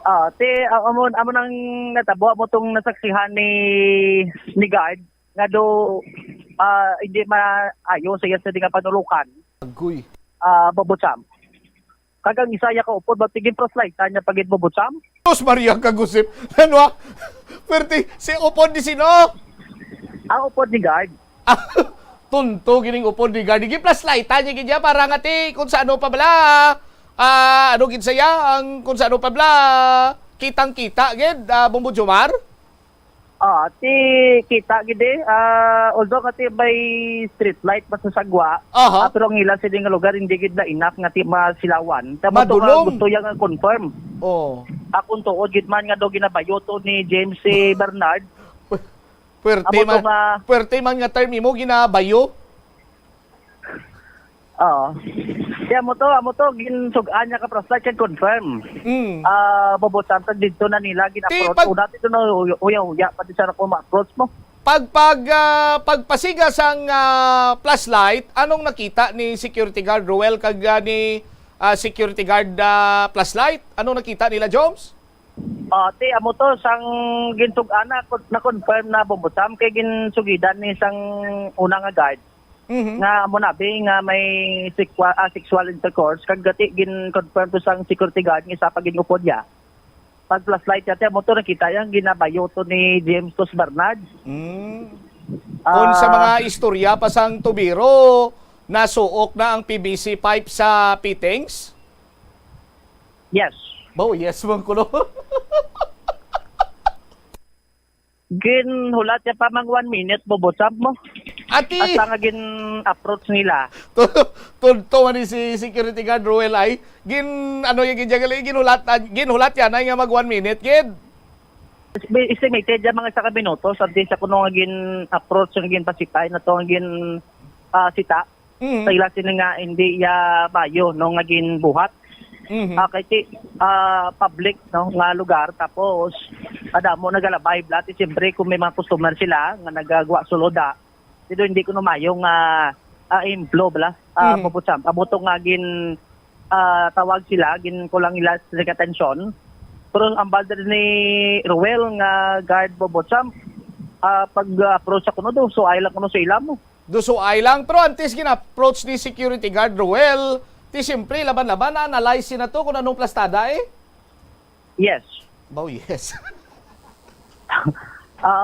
Amo nang natabo mo tong nasaksihan ni guard nga do hindi maayo sa iya sa nga panulukan. Agoy. Bobotsam. Kagang isaya ka upod, batigin proslight niya pagit Bobotsam. Diyos Maria kagusip. Ano? Pwerte, si upod ni sino? Ang upod ni guard. Tunto gining upod ni guard. Gigi plus light niya gidya para nga ti kung sa ano pa bala. Ano gid saya ang kung sa ano pa bala. Kitang-kita gid Bumbo Jomar. Ti kita gid although kati by street light masasagwa, pero ang ilan sa nga lugar hindi gid na enough nga ti masilawan. Madulong. Gusto yang confirm. Akong tuod gid man nga do ginabayoto ni James C. Bernard. Puwerte man nga term mo ginabayo. Amo to ginsugaan niya ka prostate can confirm. Bobotsam tag dito na nila gina-approach. Una dito na uya pati sa ko ma-approach mo. Pagpasiga sang flashlight, anong nakita ni security guard Roel kag ni security guard flashlight? Anong nakita nila, Joms? Amo to sang ginsugaan na confirm na Bobotsam kay ginsugidan ni sang una nga guard. Nga amo nabi nga may sexual intercourse kag gati gin-confirm to sang security guard nga isa pa ginupod ya. Pag flashlight yate mo to nakita yang ginabayo to ni James Tos Bernard. Kung sa mga istorya pa sang tubiro, nasuok na ang PVC pipe sa fittings? Yes. Yes man kuno. Ginhulat ya pa mang 1 minute Bobotsam mo. Ati! Asa nga gin-approach nila. Tunto man ni si security guard Roel ay ginulat yan ay nga mag 1 minute gid. Estimated ya mga sa minutos at sa kuno nga gin-approach nga gin-pasipay na to nga sita. Sa ila sila nga hindi ya bayo no nga gin-buhat. Kay public no nga lugar tapos adamo nagalabay blati siyempre kung may mga customer sila nga nagagawa suloda dito hindi ko numayong inflow bala Bobotsam abuto nga gin tawag sila gin ko lang ila sa atensyon pero ang balder ni Roel nga guard Bobotsam pag approach ako no do so ay lang kuno sa ilam mo do so ay lang pero antes gin-approach ni security guard Roel ti siyempre laban-laban na-analyze na to kung anong plastada eh. Yes. Yes.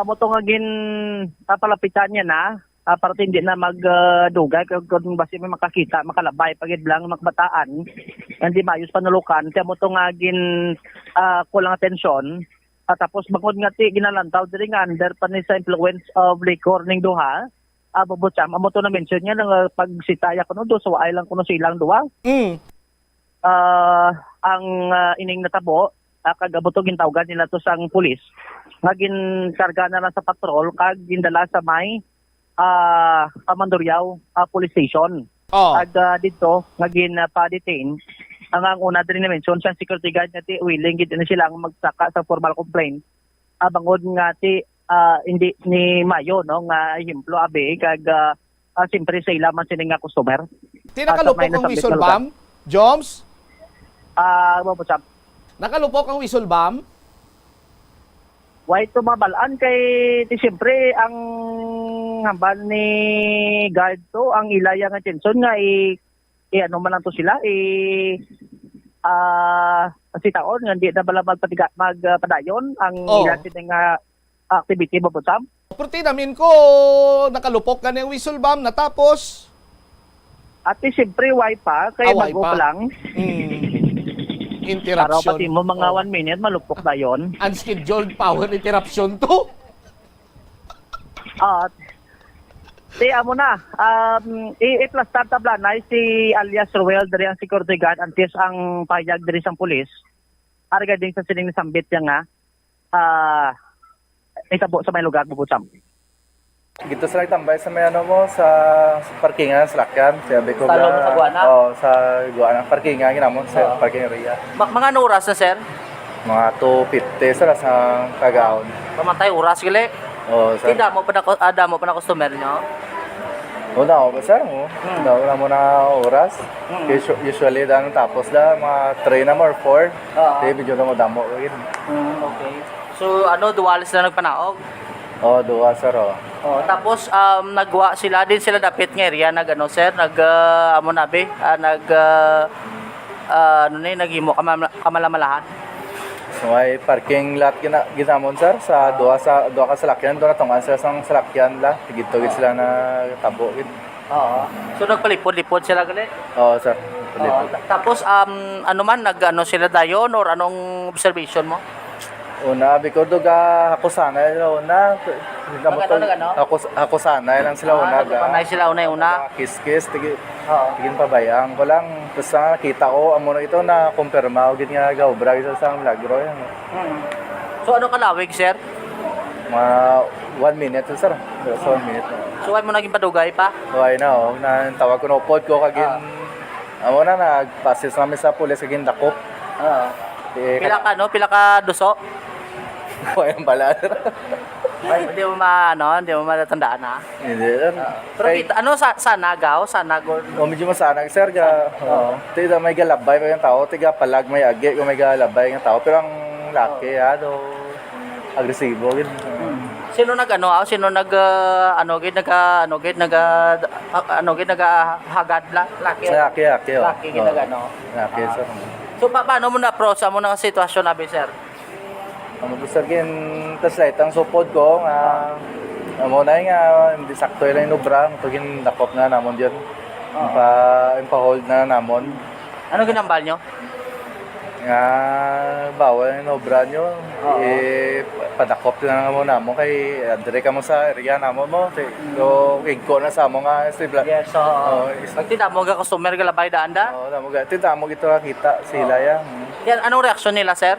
Mo to nga palapitan niya na para hindi na magdugay kung basi may makakita makalabay pagid lang makbataan hindi mayos panulukan kaya mo to nga kulang atensyon tapos bangod nga ti ginalantaw diri nga under pa ni sa influence of liquor ning duha Bobotsam, amo to na mention niya nang pagsitaya kuno do so ay lang kuno silang duwa. Ang ining natabo kagabuto gintawgan nila to sang pulis. Ngagin karga na lang sa patrol kag gindala sa may Mandurriao police station. Kag dito ngagin pa-detain ang una din na mention sa security guard nga ti willing gid na sila ang magsaka sa formal complaint. Bangod nga ti hindi ni Mayo no nga himplo abi kag simpre sa ila man sining nga customer. Tinakalupok ang whistle bomb, Joms? Bobotsam. Nakalupok ang whistle bomb? Why tumabalaan kay ti siyempre ang hambal ni guard to ang ilaya nga tension nga ano man lang to sila si taon nga hindi na bala magpadayon ang ilan sining activity Bobotsam. Purti namin ko nakalupok ka ng whistle bomb natapos. At siyempre why pa kay bago pa lang. Interruption. Para pati mo mga 1 minute malupok na yon. Unscheduled power interruption to. Amo na. I-plus tabla na si alias Ruel dari ang security guard antes ang payag dari sang pulis. Arga din sa sining sambit niya nga. Itabo sa may lugar Bobotsam. Gito sila tambay sa may sa parkingan sa lakyan. Sabi ko sa Guana? Sa Guana. Parkingan ginamon sa parking area. Mga ano oras na sir? Mga 2:50 sa kagaon. Mamatay oras gali. Sir. Damo pa na customer nyo? Na ako sir mo. Wala mo na oras. Usually tapos mga 3 na or 4. Medyo na mo damo. Okay. So duwalis na nagpanaog? Duwa sir. Tapos nagwa sila din sila dapit nga area sir naghimo kamalamalahan. So may parking lot ginamon sir sa duwa ka salakyan do na tungan sila sang salakyan la tigit-tugit sila na tabo gid. So nagpalipod-lipod sila gali? Sir. Tapos sila dayon or anong observation mo? Una, because ako sanay una. Ako sanay lang sila una. Panay sila una. Kiss-kiss, tigin pabayaan ko lang. Tapos nakita ko, amo na ito na kumpirma ko nga gaubra isa sa milagro. So ano kalawig, sir? Mga 1 minute sir. So 1 minute. So ay mo naging padugay pa? Ay na, tawag ko na upod ko kagin. Amo na nagpasis namin sa pulis kagin dakop. Pila ka duso? Ayun pala. Hindi mo matatandaan ha? Hindi. Pero sanagaw? Medyo masanag sir. Tiga may galabay pa yung tao. Tiga palag may agi kung may galabay yung tao. Pero ang laki agresibo. Sino Sino naghagad laki? Laki. Laki Laki sir. So paano mo na-approach mo na sitwasyon nabi sir? Sir, tas light ang supod ko amo na nga hindi sakto lang inubra tugin dakop na namon diyan. Pa-hold na namon. Ano ginambal nyo? Nga bawal inubra nyo. Padakop na mo namon kay dire ka mo sa area namon mo. So igko na sa mo nga stable. Yes, magtindamo ga customer galabay daanda? Tamo ga tindamo gito kita sila ya. Yan anong reaksyon nila sir?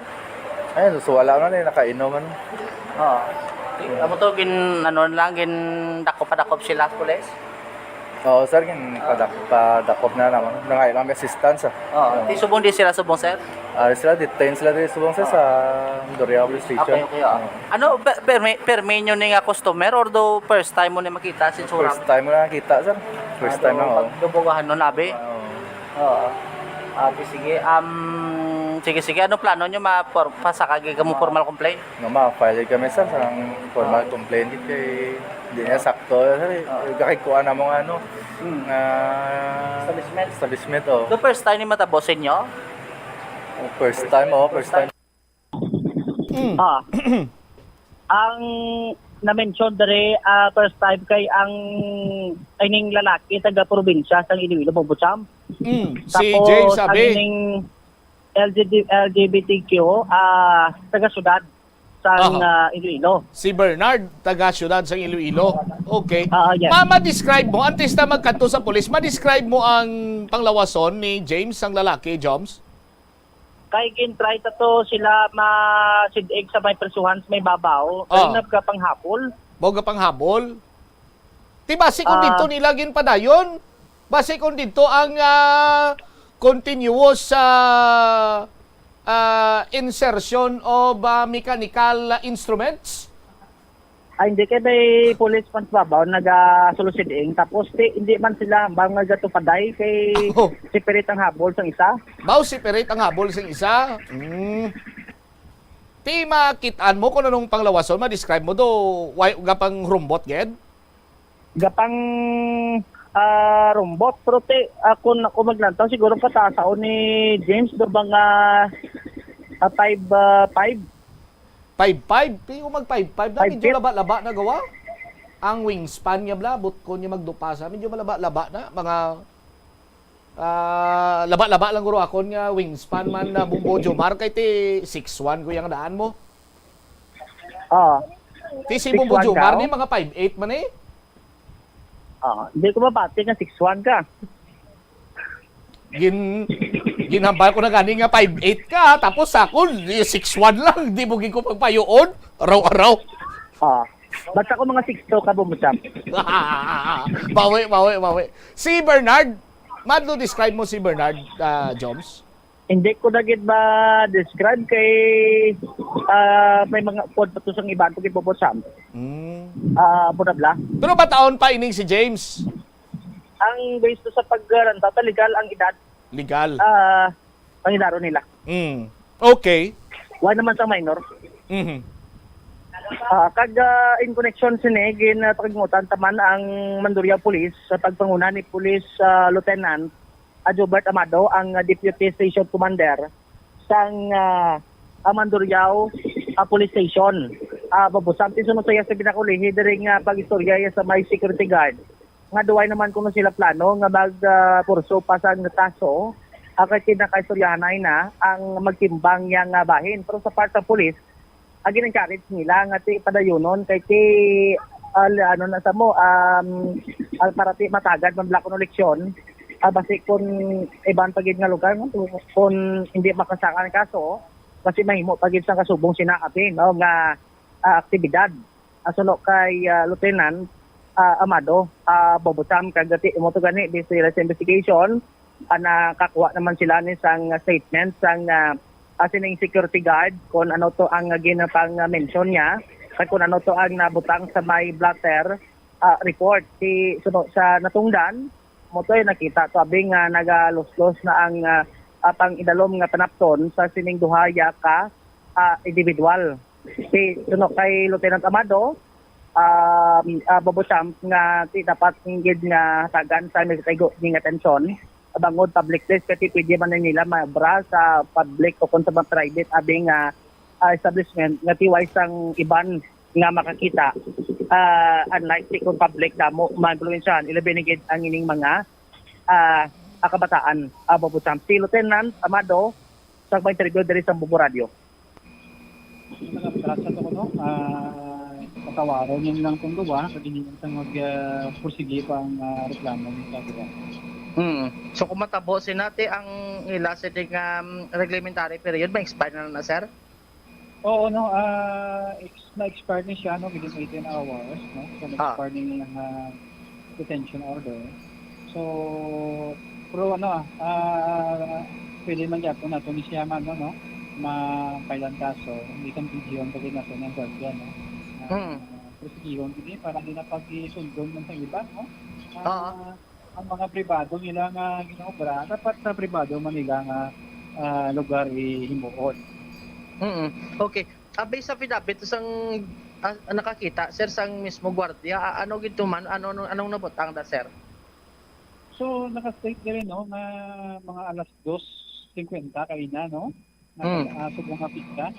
Ay, so wala na nakainom man. Amo to gin dakop sila pulis? Sir, padakop na naman. Nangailang assistance. Subong di sila sir? Sila detain sila din subong sa Mandurriao Police Station. Okay. Ano permi nyo ni nga customer or do first time mo ni makita since First time mo na nakita sir. First time na. Dubugahan no nabi? Sige, ano plano nyo pasakagi ka mo formal complaint? Ma-file kami sa formal complaint kay hindi niya sakto. Kakikuha na mga establishment. The first time ni matabosin nyo? First time. Ang na-mention dere first time kay ang ining lalaki taga probinsya sa Iloilo, Bobotsam. Si James sabi. Ang ining LGBTQ taga syudad sa Iloilo. Si Bernard, taga siyudad sa Iloilo. Okay. Yes. Ma-describe mo, antes na magkanto sa pulis, ma-describe mo ang panglawason ni James, ang lalaki, Joms? Kay gintry to sila masidig sa may presuhan sa may babaw. Kaya nagka panghapol. Boga panghabol. Di base kung dito nila ginpadayon. Base kung dito ang continuous insertion of mechanical instruments. Hindi kay may police man sa babaw nagasulusiding tapos hindi man sila bang nagatupaday kay separate ang habol sa isa. Bao separate ang habol sa isa. Ti makitaan mo kung anong panglawason, ma-describe mo do gapang rumbot ged? Gapang rumbot pero ako maglantaw siguro patasaon ni James do bang 5'5". 5'5"? Piyo mag 5'5". Na medyo laba-laba na gawa. Ang wingspan niya blabot ko niya magdupasa. Medyo malaba-laba na. Mga laba-laba lang guro ako niya wingspan man na Bumbo Jomar kay ti 6'1" ko yung daan mo. Ti si Bumbo Jomar ni mga 5'8" man eh. Hindi ko mabati nga 6'1" ka. Ginhambal ko na gani nga 5'8" ka, tapos ako 6'1" lang, di mo ko pagpayoon, araw-araw. Basta ko mga 6'2" ka bumutsam. Bawi. Si Bernard, madlo describe mo si Bernard, Joms? Hindi ko na gid ba describe kay may mga pod patusang iban ko gibubutsam. Budabla. Pero ba taon pa ining si James? Ang based sa pagranta, legal ang edad. Legal. Ang idaro nila. Okay. Why naman sa minor? Kag in connection sini ginatagmutan taman ang Mandurriao Police sa pagpanguna ni Police Lieutenant Jobert Amado, ang Deputy Station Commander sang Mandurriao Police Station. Babusam sunod saya sa binakulihi diri nga pag-istorya sa may security guard. Nga duway naman kuno sila plano nga magpurso pa sa kaso kay kinakaistoryahanay na ang magtimbang yang bahin. Pero sa part sa police, gin-encourage nila nga ti padayunon kay ti parati matagad man blako no leksyon. Basi kung ibang pagid nga lugar kung hindi makasaka ang kaso kasi mahimo pagid sa kasubong sinakapin nga aktibidad. Suno kay Lieutenant Amado, bobutam kagati mo to gani based sa investigation, nakakuha naman sila ni sang statement sang sining security guard kung ano to ang ginapang mention niya, kung ano to ang nabutang sa may blatter report. Suno sa natungdan mo to nakita to abing nagaluslos na ang pang idalom nga panapton sa sining duhaya ka individual. Suno kay Lieutenant Amado, babutam nga dapat hinggid nga tagan sa nagtaygo ng atensyon bangod public place kasi pwede man nila mabra sa public o kung sa private abing establishment nga tiway sang iban nga makakita unlike kung public damo ma-influensyahan ilabinigid ang ining mga kabataan. Babutam si Lieutenant Amado sa may interview diri sa Bumbo Radio. Nakapalasa ko no, patawaron yung lang kung gawa, paginilang sa mag-pursige pa ang reklamo ng kagawa. So kung matabo sinati ang ila sa reglementary period, ma-expire na sir? Oo, no, na-expire na siya no, within 18 hours, no? So na-expire na yung detention order. So, pero pwede man yato na ito ni siya man, no? Makailan kaso, hindi kang bigyan pag nato ng guardian, no? Prosecution din para din na pag-isundon ng iba, no? Ang mga pribado nila nga ginobra, dapat sa pribado man nila nga lugar himuon. Okay. Based sa affidavit sang nakakita sir sang mismo gwardiya, ano gito man anong nabutang da sir? So naka-state din no na mga alas 2:50 kaina no. Sobrang kapita,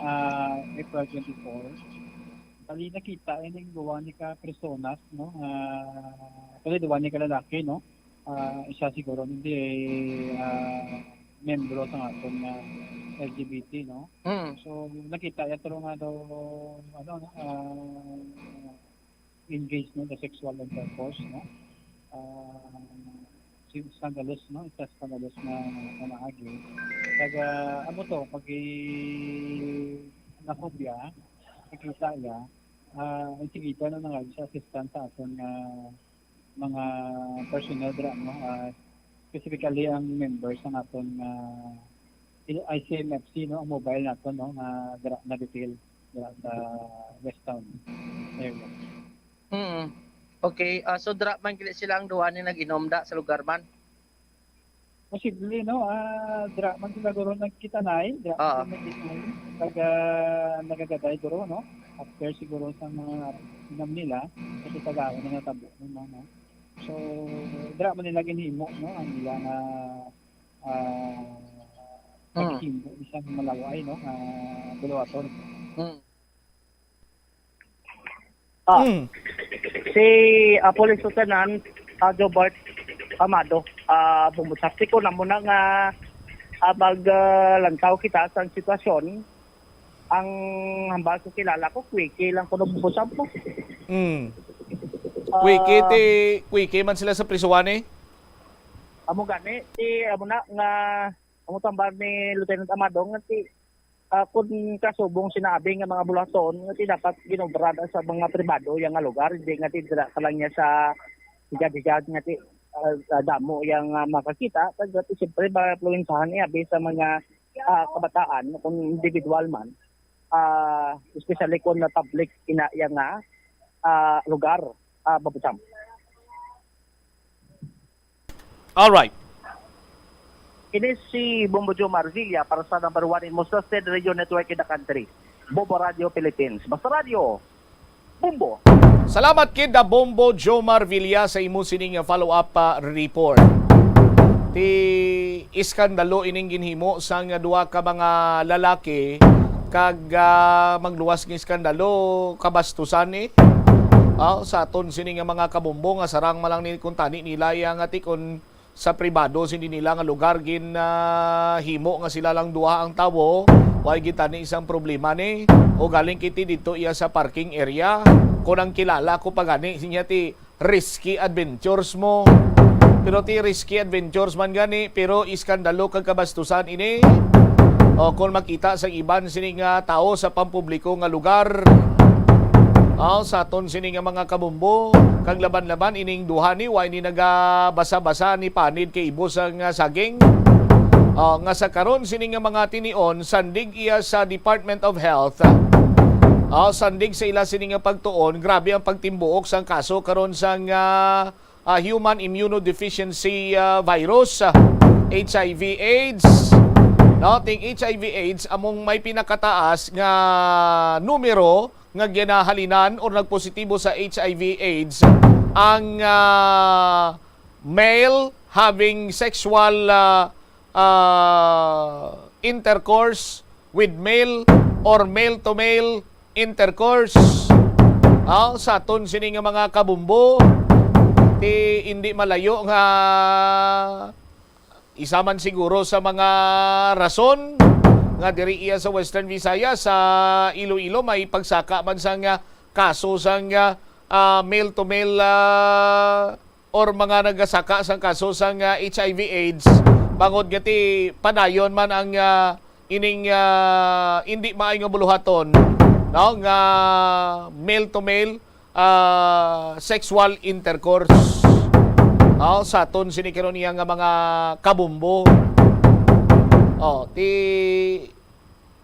April 24. Bali nakita yung gawa ni ka personas, no? Kasi gawa ni ka lalaki, no? Isa siguro hindi membro sa aton nga LGBT, no? So nakita ya pero nga daw engaged no sa sexual intercourse, no? Scandalous, no? It's scandalous na maagi. Kaya ano to, pag nakopya, nakita ya, itigita na nga sa assistant sa aton nga mga personnel dra, no? Specifically ang members ng aton ICMFC, no? Ang mobile naton, no? Na detail dra sa West Town area. Okay, so dra man kili sila ang duha ni nag-inom da sa lugar man. Posible, no? Dra man sila guro nagkitanay, dra man nagagatay guro, no? After siguro sa mga inom nila, kasi tagawa na natabo, no? So, dra man nila ginhimo, no? Ang nila na paghimo, isang malaway, no? Buluwaton. Si Police Lieutenant Jobert Amado, bumutsakti ko na muna nga maglantaw kita sa sitwasyon. Ang hambal ko kilala ko, Quickie lang ko nabubusap mo. Quickie man sila sa prisuan eh? Amo gani, amo na nga, amo tambar ni Lieutenant Amado nga kung kasubong sinabi nga mga bulaton nga dapat ginobrada sa mga pribado yang nga lugar, hindi nga dira ka lang niya sa higad-higad nga damo yang makakita, kaya siyempre ma-influensahan niya sa mga kabataan kung individual man, especially kung na public yang lugar, babutam. Alright. Ini si Bombo Joe Marvilla para sa number 1 in most trusted radio network in the country, Bombo Radio Philippines. Basta Radio, Bombo. Salamat kid da Bombo Joe Marvilla sa imo sining follow-up report. Ti iskandalo ining ginhimo sang duha ka mga lalaki kag magluwas ng iskandalo kabastusan ni sa aton sining mga kabombo nga sarang malang ni kuntani nila yang atikon sa pribado sindi nila nga lugar gin himo nga sila lang duha ang tawo, way gitani isang problema ni o galing kiti dito iya sa parking area kun ang kilala ko pagani sinya ti risky adventures mo, pero ti risky adventures man gani pero iskandalo kag kabastusan ini o kung makita sa iban sining tao sa pampubliko nga lugar. Sa aton sini nga mga kabumbo, kag laban-laban ining duha ni way ni nagabasa-basa ni panid kay ibos ang saging. Nga sa karon sini nga mga tinion sandig iya sa Department of Health. Sandig sa ila sini nga pagtuon, grabe ang pagtimbuok sang kaso karon sang human immunodeficiency virus, HIV/AIDS. Ting HIV/AIDS among may pinakataas nga numero nga ginahalinan o nagpositibo sa HIV/AIDS ang male having sexual intercourse with male or male-to-male intercourse. Sa aton sini nga mga kabumbo, hindi malayo nga isa man siguro sa mga rason nga diri iya sa Western Visayas sa Iloilo may pagsaka man sang kaso sang male to male or mga nagasaka sang kaso sang HIV/AIDS bangod gati padayon man ang ining hindi maay nga buluhaton, no, nga male to male sexual intercourse. Sa aton sini karon niya nga mga kabumbo. Ti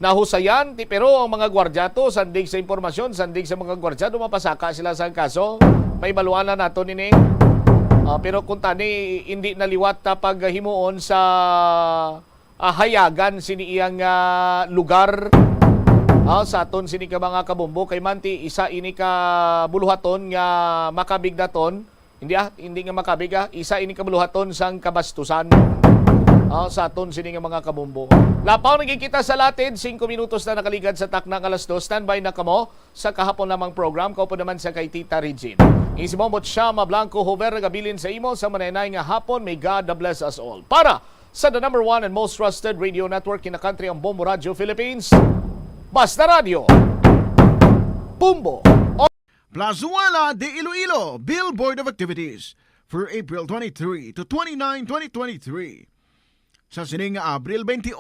nahusayan, pero ang mga gwardya to, sandig sa impormasyon, sandig sa mga gwardya, dumapasaka sila sa kaso. May baluan na nato nini. Pero kung tani, hindi naliwat na paghimuon sa hayagan sini iyang lugar. Sa aton sini ka mga kabumbo, kay manti isa ini ka buluhaton nga makabigdaton. Hindi nga makabig, isa ini ka buluhaton sang kabastusan. Sa aton sini nga mga kabumbo. Lapaw nagkikita sa latid, 5 minutos na nakaligad sa taknang alas 2. Standby na kamo sa kahapon lamang program. Kaupo naman sa kay Tita Regine. Isibombot siya, Mablanco, Hover, nagabilin sa imo sa mananay nga hapon. May God bless us all. Para sa the number one and most trusted radio network in the country, ang Bombo Radio Philippines. Basta Radio. Bumbo. Plazuela de Iloilo Billboard of Activities for April 23 to 29, 2023. Sa sining Abril 28,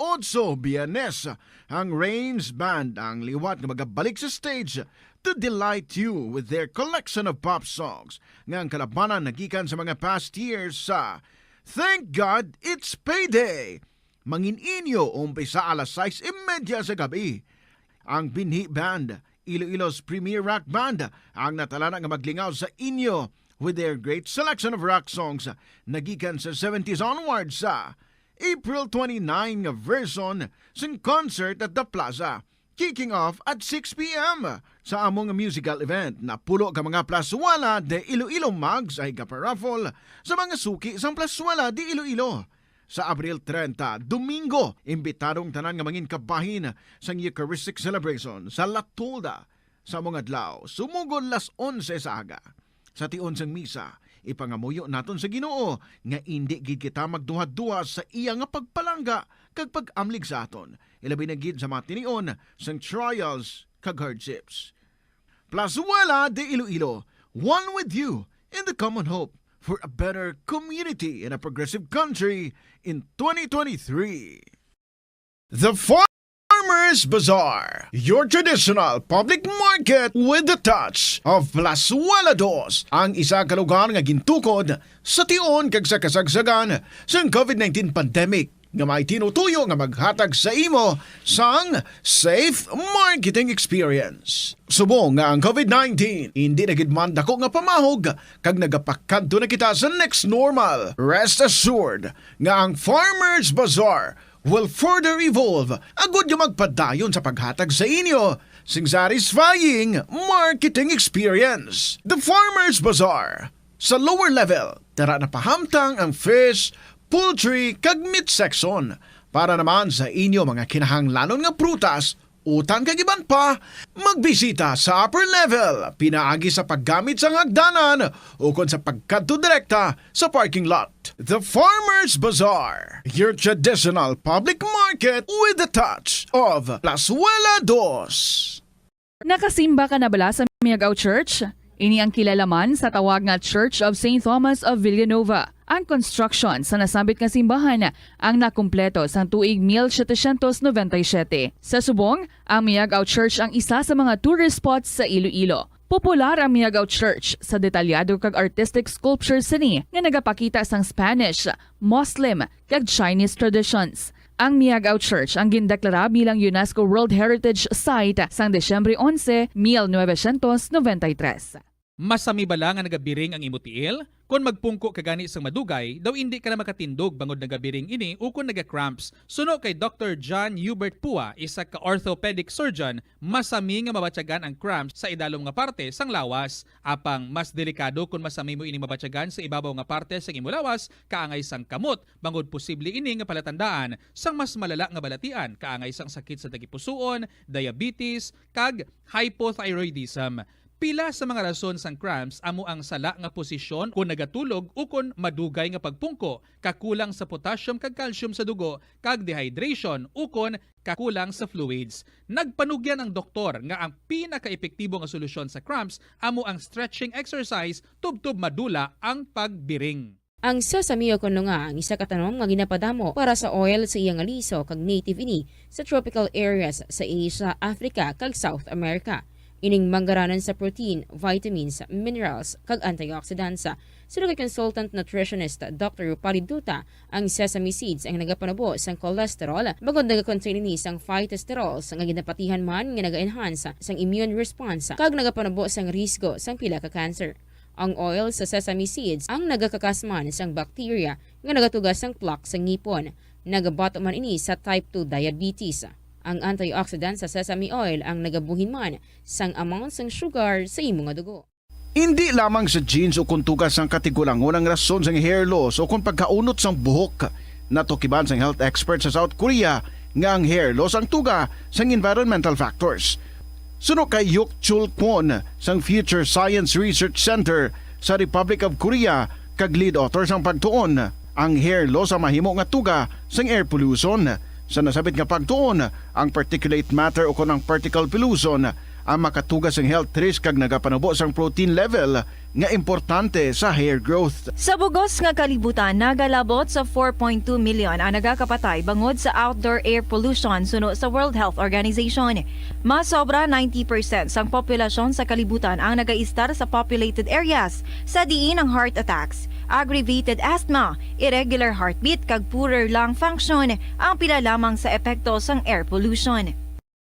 Biyernes, ang Rains Band ang liwat na magabalik sa stage to delight you with their collection of pop songs nga ang kalabanan nagikan sa mga past years sa Thank God It's Payday. Mangin-inyo umpisa alas 6:30 sa gabi. Ang Binhi Band, Iloilo's premier rock band, ang natalana nga maglingaw sa inyo with their great selection of rock songs nagikan sa 70s onwards sa April 29 nga version sing concert at the Plaza, kicking off at 6 p.m. sa among musical event na pulo ka mga Plazuela de Iloilo mugs ay kaparaffle sa mga suki sa Plazuela de Iloilo. Sa Abril 30, Domingo, imbitadong tanan nga mangin kabahin sa Eucharistic celebration sa La Tolda sa mga adlaw, sumugod las 11 sa aga. Sa tion sang misa, ipangamuyo naton sa Ginoo nga indi gid kita magduha-duha sa iya nga pagpalangga kag pag-amlig sa aton. Ilabi na gid sa matinion sang trials kag hardships. Plazuela de Iloilo, one with you in the common hope for a better community in a progressive country in 2023. The Farmers Bazaar, your traditional public market with the touch of Plazuela Dos, ang isa ka lugar nga gintukod sa tion kag sa kasagsagan sa COVID-19 pandemic nga may tinutuyo nga maghatag sa imo sang safe marketing experience. Subong nga ang COVID-19 hindi na gid man dako nga pamahog kag nagapakadto na kita sa next normal. Rest assured nga ang Farmers Bazaar will further evolve agud yung magpadayon sa paghatag sa inyo sing satisfying marketing experience. The Farmers Bazaar sa lower level, tara na pahamtang ang fish, poultry kag meat section para naman sa inyo mga kinahanglanon nga prutas, utang kag iban pa, magbisita sa upper level, pinaagi sa paggamit sa hagdanan o kon sa pagkadto direkta sa parking lot. The Farmers Bazaar, your traditional public market with the touch of Plazuela Dos. Nakasimba ka na bala sa Miagaw Church? Ini ang kilalaman sa tawag nga Church of St. Thomas of Villanova. Ang construction sa nasabit nga simbahan ang nakumpleto sa tuig 1797. Sa subong, ang Miagaw Church ang isa sa mga tourist spots sa Iloilo. Popular ang Miagaw Church sa detalyado kag artistic sculptures sini nga nagapakita sang Spanish, Muslim kag Chinese traditions. Ang Miagaw Church ang gindeklara bilang UNESCO World Heritage Site sang Desyembre 11, 1993. Masami bala nga nagabiring ang imutiil? Kung magpungko ka gani sang madugay, daw hindi ka na makatindog bangod nagabiring ini o kung naga-cramps. Suno kay Dr. John Hubert Pua, isa ka orthopedic surgeon, masami nga mabatyagan ang cramps sa idalom nga parte sang lawas. Apang mas delikado kung masami mo ini mabatyagan sa ibabaw nga parte sang imulawas, kaangay sang kamot, bangod posible ini nga palatandaan sang mas malala nga balatian, kaangay sang sakit sa tagipusoon, diabetes, kag hypothyroidism. Pila sa mga rason sang cramps amo ang sala nga posisyon kung nagatulog o kung madugay nga pagpungko, kakulang sa potassium kag calcium sa dugo, kag dehydration o kung kakulang sa fluids. Nagpanugyan ang doktor nga ang pinaka-epektibo nga solusyon sa cramps amo ang stretching exercise tubtob madula ang pagbiring. Ang sesame kuno nga ang isa ka tanom nga ginapadamo para sa oil sa iyang aliso kag native ini sa tropical areas sa Asia, Africa kag South America. Ining manggaranan sa protein, vitamins, minerals, kag antioxidants. Sino kay consultant nutritionist Dr. Rupali Duta, ang sesame seeds ang nagapanabo sang cholesterol, bagod nagakontain ni sang phytosterol sang ginapatihan man nga naga-enhance sang immune response, kag nagapanabo sang risgo sang pila ka cancer. Ang oil sa sesame seeds ang nagakakasman sang bacteria nga nagatugas sang plaque sa ngipon. Nagabato man ini sa type 2 diabetes. Ang antioxidant sa sesame oil ang nagabuhin man sang amount sang sugar sa imong dugo. Hindi lamang sa genes o kuntugas ang katigulangon ang rason sang hair loss o kung pagkaunot sang buhok. Natukiban sang health expert sa South Korea nga ang hair loss ang tuga sang environmental factors. Suno kay Yuk Chul Kwon sang Future Science Research Center sa Republic of Korea kag lead author sang pagtuon, ang hair loss sa mahimo nga tuga sang air pollution. Sa nasabit nga pagtuon, ang particulate matter o ang particle pollution ang makatuga sang health risk kag nagapanubo sang protein level nga importante sa hair growth. Sa bugos nga kalibutan, nagalabot sa 4.2 million ang nagakapatay bangod sa outdoor air pollution suno sa World Health Organization. Mas sobra 90% sang populasyon sa kalibutan ang nagaistar sa populated areas sa diin ang heart attacks, aggravated asthma, irregular heartbeat kag poorer lung function ang pila lamang sa epekto sang air pollution.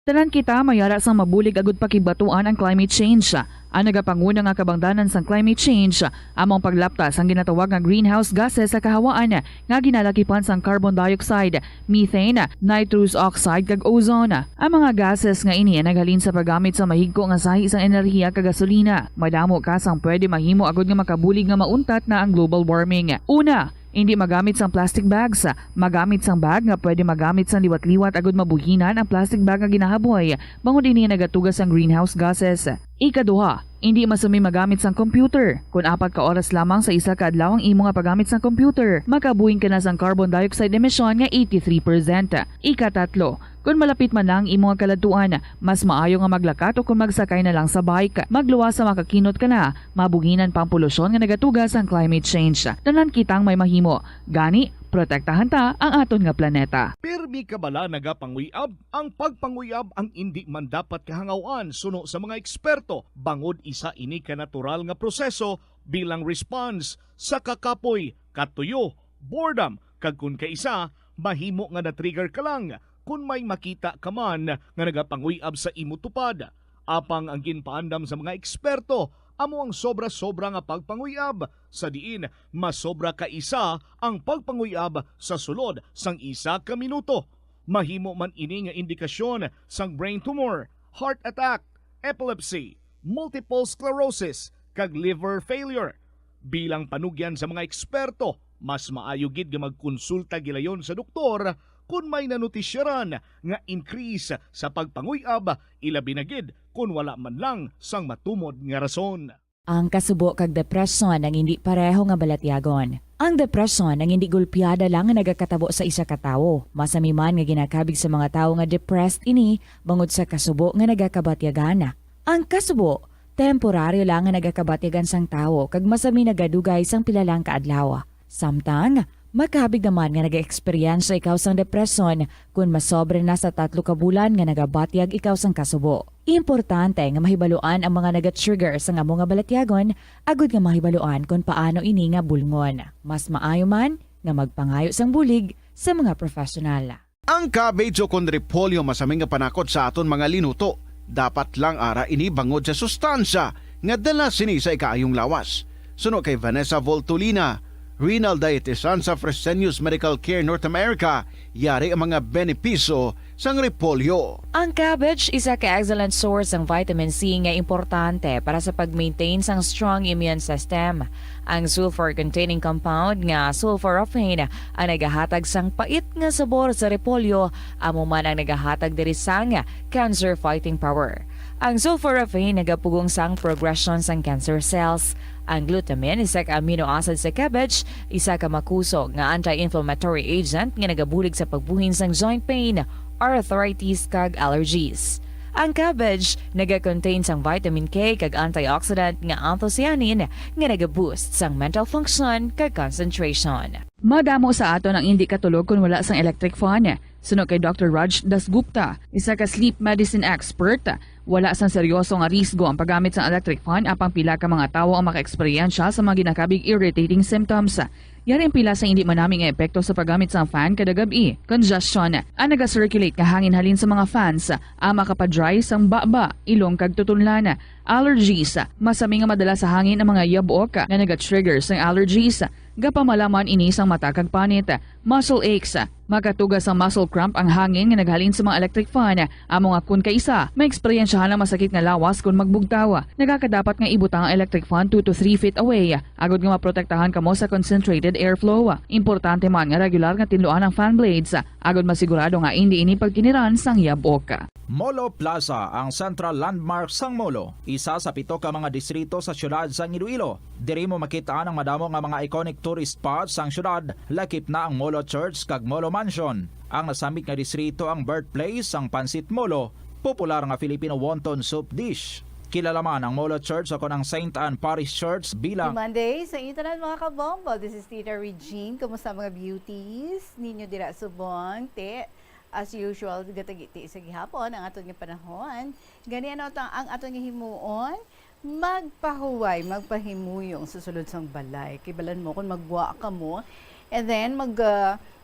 Tanan kita mayara sang mabulig agud pakibatuan ang climate change. Ang nagapanguna nga kabangdanan sang climate change among paglaptas ang ginatawag nga greenhouse gases sa kahawaan nga ginalakipan sang carbon dioxide, methane, nitrous oxide kag ozone. Ang mga gases nga ini naghalin sa paggamit sa mahigko nga sahi sang enerhiya kag gasolina. Madamo ka sang pwede mahimo agud nga makabulig nga mauntat na ang global warming. Una, hindi magamit sang plastic bags. Magamit sang bag nga pwede magamit sang liwat-liwat agud mabuhinan ang plastic bag nga ginahaboy bangod ini nagatugas sang greenhouse gases. Ikaduha, hindi masumi magamit sang computer. Kung 4 ka oras lamang sa isa ka adlaw ang imo nga paggamit sang computer, makabuhing ka na sang carbon dioxide emission nga 83%. Ikatatlo, kung malapit man lang imo nga kaladtuan, mas maayo nga maglakat o kung magsakay na lang sa bike. Magluwas sa makakinot ka na, mabuhinan pang polusyon nga nagatugas ang climate change. Tanan kitang may mahimo. Gani, protektahan ta ang aton nga planeta. Pirmi ka bala nagapanguyab? Ang pagpanguyab ang hindi man dapat kahangawan suno sa mga eksperto. Bangod isa ini ka natural nga proseso bilang response sa kakapoy, katuyo, boredom, kag kun kaisa, mahimo nga na-trigger ka lang kung may makita ka man nga nagapanguyab sa imo tupad. Apang ang ginpaandam sa mga eksperto, amo ang sobra-sobra nga pagpanguyab sa diin masobra ka isa ang pagpanguyab sa sulod sang isa ka minuto. Mahimo man ini nga indikasyon sang brain tumor, heart attack, epilepsy, multiple sclerosis kag liver failure. Bilang panugyan sa mga eksperto, mas maayo gid nga magkonsulta gilayon sa doktor kung may nanutisyaran nga increase sa pagpanguyab, ilabi na gid kung wala man lang sang matumod nga rason. Ang kasubo kag depresyon ang hindi pareho nga balatyagon. Ang depresyon ang hindi gulpiyada lang nga nagakatabo sa isa ka tawo. Masami man nga ginakabig sa mga tawo nga depressed ini bangod sa kasubo nga nagakabatyagan. Ang kasubo, temporaryo lang nga nagakabatyagan sang tawo kag masami nagadugay sang pilalang kaadlaw. Samtang, makabig naman nga nag-experience ikaw sang depresyon kung masobre na sa 3 ka bulan nga nagabatyag ikaw sang kasubo. Importante nga mahibaluan ang mga naga-trigger sa nga mga balatyagon, agud nga mahibaluan kung paano ini nga bulngon. Mas maayo man nga magpangayo sang bulig sa mga profesional. Ang cabbage o kung repolyo masaming nga panakot sa aton mga linuto. Dapat lang ara ini bangod sa sustansya nga dala sini sa ikaayong lawas. Suno kay Vanessa Voltolina, renal dietitian sa Fresenius Medical Care North America, yari ang mga benepisyo sang repolyo. Ang cabbage isa ka excellent source ng vitamin C nga importante para sa pag-maintain sang strong immune system. Ang sulfur-containing compound nga sulforaphane ang nagahatag sang pait nga sabor sa repolyo, amo man ang nagahatag diri sang cancer-fighting power. Ang sulforaphane nagapugong sang progression sang cancer cells. Ang glutamine, isa ka amino acid sa cabbage, isa ka makusog nga anti-inflammatory agent nga nagabulig sa pagbuhin sang joint pain, arthritis kag allergies. Ang cabbage naga-contain sang vitamin K kag antioxidant nga anthocyanin nga naga-boost sang mental function kag concentration. Madamo sa aton ang hindi katulog kung wala sang electric fan. Suno kay Dr. Raj Dasgupta, isa ka sleep medicine expert, wala sang seryoso nga risgo ang paggamit sang electric fan apang pila ka mga tawo ang maka-eksperyensya sa mga ginakabig irritating symptoms. Yari ang pila sa hindi manaming epekto sa paggamit sang fan kada gabi. Congestion, ang naga-circulate nga hangin halin sa mga fans, ang makapadry sang baba, ilong kag tutunlan. Allergies, masami nga madala sa hangin ang mga yabok na naga-trigger sang allergies. Gapamalaman ini sang mata kag panit, muscle aches, Makatugas ang muscle cramp ang hangin nga naghalin sa mga electric fan. Amo nga kun kaisa, may eksperyensyahan ang masakit nga lawas kung magbugtaw. Nagakadapat nga ibutang ang electric fan 2 to 3 feet away. Agod nga maprotektahan kamo sa concentrated airflow. Importante man nga regular nga tinluan ang fan blades. Agod masigurado nga hindi ini pagkiniran sang yabok. Molo Plaza ang central landmark sang Molo, isa sa 7 ka mga distrito sa syudad sang Iloilo. Diri mo makitaan ang madamo nga mga iconic tourist spots sang syudad, lakip na ang Molo Church kag Molo Mansion. Ang nasambit nga distrito ang birthplace sang Pansit Molo, popular nga Filipino wonton soup dish. Kilala man ang Molo Church o ang St. Anne Parish Church bilang Monday sa internet mga kabombo. This is Tita Regine. Kumusta mga beauties? Ninyo dira subong, te. As usual, gatagiti sa gihapon ang atong panahon. Gani ano ang atong himuon? Magpahuway, magpahimuyong susulod sang balay. Kibalan mo kung magwa ka mo. And then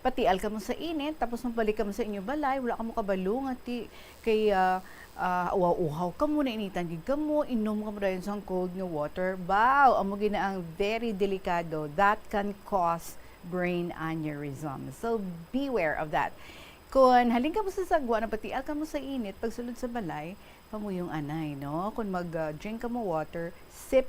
patial ka mo sa init, tapos magbalik ka mo sa inyo balay, wala ka mo kabalo nga kay uhaw ka mo, nainitan gid ka mo, inom ka mo dayon sa cold nga water. Bow, amo gina ang very delikado. That can cause brain aneurysm. So beware of that. Kung halin ka mo sa sagwa na patial ka mo sa init, pagsulod sa balay, pamuyong anay, no? Kung mag-drink ka mo water, sip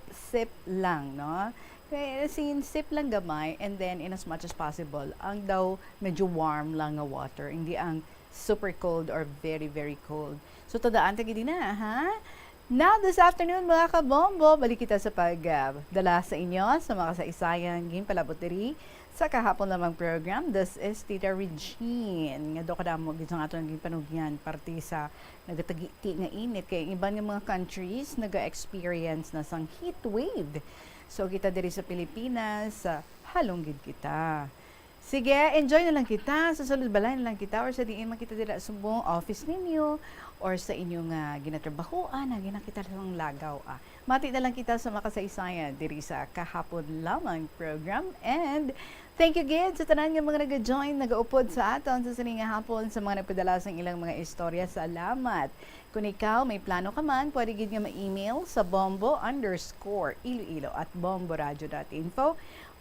lang, no? Kaya sip lang gamay, and then in as much as possible, ang daw medyo warm lang nga water, hindi ang super cold or very, very cold. So, tadaan tagi din na, ha? Now, this afternoon, mga kabombo, balik kita sa pagdala sa inyo sa mga kasaysayan, game palaboteri, sa kahapon lamang program. This is Tita Regine. Nga do kada mo gid sang aton naging panugyan parte sa nagatagiti nga init kay iban nga mga countries naga-experience na sang heat wave. So kita diri sa Pilipinas, halong gid kita. Sige, enjoy na lang kita, sa sulod balay na lang kita or sa diin man kita dira subong office ninyo or sa inyong ginatrabahoan, ginakita lang lagaw. Mati na lang kita sa makasaysayan diri sa kahapon lamang program. And thank you gid sa tanan nga mga nag-join, nag-upod sa aton sa sining hapon, sa mga nagpadala sa ilang mga istorya. Salamat. Kung ikaw may plano ka man, pwede gid nga ma-email sa bombo_iloilo@bomboradio.info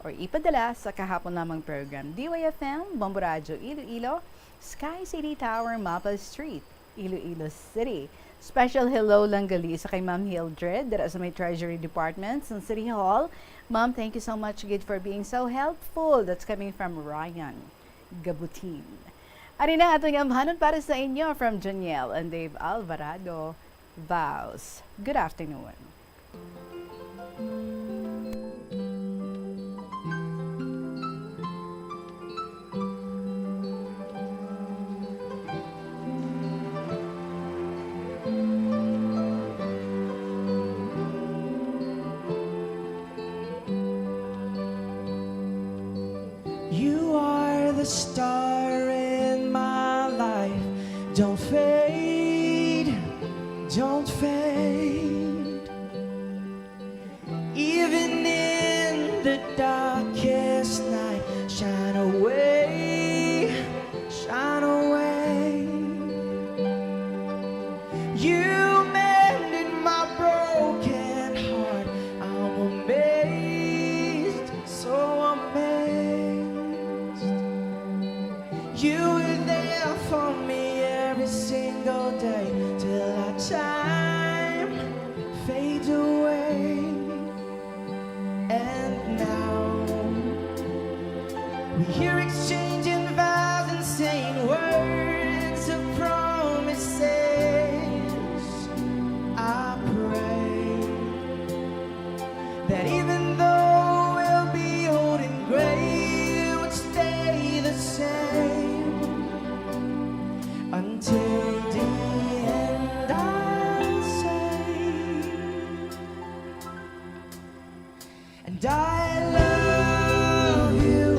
or ipadala sa kahapon lamang program. DYFM, Bombo Radio Iloilo, Sky City Tower, Mapa Street, Iloilo City. Special hello lang gali sa kay Ma'am Hildred dira sa may Treasury Department sa City Hall. Ma'am, thank you so much gid for being so helpful. That's coming from Ryan Gabutin. Ari na atong amhanon para sa inyo from Janiel and Dave Alvarado. Vows. Good afternoon. You are the star in my life. Don't fade, don't fade. Even in the darkest night, shine away, shine away. You mended my broken heart. I'm amazed, so amazed. You were there for me every single day till our time fades away. And now we hear exchanging vows and saying words of promises. I pray that even though we'll be old and gray, it would stay the same until the end. I'll say, and I love you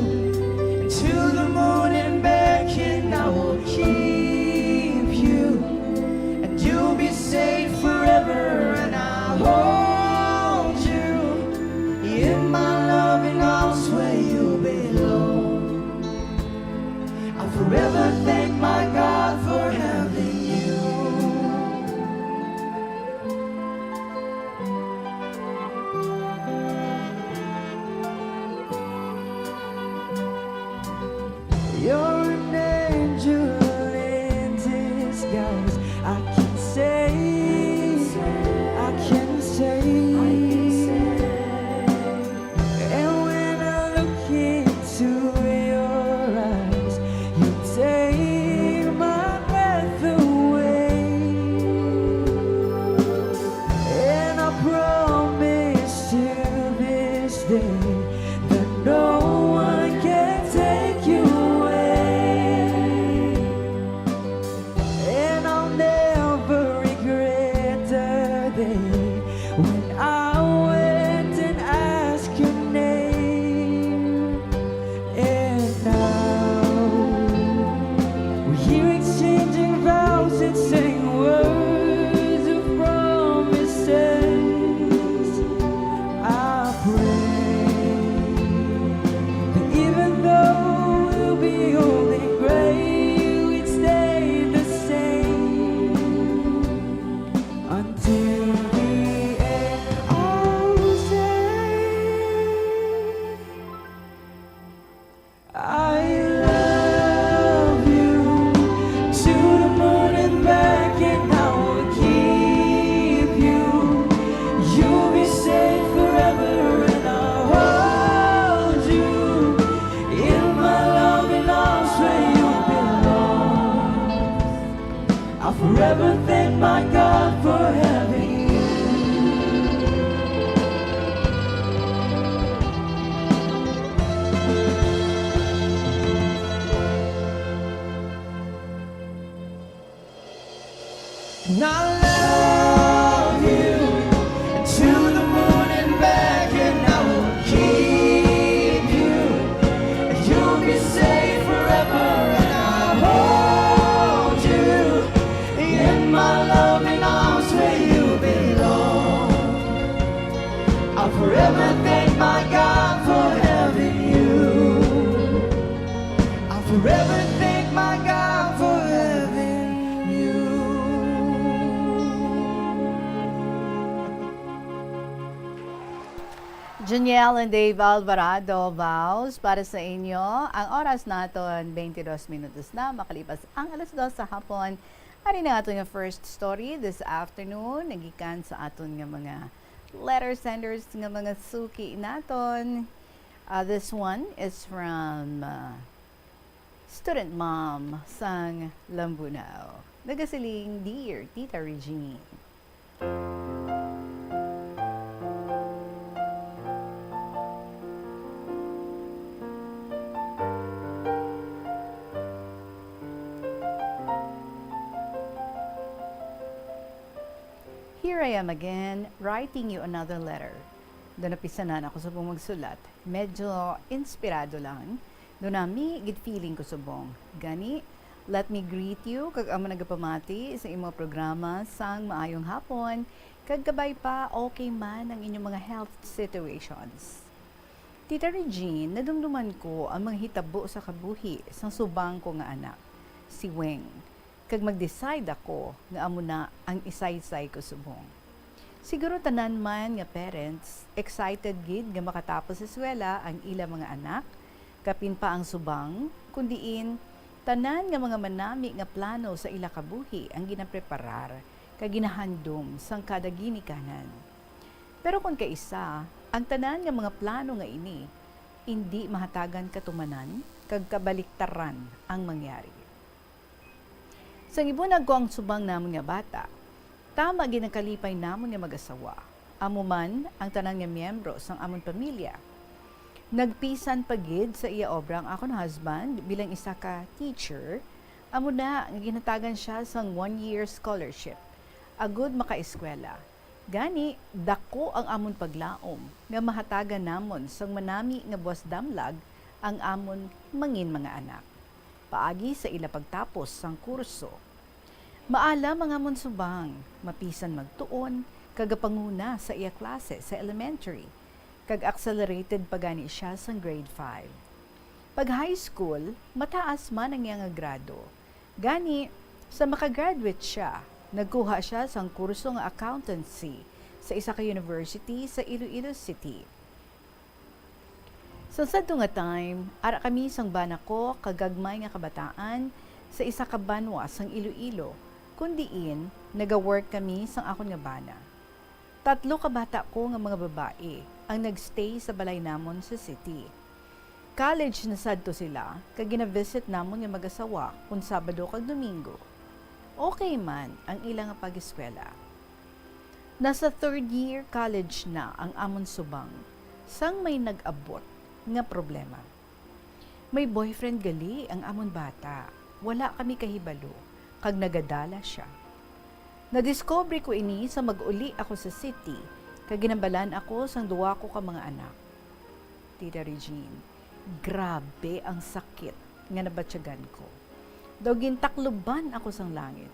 until the morning. I can say, I can say. And when I look into your eyes, you take my breath away. And I promise to this day that no one can take you away. And I'll never regret the day when I went and asked your name. And now we're here exchanging vows and saying words of promises. I pray that even though we'll be old and gray, we'd stay the same until the end. I'll say I love you to the moon and back, and I will keep you. You'll be safe forever, and I'll hold you in my loving arms where you belong. I'll forever thank my God for having you. And I love you to the moon and back, and I will keep you. And you'll be safe forever, and I'll hold you in my loving arms where you belong. I'll forever thank my God for having you. I'll forever thank my God for having you. Juniel and Dave Alvarado, vows para sa inyo. Ang oras naton 22 minutos na makalipas ang alas 2 sa hapon. Ari na aton nga first story this afternoon, nagikan sa aton nga mga letter senders nga mga suki naton. This one is from student mom sang Lambunao. Nagasiling, Dear Tita Regine. Here I am again, writing you another letter. Doon napisanan ako sa magsulat. Medyo inspirado lang. Doon nami, gid feeling ko subong. Gani, let me greet you, kag amo nagapamati sa imo programa sang maayong hapon, kag gabay pa okay man ang inyong mga health situations. Tita Regine, nadumduman ko ang mga hitabo sa kabuhi sang subang ko nga anak, si Weng. Kag mag-decide ako nga amo na ang isaysay ko subong. Siguro tanan man nga parents, excited gid nga makatapos sa eskwela ang ila mga anak, kapin pa ang subang, kundiin tanan nga mga manami nga plano sa ila kabuhi ang ginapreparar kag ginahandom sang kada ginikanan. Pero kung kaisa, ang tanan nga mga plano nga ini, hindi mahatagan katumanan kag kabaliktaran ang mangyari. Sang ibunag ko ang subang namon nga bata, tama ginangkalipay namon nga mag-asawa. Amo man ang tanan nga miyembro sang amon pamilya. Nagpisan pagid sa iya obrang akon husband bilang isa ka teacher. Amo na nga ginatagan siya sang 1-year scholarship. Agud makaeskwela. Gani, dako ang amon paglaom nga mahatagan namon sang manami nga buwas damlag ang amon mangin mga anak. Paagi sa ila pagtapos sang kurso. Maala mga monsubang, mapisan magtuon, kagapanguna sa iya klase sa elementary, kag accelerated pagani siya sang grade 5. Pag high school, mataas man ang iyang grado. Gani, sa makagraduate siya, nagkuha siya sang kurso nga accountancy sa isa ka university sa Iloilo City. Sa sadto nga time, ara kami sang bana ko kagagmay nga kabataan sa isa ka banwa sang Iloilo, kundiin naga-work kami sa akon nga bana. 3 ka bata ko nga mga babae ang nagstay sa balay namon sa city. College na sadto sila, kag gina-visit namon nga mag-asawa kung Sabado kag Domingo. Okay man ang ilang nga pag-eskwela. Nasa 3rd year college na ang amon subang, sang may nag-abot nga problema. May boyfriend gali ang amon bata, wala kami kahibalo, kag nagadala siya. Nadiscover ko ini sa mag-uli ako sa city, kag ginambalan ako sang 2 ko ka mga anak. Tita Regine, grabe ang sakit nga nabatsyagan ko. Daw gintakluban ako sang langit.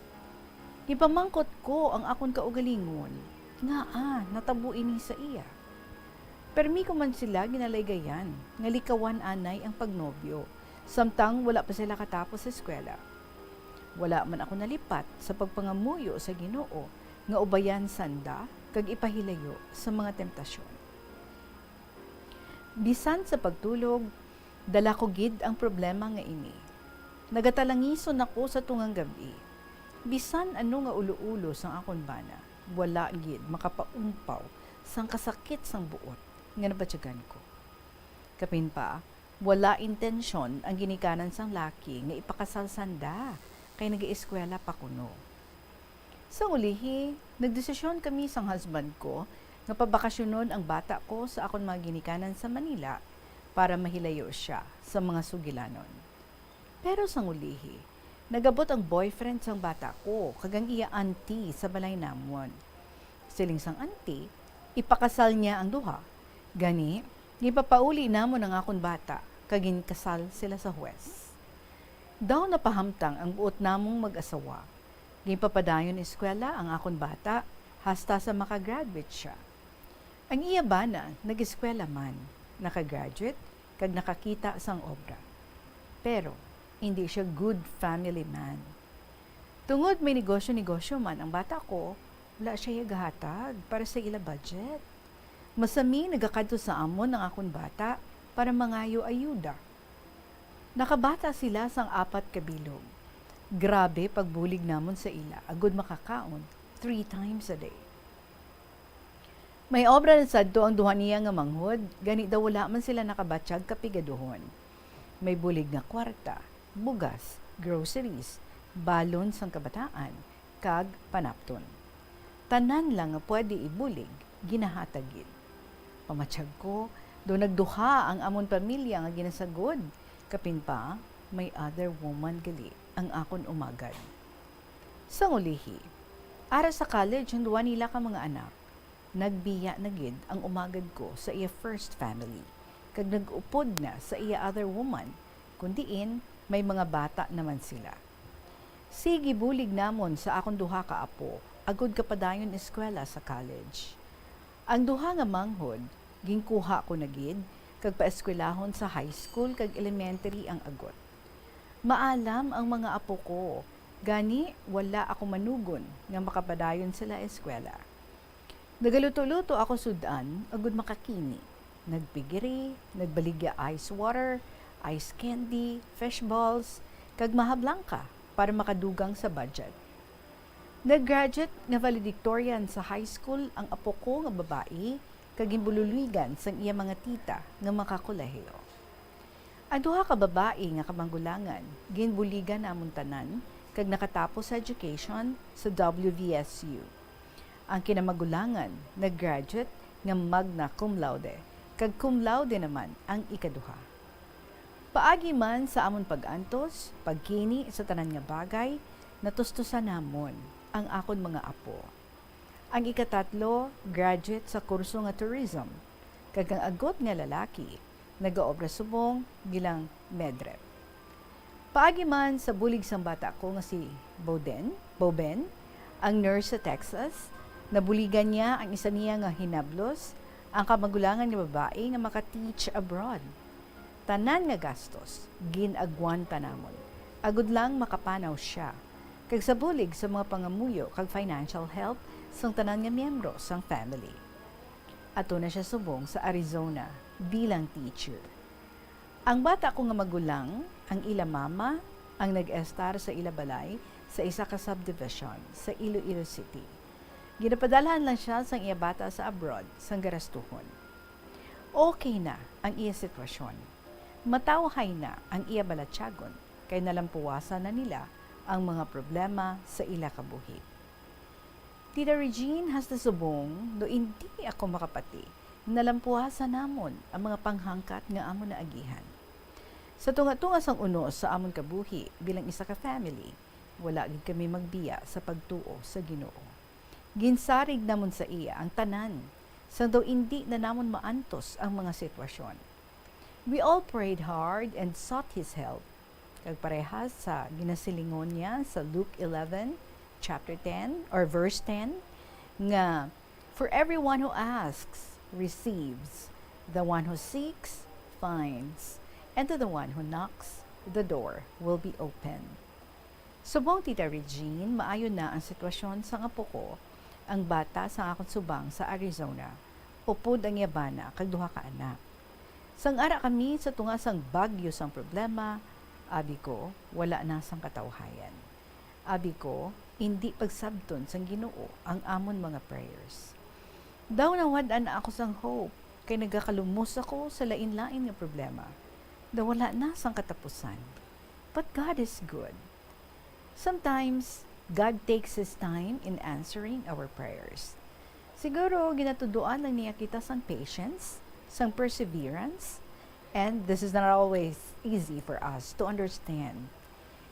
Ipamangkot ko ang akon kaugalingon, nga natabo ini sa iya. Permi ko man sila ginalaygayan, nga likawan anay ang pagnobyo, samtang wala pa sila katapos sa eskwela. Wala man ako nalipat sa pagpangamuyo sa Ginoo, nga ubayan sanda, kag ipahilayo sa mga temptasyon. Bisan sa pagtulog, dala ko gid ang problema nga ini. Nagatalangison ako sa tungang gabi. Bisan ano nga ulo-ulo sang akon bana, wala gid makapaumpaw sang kasakit sang buot nga nabatsyagan ko. Kapin pa, wala intensyon ang ginikanan sang laki nga ipakasal sanda kay nag-ieskwela pa kuno. Sa ulihi, nagdesisyon kami sang husband ko nga pabakasyonon ang bata ko sa akon mga ginikanan sa Manila para mahilayo siya sa mga sugilanon. Pero sang ulihi, nagabot ang boyfriend sang bata ko kagang iya auntie sa balay namon. Siling sang auntie, ipakasal niya ang duha. Gani, ipapauli namon ang akon bata kagin kasal sila sa huwes. Daw napahamtang ang buot namong mag-asawa. Gipapadayon eskwela ang akon bata hasta sa makagraduate siya. Ang iya bana nag-eskwela man, nakagraduate kag nakakita sang obra. Pero hindi siya good family man. Tungod may negosyo-negosyo man ang bata ko, wala siya gahatag para sa ila budget. Masami nagakadto sa amon ng akon bata para mangayo ayuda. Nakabata sila sang 4 kabilog. Grabe pagbulig namon sa ila, agud makakaon 3 times a day. May obra na sadto ang duha niya nga manghod, gani daw wala man sila nakabatsyag kapigaduhon. May bulig nga kwarta, bugas, groceries, balon sang kabataan, kag panapton. Tanan lang nga pwede ibulig, ginahatagid. Pamatsyag ko, do nagduha ang amon pamilya nga ginasagod. Kapin pa, may other woman gali ang akon umagad. Sa ulihi, ara sa college ang duwa nila ka mga anak, nagbiya na gid ang umagad ko sa iya first family, kag nag-upod na sa iya other woman, kundiin may mga bata naman sila. Sige bulig namon sa akong duha ka apo, agud kapadayon eskwela sa college. Ang duha nga manghod, ginkuha ko na gid, kag paeskwelahon sa high school kag elementary ang agot. Maalam ang mga apo ko, gani wala ako manugon nga makapadayon sila eskwela. Nagaluto-luto ako sudan, agud makakini. Nagpigiri, nagbaligya ice water, ice candy, fish balls, kag mahablangka para makadugang sa budget. Nag-graduate nga valedictorian sa high school ang apo ko nga babae, kag gimbululuigan sang iya mga tita nga makakolehiyo. Ang duha ka babae nga kamanggulangan, ginbuligan namon tanan kag nakatapos sa education sa WVSU. Ang kinamagulangan, nag-graduate nga magna cum laude, kag cum laude naman ang ikaduha. Paagi man sa amon pag-antos, pagkini sa tanan nga bagay, natustusan namon ang akon mga apo. Ang ikatatlo, graduate sa kurso nga tourism, kag ang agot nga lalaki, nagaobra subong bilang medrep. Paagi man sa bulig sang bata ko nga si Boben, ang nurse sa Texas, nabuligan niya ang isa niya nga hinablos, ang kamagulangan nga babae nga maka-teach abroad. Tanan nga gastos, ginagwan tanamon. Agud lang makapanaw siya. Kag sa bulig sa mga pangamuyo kag financial help sang tanan nga miyembro sang family. Ato na siya subong sa Arizona bilang teacher. Ang bata ko nga magulang, ang ila mama, ang nag-estar sa ila balay sa isa ka subdivision sa Iloilo City. Ginapadalahan lang siya sang iya bata sa abroad, sang garastuhon. Okay na ang iya sitwasyon. Matawhay na ang iya balatyagon, kay nalampuwasan na nila ang mga problema sa ila kabuhi. Tita Regine has subong do hindi ako makapati, nalampuwasan namon ang mga panghangkat nga amon na agihan. Sa tunga-tunga sang uno sa amon kabuhi bilang isa ka family, wala gid kami magbiya sa pagtuo sa Ginoo. Ginsarig namon sa iya ang tanan, sang daw hindi na namon maantos ang mga sitwasyon. We all prayed hard and sought His help. Kag parehas sa ginasilingon niya sa Luke 11, chapter 10, or verse 10, nga, for everyone who asks, receives. The one who seeks, finds. And to the one who knocks, the door will be open. Subong Tita Regine, maayo na ang sitwasyon sa apo ko, ang bata sa akong subang sa Arizona. Upod ang yabana, kag duha ka anak. Sang ara kami sa tunga sang bagyo sang problema, abi ko, wala na sang katawhayan. Abi ko, hindi pagsabton sang Ginoo ang amon mga prayers. Daw nawad-an ako sang hope, kay nagakalumos ako sa lain-lain nga problema. Daw wala na sang katapusan. But God is good. Sometimes, God takes His time in answering our prayers. Siguro, ginatuduan lang niya kita sang patience, sang perseverance, and this is not always easy for us to understand.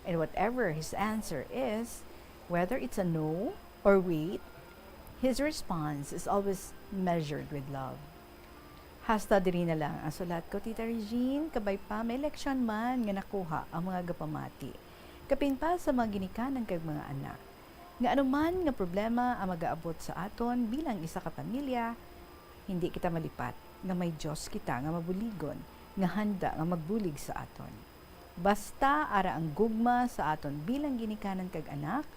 And whatever His answer is, whether it's a no or wait, His response is always measured with love. Hasta diri na lang ang sulat ko, Tita Regine, kabay pa may leksyon man nga nakuha ang mga gapamati. Kapin pa sa mga ginikanan kag mga anak. Nga anuman nga problema ang mag-aabot sa aton bilang isa ka pamilya, hindi kita malipat nga may Diyos kita nga mabuligon, nga handa nga magbulig sa aton. Basta ara ang gugma sa aton bilang ginikanan kag anak,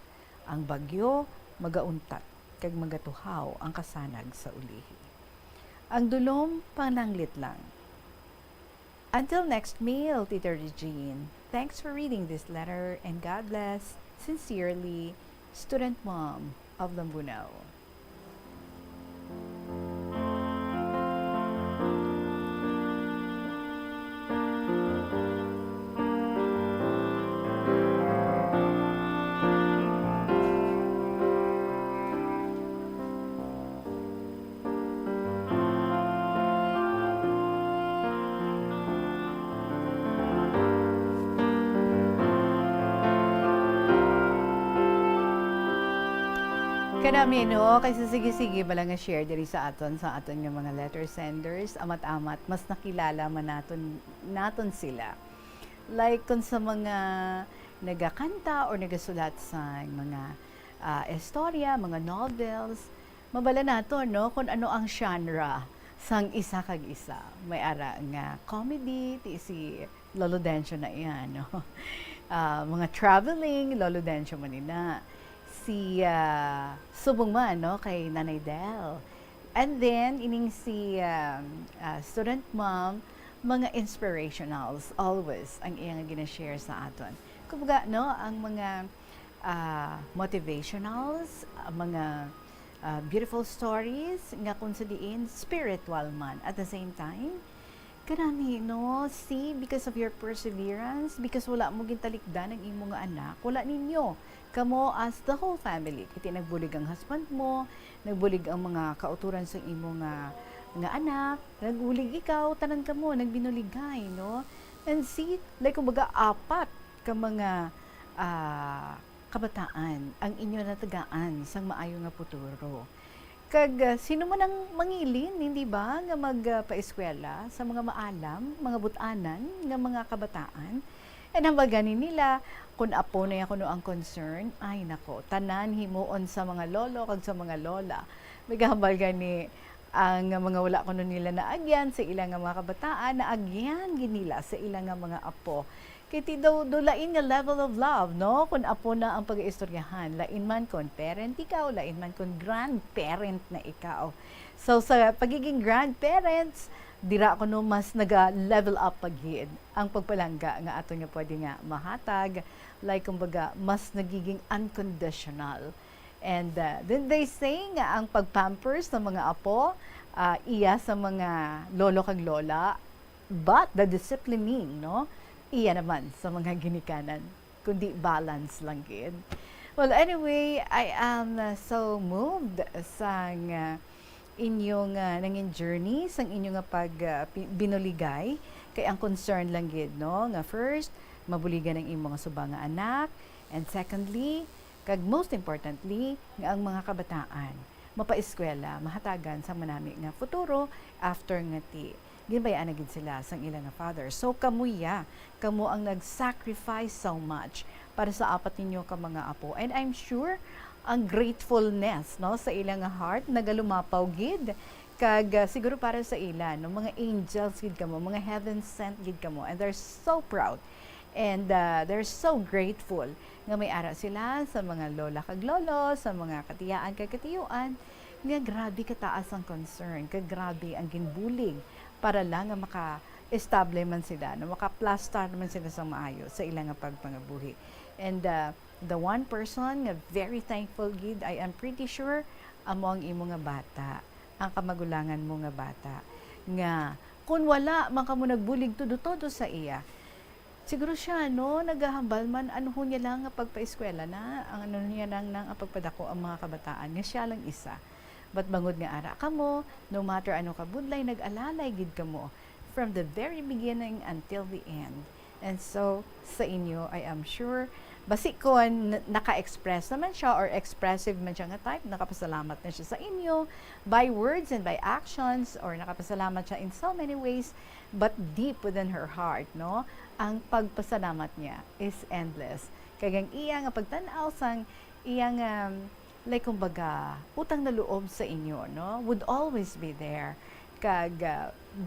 ang bagyo magauntat kag magatuhaw ang kasanag sa ulihi. Ang dulom pananglit lang. Until next mail, Tita Regine, thanks for reading this letter and God bless. Sincerely, Student Mom of Lambunaw. Kanami, no? Kasi sige-sige bala nga share diri sa aton nga mga letter senders, amat-amat, mas nakilala man naton sila. Like kung sa mga nagakanta or nagasulat sa mga istorya, mga novels, mabala nato, no? Kung ano ang genre sang isa kag isa. May ara nga comedy, ti si Lolo Dencio na iyan, no? Mga traveling, Lolo Dencio manina. Si subong man, no, kay Nanay Del. And then, ining si Student Mom, mga inspirationals, always, ang iyang ginashare sa aton. Kumbaga, no, ang mga motivationals, mga beautiful stories, nga kung sa diin, spiritual man. At the same time, kanami, no, see, because of your perseverance, because wala mo gintalikdan ang imo nga anak, wala ninyo, kamo as the whole family. Kiti nagbulig ang husband mo, nagbulig ang mga kauturan sa imo nga anak, nagbulig ikaw, tanan ka mo, nagbinuligay, no? And see, like kumbaga apat ka mga kabataan ang inyo natagaan sang maayo nga futuro. Kag sino man ang mangilin, hindi ba, nga magpaeskwela sa mga maalam, mga butanan, nga mga kabataan. And ang bagani nila, kung apo na yan kuno ang concern, ay nako, tanan himuon sa mga lolo, kag sa mga lola. May gahambal gani, ang mga wala kuno nila na agyan sa ilang mga kabataan, na agyan ginila sa ilang mga apo. Kiti daw lain nga level of love, no? Kung apo na ang pag-iistoryahan, lain man kon parent ikaw, lain man kon grandparent na ikaw. So sa pagiging grandparents, dira ko no mas naga-level up paghid ang pagpalangga nga ato nga pwede nga mahatag like kumbaga mas nagiging unconditional. And then they say nga ang pagpampers ng mga apo iya sa mga lolo kag lola, but the disciplining, no, iya naman sa mga ginikanan, kundi balance lang gid. Well, anyway, I am so moved sa inyong nanging journey, sa inyong binuligay, kay ang concern lang gid, no, nga first, mabuligan ang imong subang nga anak, and secondly, kag most importantly, nga ang mga kabataan, mapaeskwela, mahatagan sa manami nga futuro after nga ti ginbayaan na gid sila sang ilang nga father. So kamuya, kamo ang nag-sacrifice so much para sa apat ninyo ka mga apo. And I'm sure ang gratefulness, no, sa ilang nga heart nagalumapaw gid kag siguro para sa ila, no, mga angels gid kamo, mga heaven sent gid kamo, and they're so proud and they're so grateful nga may ara sila sa mga lola kag lolo, sa mga katiyaan kag katiyuan, nga grabe kataas ang concern, kag grabe ang ginbulig para lang nga maka-establish man sila, na maka-plastar man sila sa maayo sa ilang nga pagpangabuhi. And the one person nga very thankful gid, I am pretty sure amo ang imo nga bata, ang kamagulangan mo nga bata, nga kung wala man kamo nagbulig todo sa iya, siguro siya, no, naghahambal man, ano niya lang nga pagpa-eskwela na, ang ano niya lang ang pagpadako ang mga kabataan, nga siya lang isa. But bangod nga ara kamo, no matter ano ka budlay, nag-alalay gid kamo from the very beginning until the end. And so, sa inyo, I am sure, basi ko naka-express naman siya or expressive man siya nga type, nakapasalamat na siya sa inyo by words and by actions, or nakapasalamat siya in so many ways, but deep within her heart, no, ang pagpasalamat niya is endless. Kagang iya nga pagtanaw sang iya nga like kumbaga utang na loob sa inyo, no, would always be there. Kag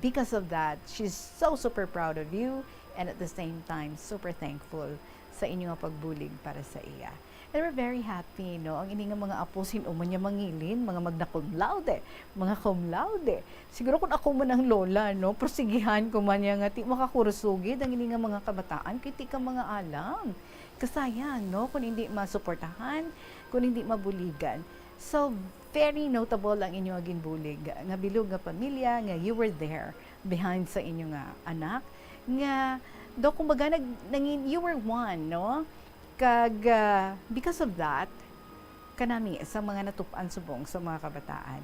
because of that, she's so super proud of you, and at the same time super thankful sa inyong pagbulig para sa iya. And we're very happy, no? Ang ini nga mga apo sinuman niya mangilin, mga magna cum laude, mga cum laude. Siguro kung ako man ang lola, no, prosigihan ko man nga ti makakurusugid ang ini nga mga kabataan, kiti ka mga alam. Kasayang, no, kung hindi masuportahan, kung hindi mabuligan. So, very notable ang inyong ginbulig. Nga bilog nga pamilya, nga you were there behind sa inyong anak. Nga, do kumbaga, you were one, no? Kag, because of that, kanami sa mga natupan subong sa mga kabataan.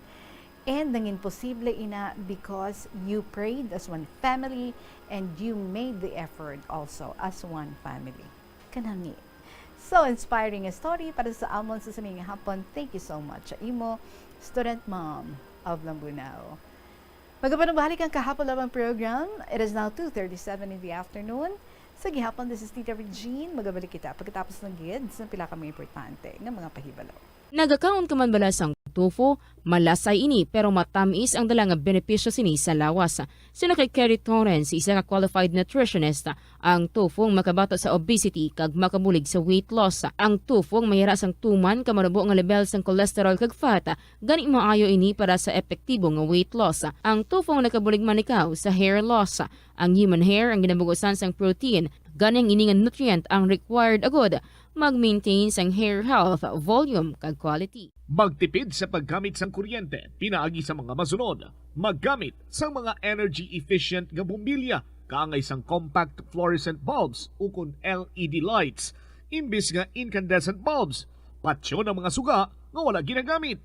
And nangin posible ina because you prayed as one family and you made the effort also as one family. Kanami. So inspiring a story para sa amon sa saming hapon. Thank you so much. Imo, student mom of Lambunao. Magpapanubalik ang kahapon labang program. It is now 2:37 in the afternoon. Sa gihapon, this is Tita Regine. Magabalik kita pagkatapos ng gids ng pila kami importante ng mga pahibalo. Nagakaon ka man bala sang tofu, malasay ini pero matamis ang dalang benepisyo sini sa lawas. Sino kay Kerry Torrens, isa ka qualified nutritionist, ang tofu ang makabato sa obesity kag makabulig sa weight loss. Ang tofu ang mayara sang tuman ka marubo nga level sang cholesterol kag fat, gani maayo ini para sa epektibo nga weight loss. Ang tofu ang nakabulig man ikaw sa hair loss. Ang human hair ang ginabugusan sang protein, ganing ini nga nutrient ang required agod mag-maintain sang hair health, volume, kag quality. Magtipid sa paggamit sang kuryente, pinaagi sa mga masunod. Maggamit sa mga energy-efficient nga bumbilya, kaangay sang compact fluorescent bulbs ukon LED lights, imbis nga incandescent bulbs. Patsyo ng mga suga nga wala ginagamit.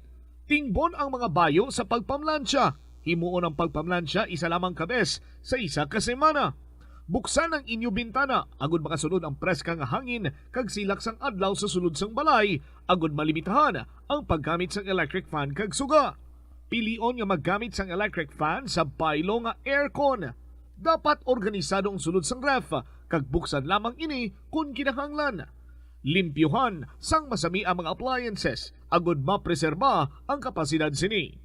Tingbon ang mga bayo sa pagpamlansya. Himuon ang pagpamlansya isa lamang kabes sa isa ka semana. Buksan ang inyo bintana, agud makasunod ang preskang hangin kag silak sang adlaw sa sulod sang balay, agud malimitahan ang paggamit sang electric fan kag suga. Pilion nga maggamit sang electric fan sa baylo nga aircon. Dapat organisado ang sulod sang ref, kag buksan lamang ini kung kinahanglan. Limpyuhan sang masami ang mga appliances, agud mapreserba ang kapasidad sini.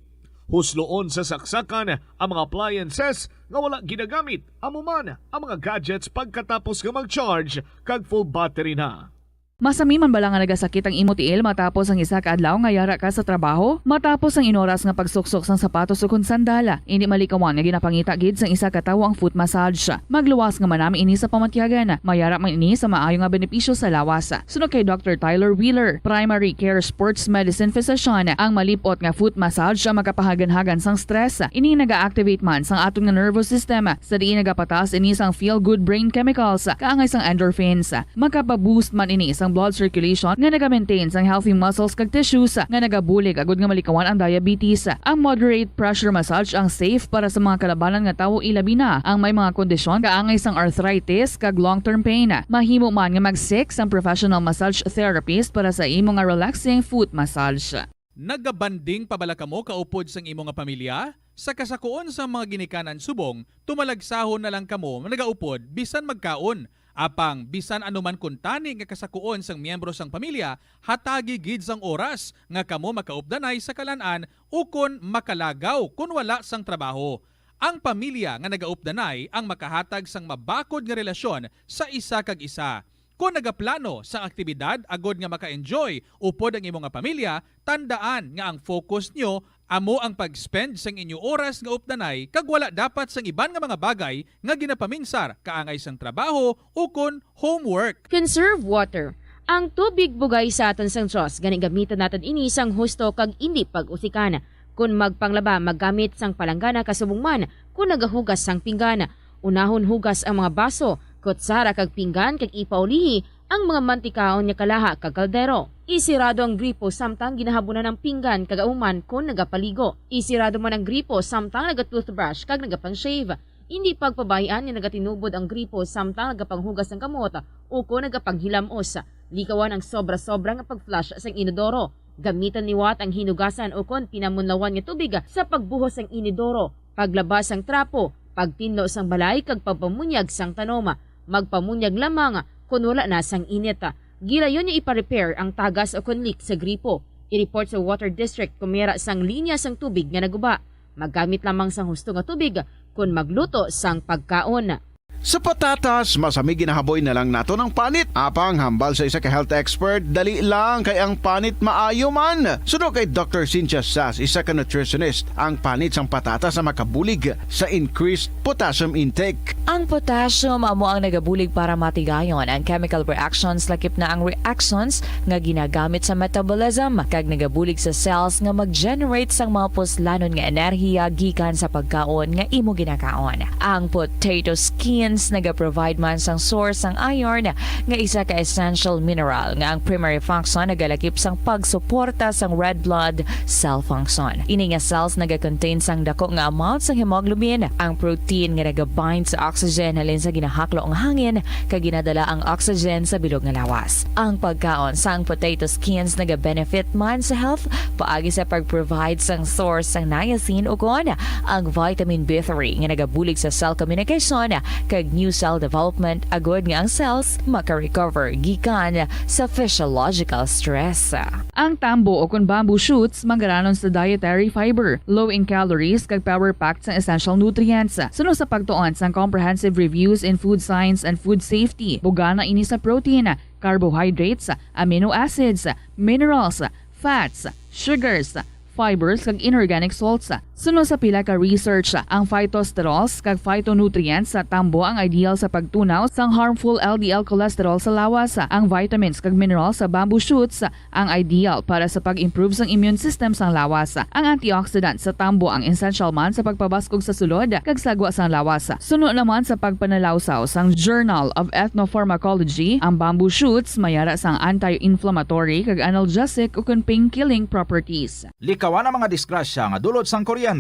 Husloon sa saksakan ang mga appliances nga wala ginagamit, amuman ang mga gadgets pagkatapos nga mag-charge kag full battery na. Masami man bala nga nagasakit ang imo tiil matapos ang isa ka adlaw nga yara ka sa trabaho? Matapos ang inoras nga pagsuksok sang sapatos o kun sandala, hindi malikawan nga ginapangita gid sang isa ka tawo ang foot massage. Magluwas nga manami ini sa pamatyagan. Mayara man ini sa maayo nga benepisyo sa lawas. Sunod kay Dr. Tyler Wheeler, primary care sports medicine physician, ang malipot nga foot massage ang makapahagan-hagan sang stress. Ini naga-activate man sang aton nga nervous system sa diin nagapatas ini sang feel-good brain chemicals kaangay sang endorphins. Makapaboost man ini sang blood circulation nga naga-maintain sang healthy muscles kag tissues nga nagabulig agud nga malikawan ang diabetes. Ang moderate pressure massage ang safe para sa mga kalabanan nga tawo ilabi na ang may mga kondisyon kaangay sang arthritis kag long-term pain. Mahimo man nga mag-seek sang professional massage therapist para sa imo nga relaxing foot massage. Nagabanding pabala kamo kaupod sang imo nga pamilya? Sa kasakuon sa mga ginikanan subong, tumalagsahon na lang kamo nagaupod bisan magkaon. Apang bisan anuman kuntani nga kasakuon sang miyembro sang pamilya, hatagi gid sang oras nga kamo makaupdanay sa kalan-an ukon makalagaw kun wala sang trabaho. Ang pamilya nga nagaupdanay ang makahatag sang mabakod nga relasyon sa isa kag isa. Kung nagaplano sa aktibidad agod nga maka-enjoy upod ang imong nga pamilya, tandaan nga ang focus nyo amo ang pag-spend sang inyo oras nga updanay kag wala dapat sang iban nga mga bagay nga ginapaminsar kaangay sang trabaho ukon homework. Conserve water. Ang tubig bugay sa aton sang Diyos, gani gamitan natin ini sang husto kag indi pag-usikan. Kung magpanglaba, maggamit sang palanggana kasubong man, kung nagahugas sang pinggana, unahon hugas ang mga baso, kutsara kag pinggan kag ipaulihi ang mga mantikaon niya kalaha kag kaldero. Isirado ang gripo samtang ginahabunan ng pinggan kag auman kung nagapaligo. Isirado man ang gripo samtang nagatoothbrush kag nagapang-shave. Hindi pagpabayaan ni nagatinubod ang gripo samtang nagapanghugas ng kamot o kung nagapanghilamos. Likawan ang sobra-sobra nga pag-flush sa inodoro. Gamitan ni Watt ang hinugasan o kon pinamunlawan nga tubig sa pagbuhos ng inodoro, paglabas ang trapo, pagtinlo sang balay kag pagpamunyag sang tanoma, magpamunyag lamang kung wala na sang init. Gilayon niya ipa-repair ang tagas o kon leak sa gripo. I-report sa Water District kung mera sang linya sang tubig nga naguba. Maggamit lamang sang husto nga tubig kung magluto sang pagkaon. Sa patatas, masami ginahaboy na lang nato ng panit. Apang hambal sa isa ka health expert, dali lang kay ang panit maayo man. Sunod kay Dr. Cynthia Sass, isa ka nutritionist, ang panit sang patatas na makabulig sa increased potassium intake. Ang potassium amo ang nagabulig para matigayon ang chemical reactions lakip na ang reactions nga ginagamit sa metabolism kag nagabulig sa cells nga mag-generate sang mga puslanon nga enerhiya gikan sa pagkaon nga imo ginakaon. Ang potato skin naga-provide man sang source sang iron nga isa ka essential mineral nga ang primary function nagalakip sang pagsuporta sang red blood cell function. Ini nga cells naga-contain sang dako nga amount sang hemoglobin, ang protein nga naga-bind sa oxygen halin sa ginahaklo ang hangin kag ginadala ang oxygen sa bilog nga lawas. Ang pagkaon sang potato skins naga-benefit man sa health paagi sa pag-provide sang source sang niacin ug ang vitamin B3 nga nagabulig sa cell communication kag new cell development agod nga ang cells maka-recover gikan sa physiological stress. Ang tambo o kun bamboo shoots manggaranon sa dietary fiber, low in calories kag power-packed sa essential nutrients. Sunod sa pagtuon sang comprehensive reviews in food science and food safety, bugana ini sa protein, carbohydrates, amino acids, minerals, fats, sugars, fibers kag inorganic salts. Sunod sa pila ka research, ang phytosterols kag phytonutrients sa tambo ang ideal sa pagtunaw sang harmful LDL cholesterol sa lawas. Ang vitamins kag minerals sa bamboo shoots ang ideal para sa pag-improve sang immune system sang lawas. Ang antioxidants sa tambo ang essential man sa pagpabaskog sa sulod kag sagwa sang lawas. Sunod naman sa pagpanalawsaw sang Journal of Ethnopharmacology, ang bamboo shoots mayara sang anti-inflammatory kag analgesic ug pain-killing properties. Likawan ang mga disgrasya nga dulot sang kuryente.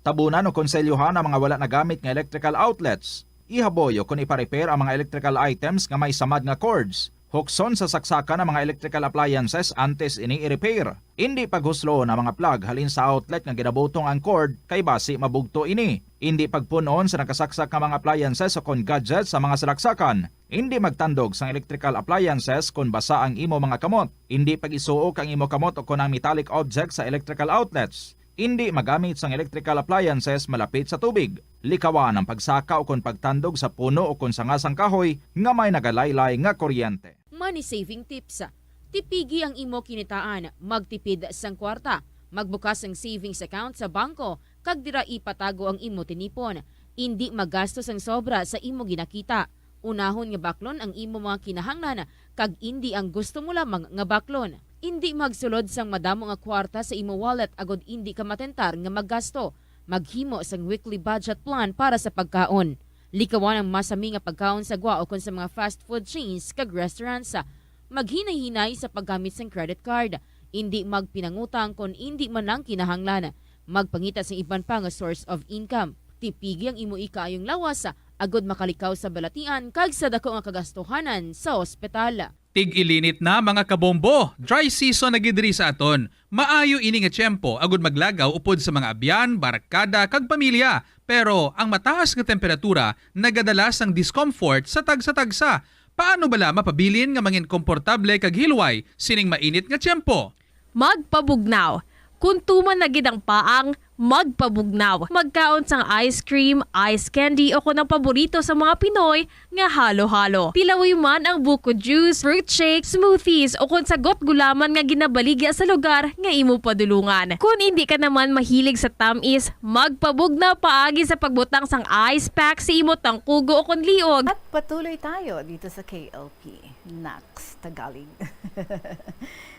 Tabunan o konselyuhan ang mga wala nagamit nga electrical outlets. Ihaboy o kung ipa-repair ang mga electrical items nga may samad nga cords. Hukson sa saksakan ang mga electrical appliances antes ini i-repair. Hindi paghuslo na mga plug halin sa outlet nga ginabutong ang cord kay basi mabugto ini. Hindi pagpunon sa nakasaksak nga mga appliances o kon gadgets sa mga salaksakan. Hindi magtandog sa electrical appliances kung basa ang imo mga kamot. Hindi pag-isuok ang imo kamot o kon ang metallic objects sa electrical outlets. Hindi magamit sang electrical appliances malapit sa tubig. Likawan ang pagsaka o kon pagtandog sa puno o kon sangasang kahoy nga may nagalaylay nga kuryente. money saving tips. Tipigi ang imo kinitaan, magtipid sang kwarta, magbukas ng savings account sa bangko, kag dira ipatago ang imo tinipon. Indi magastos ang sobra sa imo ginakita. Unahon nga baklon ang imo mga kinahanglan, kag indi ang gusto mo lamang nga baklon. Indi magsulod sang madamo nga kwarta sa imo wallet agod indi ka matentar nga maggasto. Maghimo sang weekly budget plan para sa pagkaon. Likawan ang masami nga pagkaon sa gwa o kon sa mga fast food chains kag restaurants. Maghinay-hinay sa paggamit sang credit card. Indi magpinangutang kon indi man ang kinahanglan. Magpangita sa iban pa nga source of income. Tipigi ang imo ikaayong lawas agod makalikaw sa balatian kag sa dako nga kagastuhanan sa ospital. Tig-ilinit na mga kabombo, dry season na gidri sa aton. Maayo ini nga tiyempo agud maglagaw upod sa mga abyan, barkada kag pamilya. Pero ang mataas nga temperatura nagadalas ang discomfort sa tagsa-tagsa. Paano bala mapabilin nga mangin komportable kag hilway sining mainit nga tiyempo? Magpabugnaw. Kung tuman na gid ang paang, magpabugnaw. Magkaon sang ice cream, ice candy o kung ang paborito sa mga Pinoy nga halo-halo. Tilawi man ang buko juice, fruit shake, smoothies o kung sagot gulaman nga ginabaligya sa lugar nga imo padulungan. Kung hindi ka naman mahilig sa tamis, magpabugnaw paagi sa pagbutang sang ice pack sa imo tangkugo o kung liog. At patuloy tayo dito sa KLP. Nax, Tagalog.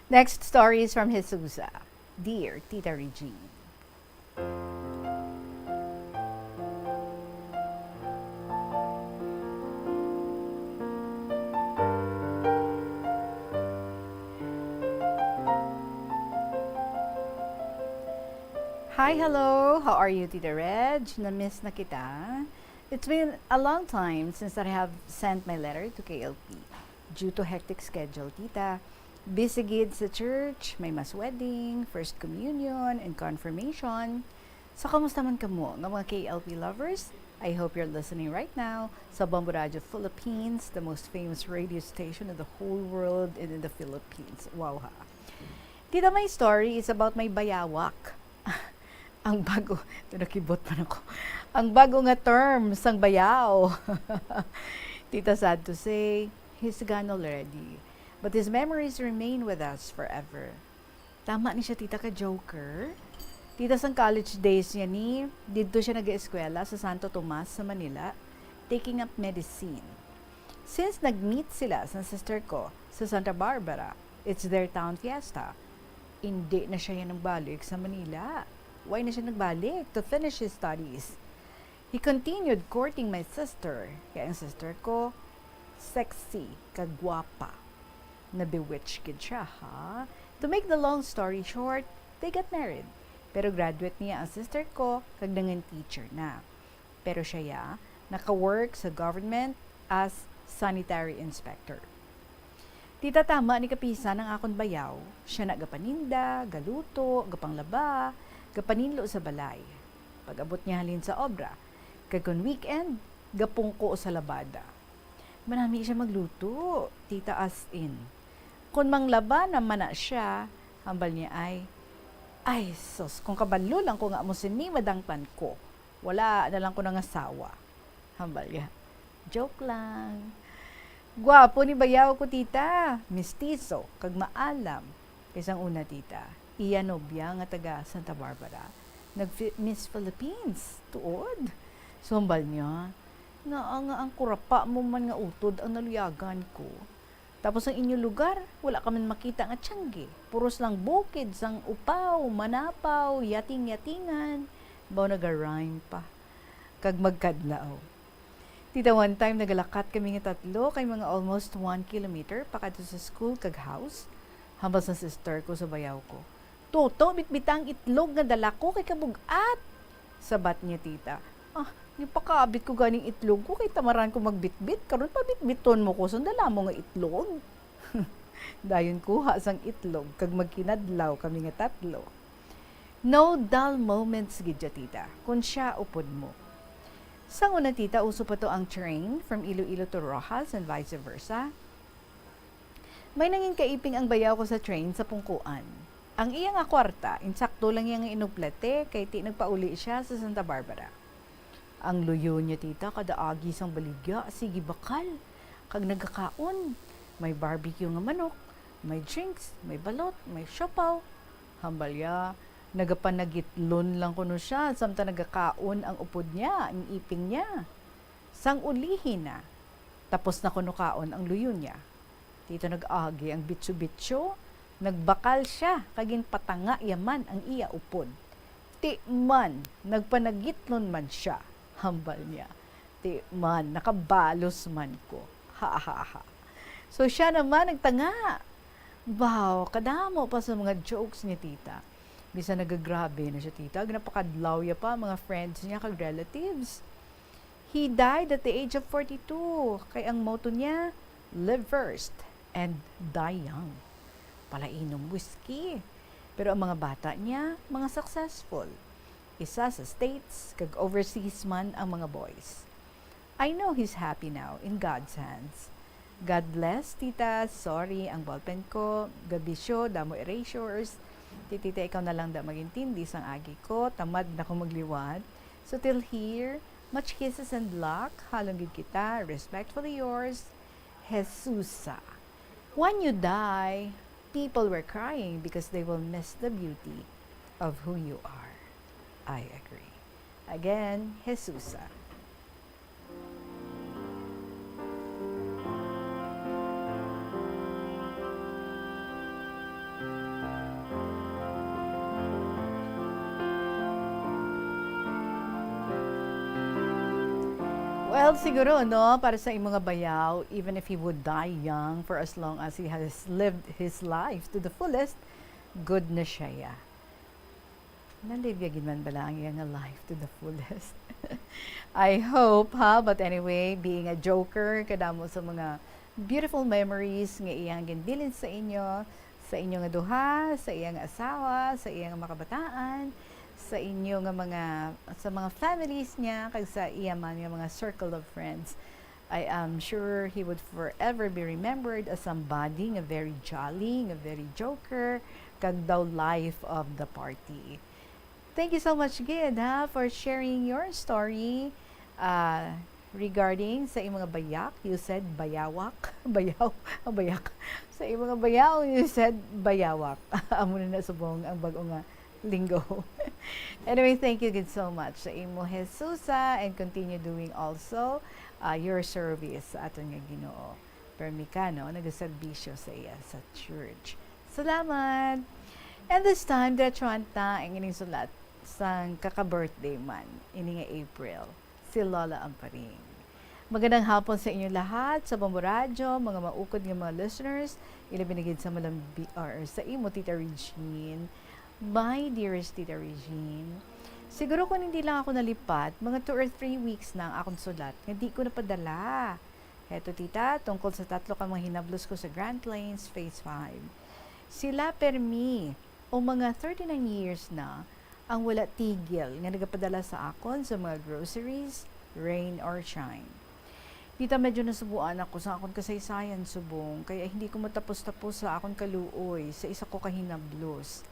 Next story is from Jesusa. Dear Tita Regine. Hi, hello. How are you, Tita Reg? Na-miss na kita. It's been a long time since I have sent my letter to KLP. Due to hectic schedule, Tita. Busy gid sa church, may mass wedding, first communion, and confirmation. So, kamusta man kamo ng mga KLP lovers? I hope you're listening right now sa Bombo Radio Philippines, the most famous radio station in the whole world and in the Philippines. Wow ha. Tita, my story is about my bayawak. Ang bago, nakibot man ako. Ang bago nga term sang bayaw. Tita, sad to say, he's gone already. But his memories remain with us forever. Tama ni siya, Tita, ka joker. Tita, sang college days niya ni, dito siya nag-eskwela sa Santo Tomas sa Manila, taking up medicine. Since nag-meet sila sa sister ko sa Santa Barbara, it's their town fiesta. Hindi na siya yan nagbalik sa Manila. Why na siya nagbalik? To finish his studies. He continued courting my sister. Kaya ang sister ko, sexy, kagwapa. Na-bewitched kid siya, ha? To make the long story short, they got married. Pero graduate niya ang sister ko, kag nangan teacher na. Pero siya, naka-work sa government as sanitary inspector. Tita, tama ni kapisa ng akong bayaw. Siya nagapaninda, galuto, gapanglaba, gapaninlo sa balay. Pag-abot niya halin sa obra, kag on weekend, gapungko sa labada. Manami siya magluto, Tita, as in. Kung manglaba naman na siya, hambal niya ay sus, kung kabalo lang ko nga mo sini madangtan ko. Wala na lang ko ng asawa. Hambal niya. Joke lang. Gwapo ni bayaw ko, Tita. Mistiso, kag maalam. Isang una, Tita. Iya nobya nga taga Santa Barbara. Nag-Miss Philippines. Tuod. So, hambal niya. Nga ang kurapa mo man nga utod ang naluyagan ko. Tapos ang inyong lugar, wala ka man makita nga tiyangge. Puros lang bukid, sang upaw, manapaw, yating-yatingan. Baw nag-rhyme pa. Kag magkadlaw. Tita, one time nagalakat kami nga tatlo kay mga almost 1 kilometer pakadto sa school kag house. Hambal sa sister ko sa bayaw ko. Toto, bitbitang itlog nga dala ko kay kabugat. Sabat niya, Tita. Yung pakabit ko ganing itlog ko, kay tamaran ko magbitbit, karon pa bitbiton mo ko, sandala mo nga itlog. Dayon kuha sang itlog, kag magkinadlaw kami nga tatlo. No dull moments, gidya, Tita, kung siya upod mo. Sang una, Tita, uso pa to ang train from Iloilo to Rojas and vice versa. May nanging kaiping ang bayaw ko sa train sa Pungkuan. Ang iya nga kwarta, insakto lang iya nga inuplete, kay ti nagpauli siya sa Santa Barbara. Ang luyo niya, Tita, kada agi sang baligya, sige bakal. Kag nagkakaon, May barbecue nga manok, may drinks, may balot, may siopaw. Hambalya, nagapanagitlon lang kuno siya, samta nagakaon ang upod niya, ang iping niya. Sang ulihin na, tapos na kuno kaon ang luyon niya. Dito nag-agi ang bitso-bitso, nagbakal siya, kagin patanga yaman ang iya upod. Ti man, nagpanagitlon man siya, hambal niya. Ti man, nakabalos man ko. Ha ha ha. So siya naman nagtanga. Wow, kadamo pa sa mga jokes ni tita. Bisa nagagrabe na siya tita. Napakadlaw ya pa mga friends niya kag relatives. He died at the age of 42. Kay ang motto niya, live first and die young. Palainom whiskey. Pero ang mga bata niya, mga successful. Isa sa States, kag overseas man ang mga boys. I know he's happy now in God's hands. God bless, tita. Sorry, ang ballpen ko. Gabisyo, damo erasures. Tita, ikaw na lang da magintindi sang agi ko. Tamad na ko magliwat. So till here, much kisses and luck. Halong kita. Respectfully yours, Jesusa. When you die, people were crying because they will miss the beauty of who you are. I agree. Again, Jesusa. Well, siguro, no, para sa imong bayaw, even if he would die young, for as long as he has lived his life to the fullest, good na siya. Nalibiyagin man bala ang iyang life to the fullest. I hope, ha? But anyway, being a joker, kadamo sa mga beautiful memories nga iyang ginbilin sa inyo nga duha, sa iyang asawa, sa iyang makabataan, sa inyo nga sa mga families niya, kag sa iya man nga mga circle of friends. I am sure he would forever be remembered as somebody nga very jolly, nga very joker, kag daw life of the party. Thank you so much, Gid, ha, for sharing your story regarding sa imong bayak. You said bayawak. Bayak. Sa imong bayaw, you said bayawak. Amo na subong ang bag-o nga linggo. Anyway, thank you Gid so much sa imo Jesusa, and continue doing also your service sa aton nga Ginoo. Permikano, nagaserbisyo sa iya sa church. Salamat! And this time, Detranta, ang ining sulat sang kaka-birthday man, ini nga April, si Lola Amparing. Magandang hapon sa inyo lahat, sa Bombo Radyo, mga maukod ng mga listeners, ilabinigid sa malambi, or sa imo, Tita Regine. My dearest Tita Regine, siguro kung hindi lang ako nalipat, mga 2 or 3 weeks na ang akong sulat, hindi ko napadala. Heto tita, tungkol sa 3 ka mga hinablos ko sa Grand Plains Phase 5. Sila permi, o mga 39 years na, ang wala tigil nga nagapadala sa akon sa mga groceries, rain or shine. Tita, medyo nasubuan ako sa akon kasaysayan subong, kaya hindi ko matapos-tapos sa akon kaluoy sa isa ko kahinablos.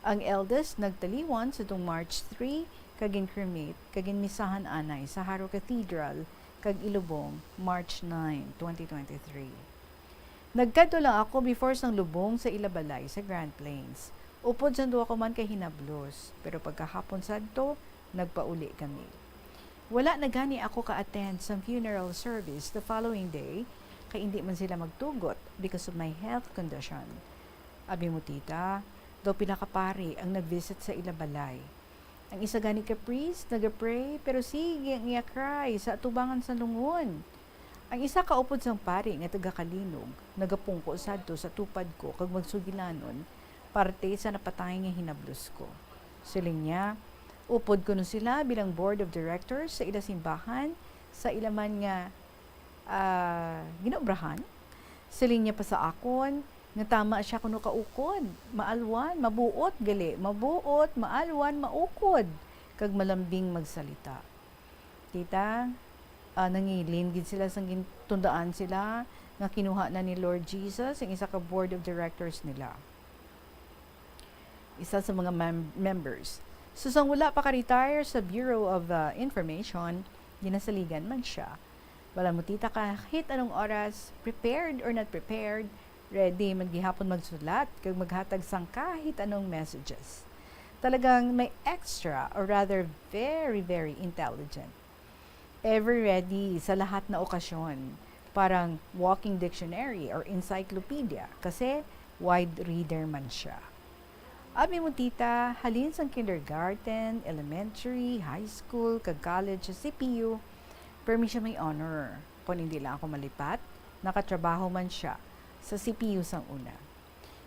Ang eldest nagtaliwan sa itong March 3, kagin cremate, kagin misahan anay sa Haro Cathedral, kag Ilubong, March 9, 2023. Nagkadto lang ako before sang lubong sa Ilabalay sa Grand Plains. Upod sa duwa ko man kay hinablos, pero pagkahapon sadto, nagpauli kami. Wala na gani ako ka-attend sa funeral service the following day, kay hindi man sila magtugot because of my health condition. Abi mo tita, daw pinakapari ang nag-visit sa Ilabalay. Ang isa gani ka priest, nag-pray, pero sige ang iya-cry sa atubangan sa lungon. Ang isa kaupod sang pari nga taga-Kalinog, nagapungko sadto sa tupad ko kag magsugilanon, parte sa napatay nga hinablos ko. Siling niya, upod ko nun sila bilang board of directors sa ila simbahan, sa ilaman nga ginobrahan. Siling niya pa sa akon, nga tama siya kuno kaukod, maalwan, mabuot gali, mabuot, maalwan, maukod, kag malambing magsalita. Tita, nangilin gid sila sang tundaan sila nga kinuha na ni Lord Jesus ang isa ka board of directors nila. Isa sa mga members. So sang wala pa ka-retire sa Bureau of Information, ginasaligan man siya. Wala mo tita, kahit anong oras, prepared or not prepared, ready maghihapon magsulat, kag maghatag sang kahit anong messages. Talagang may extra or rather very, very intelligent. Ever ready sa lahat na okasyon. Parang walking dictionary or encyclopedia kasi wide reader man siya. Abi mo tita, halin sa kindergarten, elementary, high school, kag college, sa CPU, permi siya may honor. Kung hindi lang ako malipat, nakatrabaho man siya sa CPU sang una.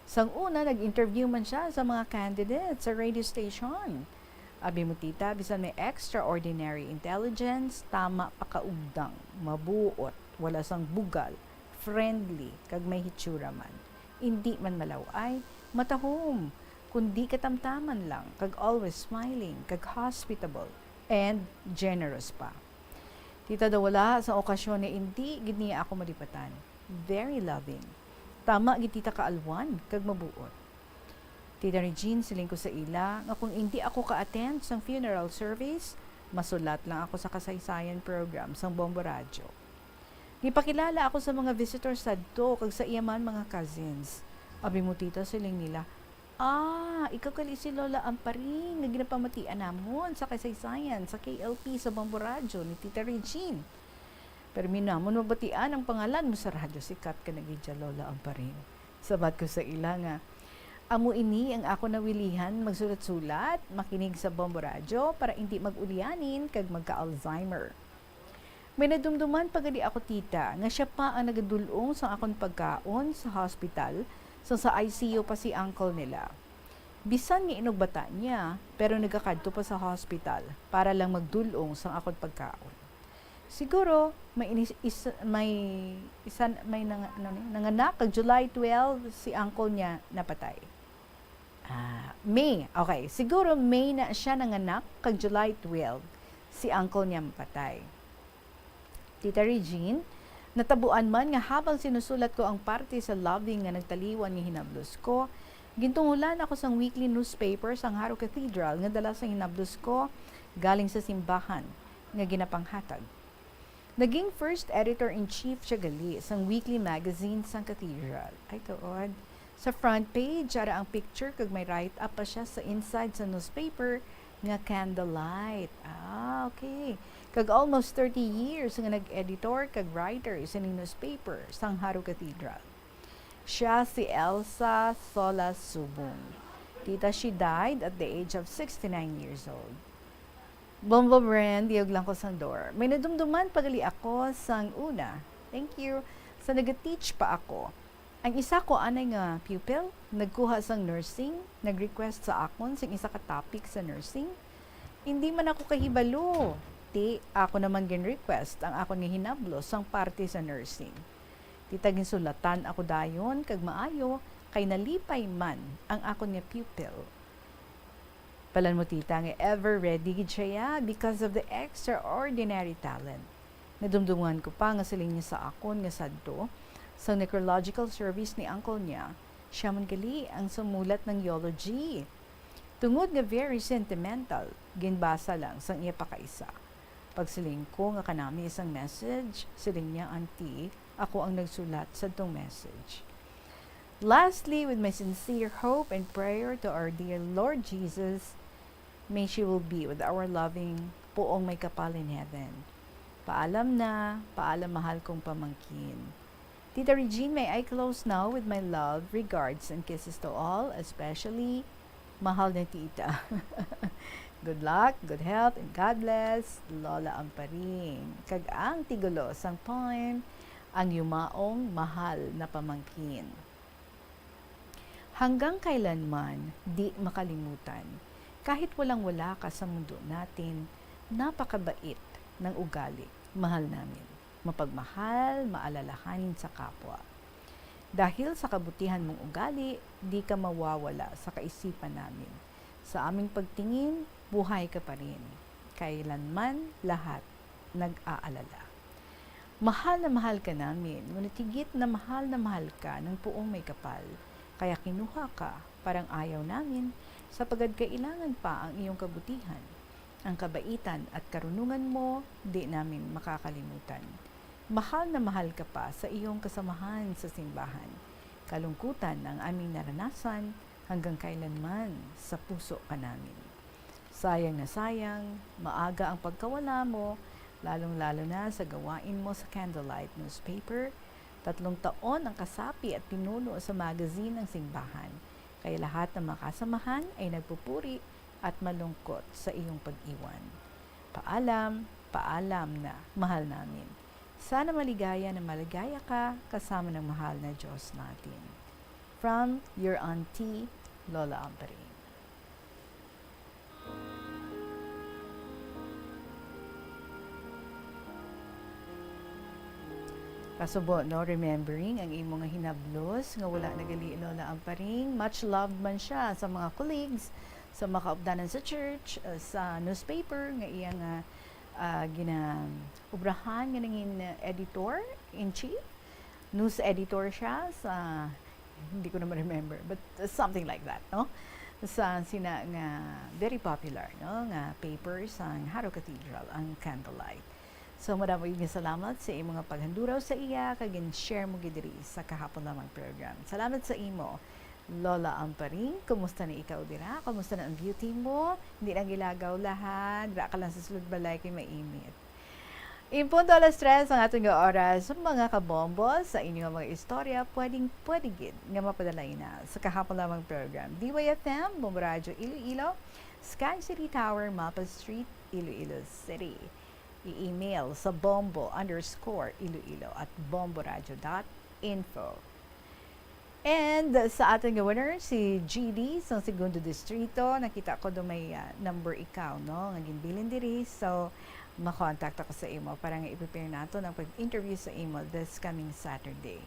Sang una, nag-interview man siya sa mga candidates sa radio station. Abi mo tita, bisan may extraordinary intelligence, tama pakaugdang, mabuot, wala sang bugal, friendly, kag may hitsura man. Hindi man malaway, matahom, kundi katamtaman lang, kag always smiling, kag hospitable, and generous pa. Tita daw wala sa okasyon na hindi gid niya ako malipatan. Very loving. Tama gid tita kaalwan, kag mabuot. Tita Regine, siling ko sa ila, nga kung hindi ako ka-attend sa funeral service, masulat lang ako sa kasaysayan program sa Bombo Radio. Gipakilala ako sa mga visitors sa do, kag sa iyaman mga cousins. Abi mo tita, siling nila, ikaw kali si Lola Amparing, nga ginapamatian namon sa kasaysayan, sa KLP, sa Bombo Radio, ni Tita Regine. Pero minamon mabatian ang pangalan mo sa radyo, sikat ka nagidya Lola Amparing. Sabat ko sa ila nga, amo ini ang ako nawilihan magsulat-sulat, makinig sa Bombo Radio para hindi mag-ulianin kag magka-Alzheimer. May nadumduman pagadi ako tita, nga siya pa ang nagadulong sa akong pagkaon sa hospital, sa ICU pa si uncle nila. Bisan nga inugbata niya, pero nagakadto pa sa hospital para lang magdulong sa akong pagkaon. Siguro may nanganak kag July 12 si uncle niya napatay. May. Okay, siguro May na siya nanganak kag July 12 si uncle niya mapatay. Tita Regine, natabuan man nga habang sinusulat ko ang parte sa loving nga nagtaliwan nga hinablos ko, gintungulan ako sang weekly newspaper sang Haro Cathedral nga dala sa hinablos ko galing sa simbahan nga ginapanghatag. Naging first editor-in-chief siya gali sang weekly magazine sang Cathedral. Ay tuod. Sa front page, ara ang picture kag may write-up pa siya sa inside sa newspaper nga candlelight. Okay. Kag almost 30 years nga nag-editor kag writer sa newspaper sang Haro Cathedral. Siya si Elsa Solas Subong. Tita, she died at the age of 69 years old. Bombo brand, diyog lang ko sang door. May nadumduman pagali ako sang una. Thank you. Sa nag-teach pa ako. Ang isa ko anay nga pupil, nagkuha sang nursing, nag-request sa akon sang isa ka topic sa nursing. Hindi man ako kahibalo. Ako naman gin-request ang ako nga hinablo sang parte sa nursing. Tita ginsulatan ako dayon kag maayo kay nalipay man ang ako nga pupil. Palan mo tita nga ever ready gid siya because of the extraordinary talent. Nadumdungan ko pa nga siling niya sa akon nga sadto sa necrological service ni uncle niya. Siya man gali ang sumulat ng eulogy. Tungod nga very sentimental, ginbasa lang sang iya pakaisa. Pagsiling ko nga kanami isang message, siling niya, auntie, ako ang nagsulat sa itong message. Lastly, with my sincere hope and prayer to our dear Lord Jesus, may she will be with our loving Poong may kapal in heaven. Paalam na, paalam mahal kong pamangkin. Tita Regine, may I close now with my love, regards, and kisses to all, especially mahal na tita. Good luck, good health, and God bless, Lola Amparing. Kag ang tigulo sang poem, ang yumaong mahal na pamangkin. Hanggang kailanman, di makalimutan, kahit walang-wala ka sa mundo natin, napakabait ng ugali, mahal namin. Mapagmahal, maalalahanin sa kapwa. Dahil sa kabutihan mong ugali, di ka mawawala sa kaisipan namin. Sa aming pagtingin, buhay ka pa rin. Kailanman lahat nag-aalala. Mahal na mahal ka namin, ngunit higit na mahal ka ng Poong may kapal. Kaya kinuha ka, parang ayaw namin, sapagad kailangan pa ang iyong kabutihan. Ang kabaitan at karunungan mo, di namin makakalimutan. Mahal na mahal ka pa sa iyong kasamahan sa simbahan. Kalungkutan ang aming naranasan hanggang kailanman sa puso ka namin. Sayang na sayang, maaga ang pagkawala mo, lalong-lalo na sa gawain mo sa Candlelight newspaper. 3 taon ang kasapi at pinuno sa magazine ng simbahan. Kaya lahat ng makasamahan ay nagpupuri at malungkot sa iyong pag-iwan. Paalam, paalam na mahal namin. Sana maligaya na maligaya ka kasama ng mahal na Diyos natin. From your auntie, Lola Amparin. Kasubo, no, remembering ang imong nga hinablos nga wala nagali Lola Amparing. Much loved man siya sa mga colleagues, sa mga kaupdanan sa church, sa newspaper nga iya nga ginaubrahan nga nangin editor-in-chief. News editor siya sa, hindi ko naman remember, but something like that, no? Sa sina nga very popular, no, nga papers ang Haro Cathedral, ang Candlelight. So madamo yung salamat sa imong nga paghanduraw sa iya kag share mo gid diri sa kahapon lamang program. Salamat sa imo, Lola Amparing. Kumusta na ikaw dira? Kumusta na ang beauty mo? Hindi na gilagaw lahat. Dira ka lang sa sulod balay kay mainit. Impunto alas 3 ang atong oras mga kabombo sa inyong mga istorya pwede gid nga mapadalay na sa kahapon lamang program. DYFM, Bombo Radio Iloilo, Sky City Tower, Mapa Street, Iloilo City. I-email sa bombo_iloilo at bomboradio.info. And sa ating winner, si GD sa segundo distrito, nakita ko do may number ikaw, no? Nga ginbilin diri. So, makontak ako sa imo para nga i-prepare nato ng pag-interview sa imo this coming Saturday.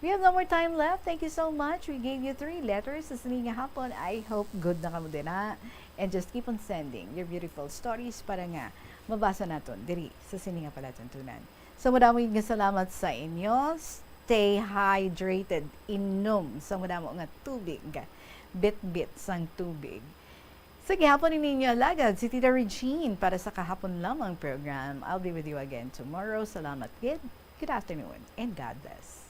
We have no more time left. Thank you so much. We gave you 3 letters sa sininga hapon. I hope good na kamo din ha. And just keep on sending your beautiful stories para nga mabasa naton diri sa sininga palatuntunan. So, maraming salamat sa inyo. Stay hydrated. Inom sa madamo nga tubig. Bit-bit sang tubig. Sige, hapon ninyo alagad si Tita Regine para sa kahapon lamang program. I'll be with you again tomorrow. Salamat, good afternoon, and God bless.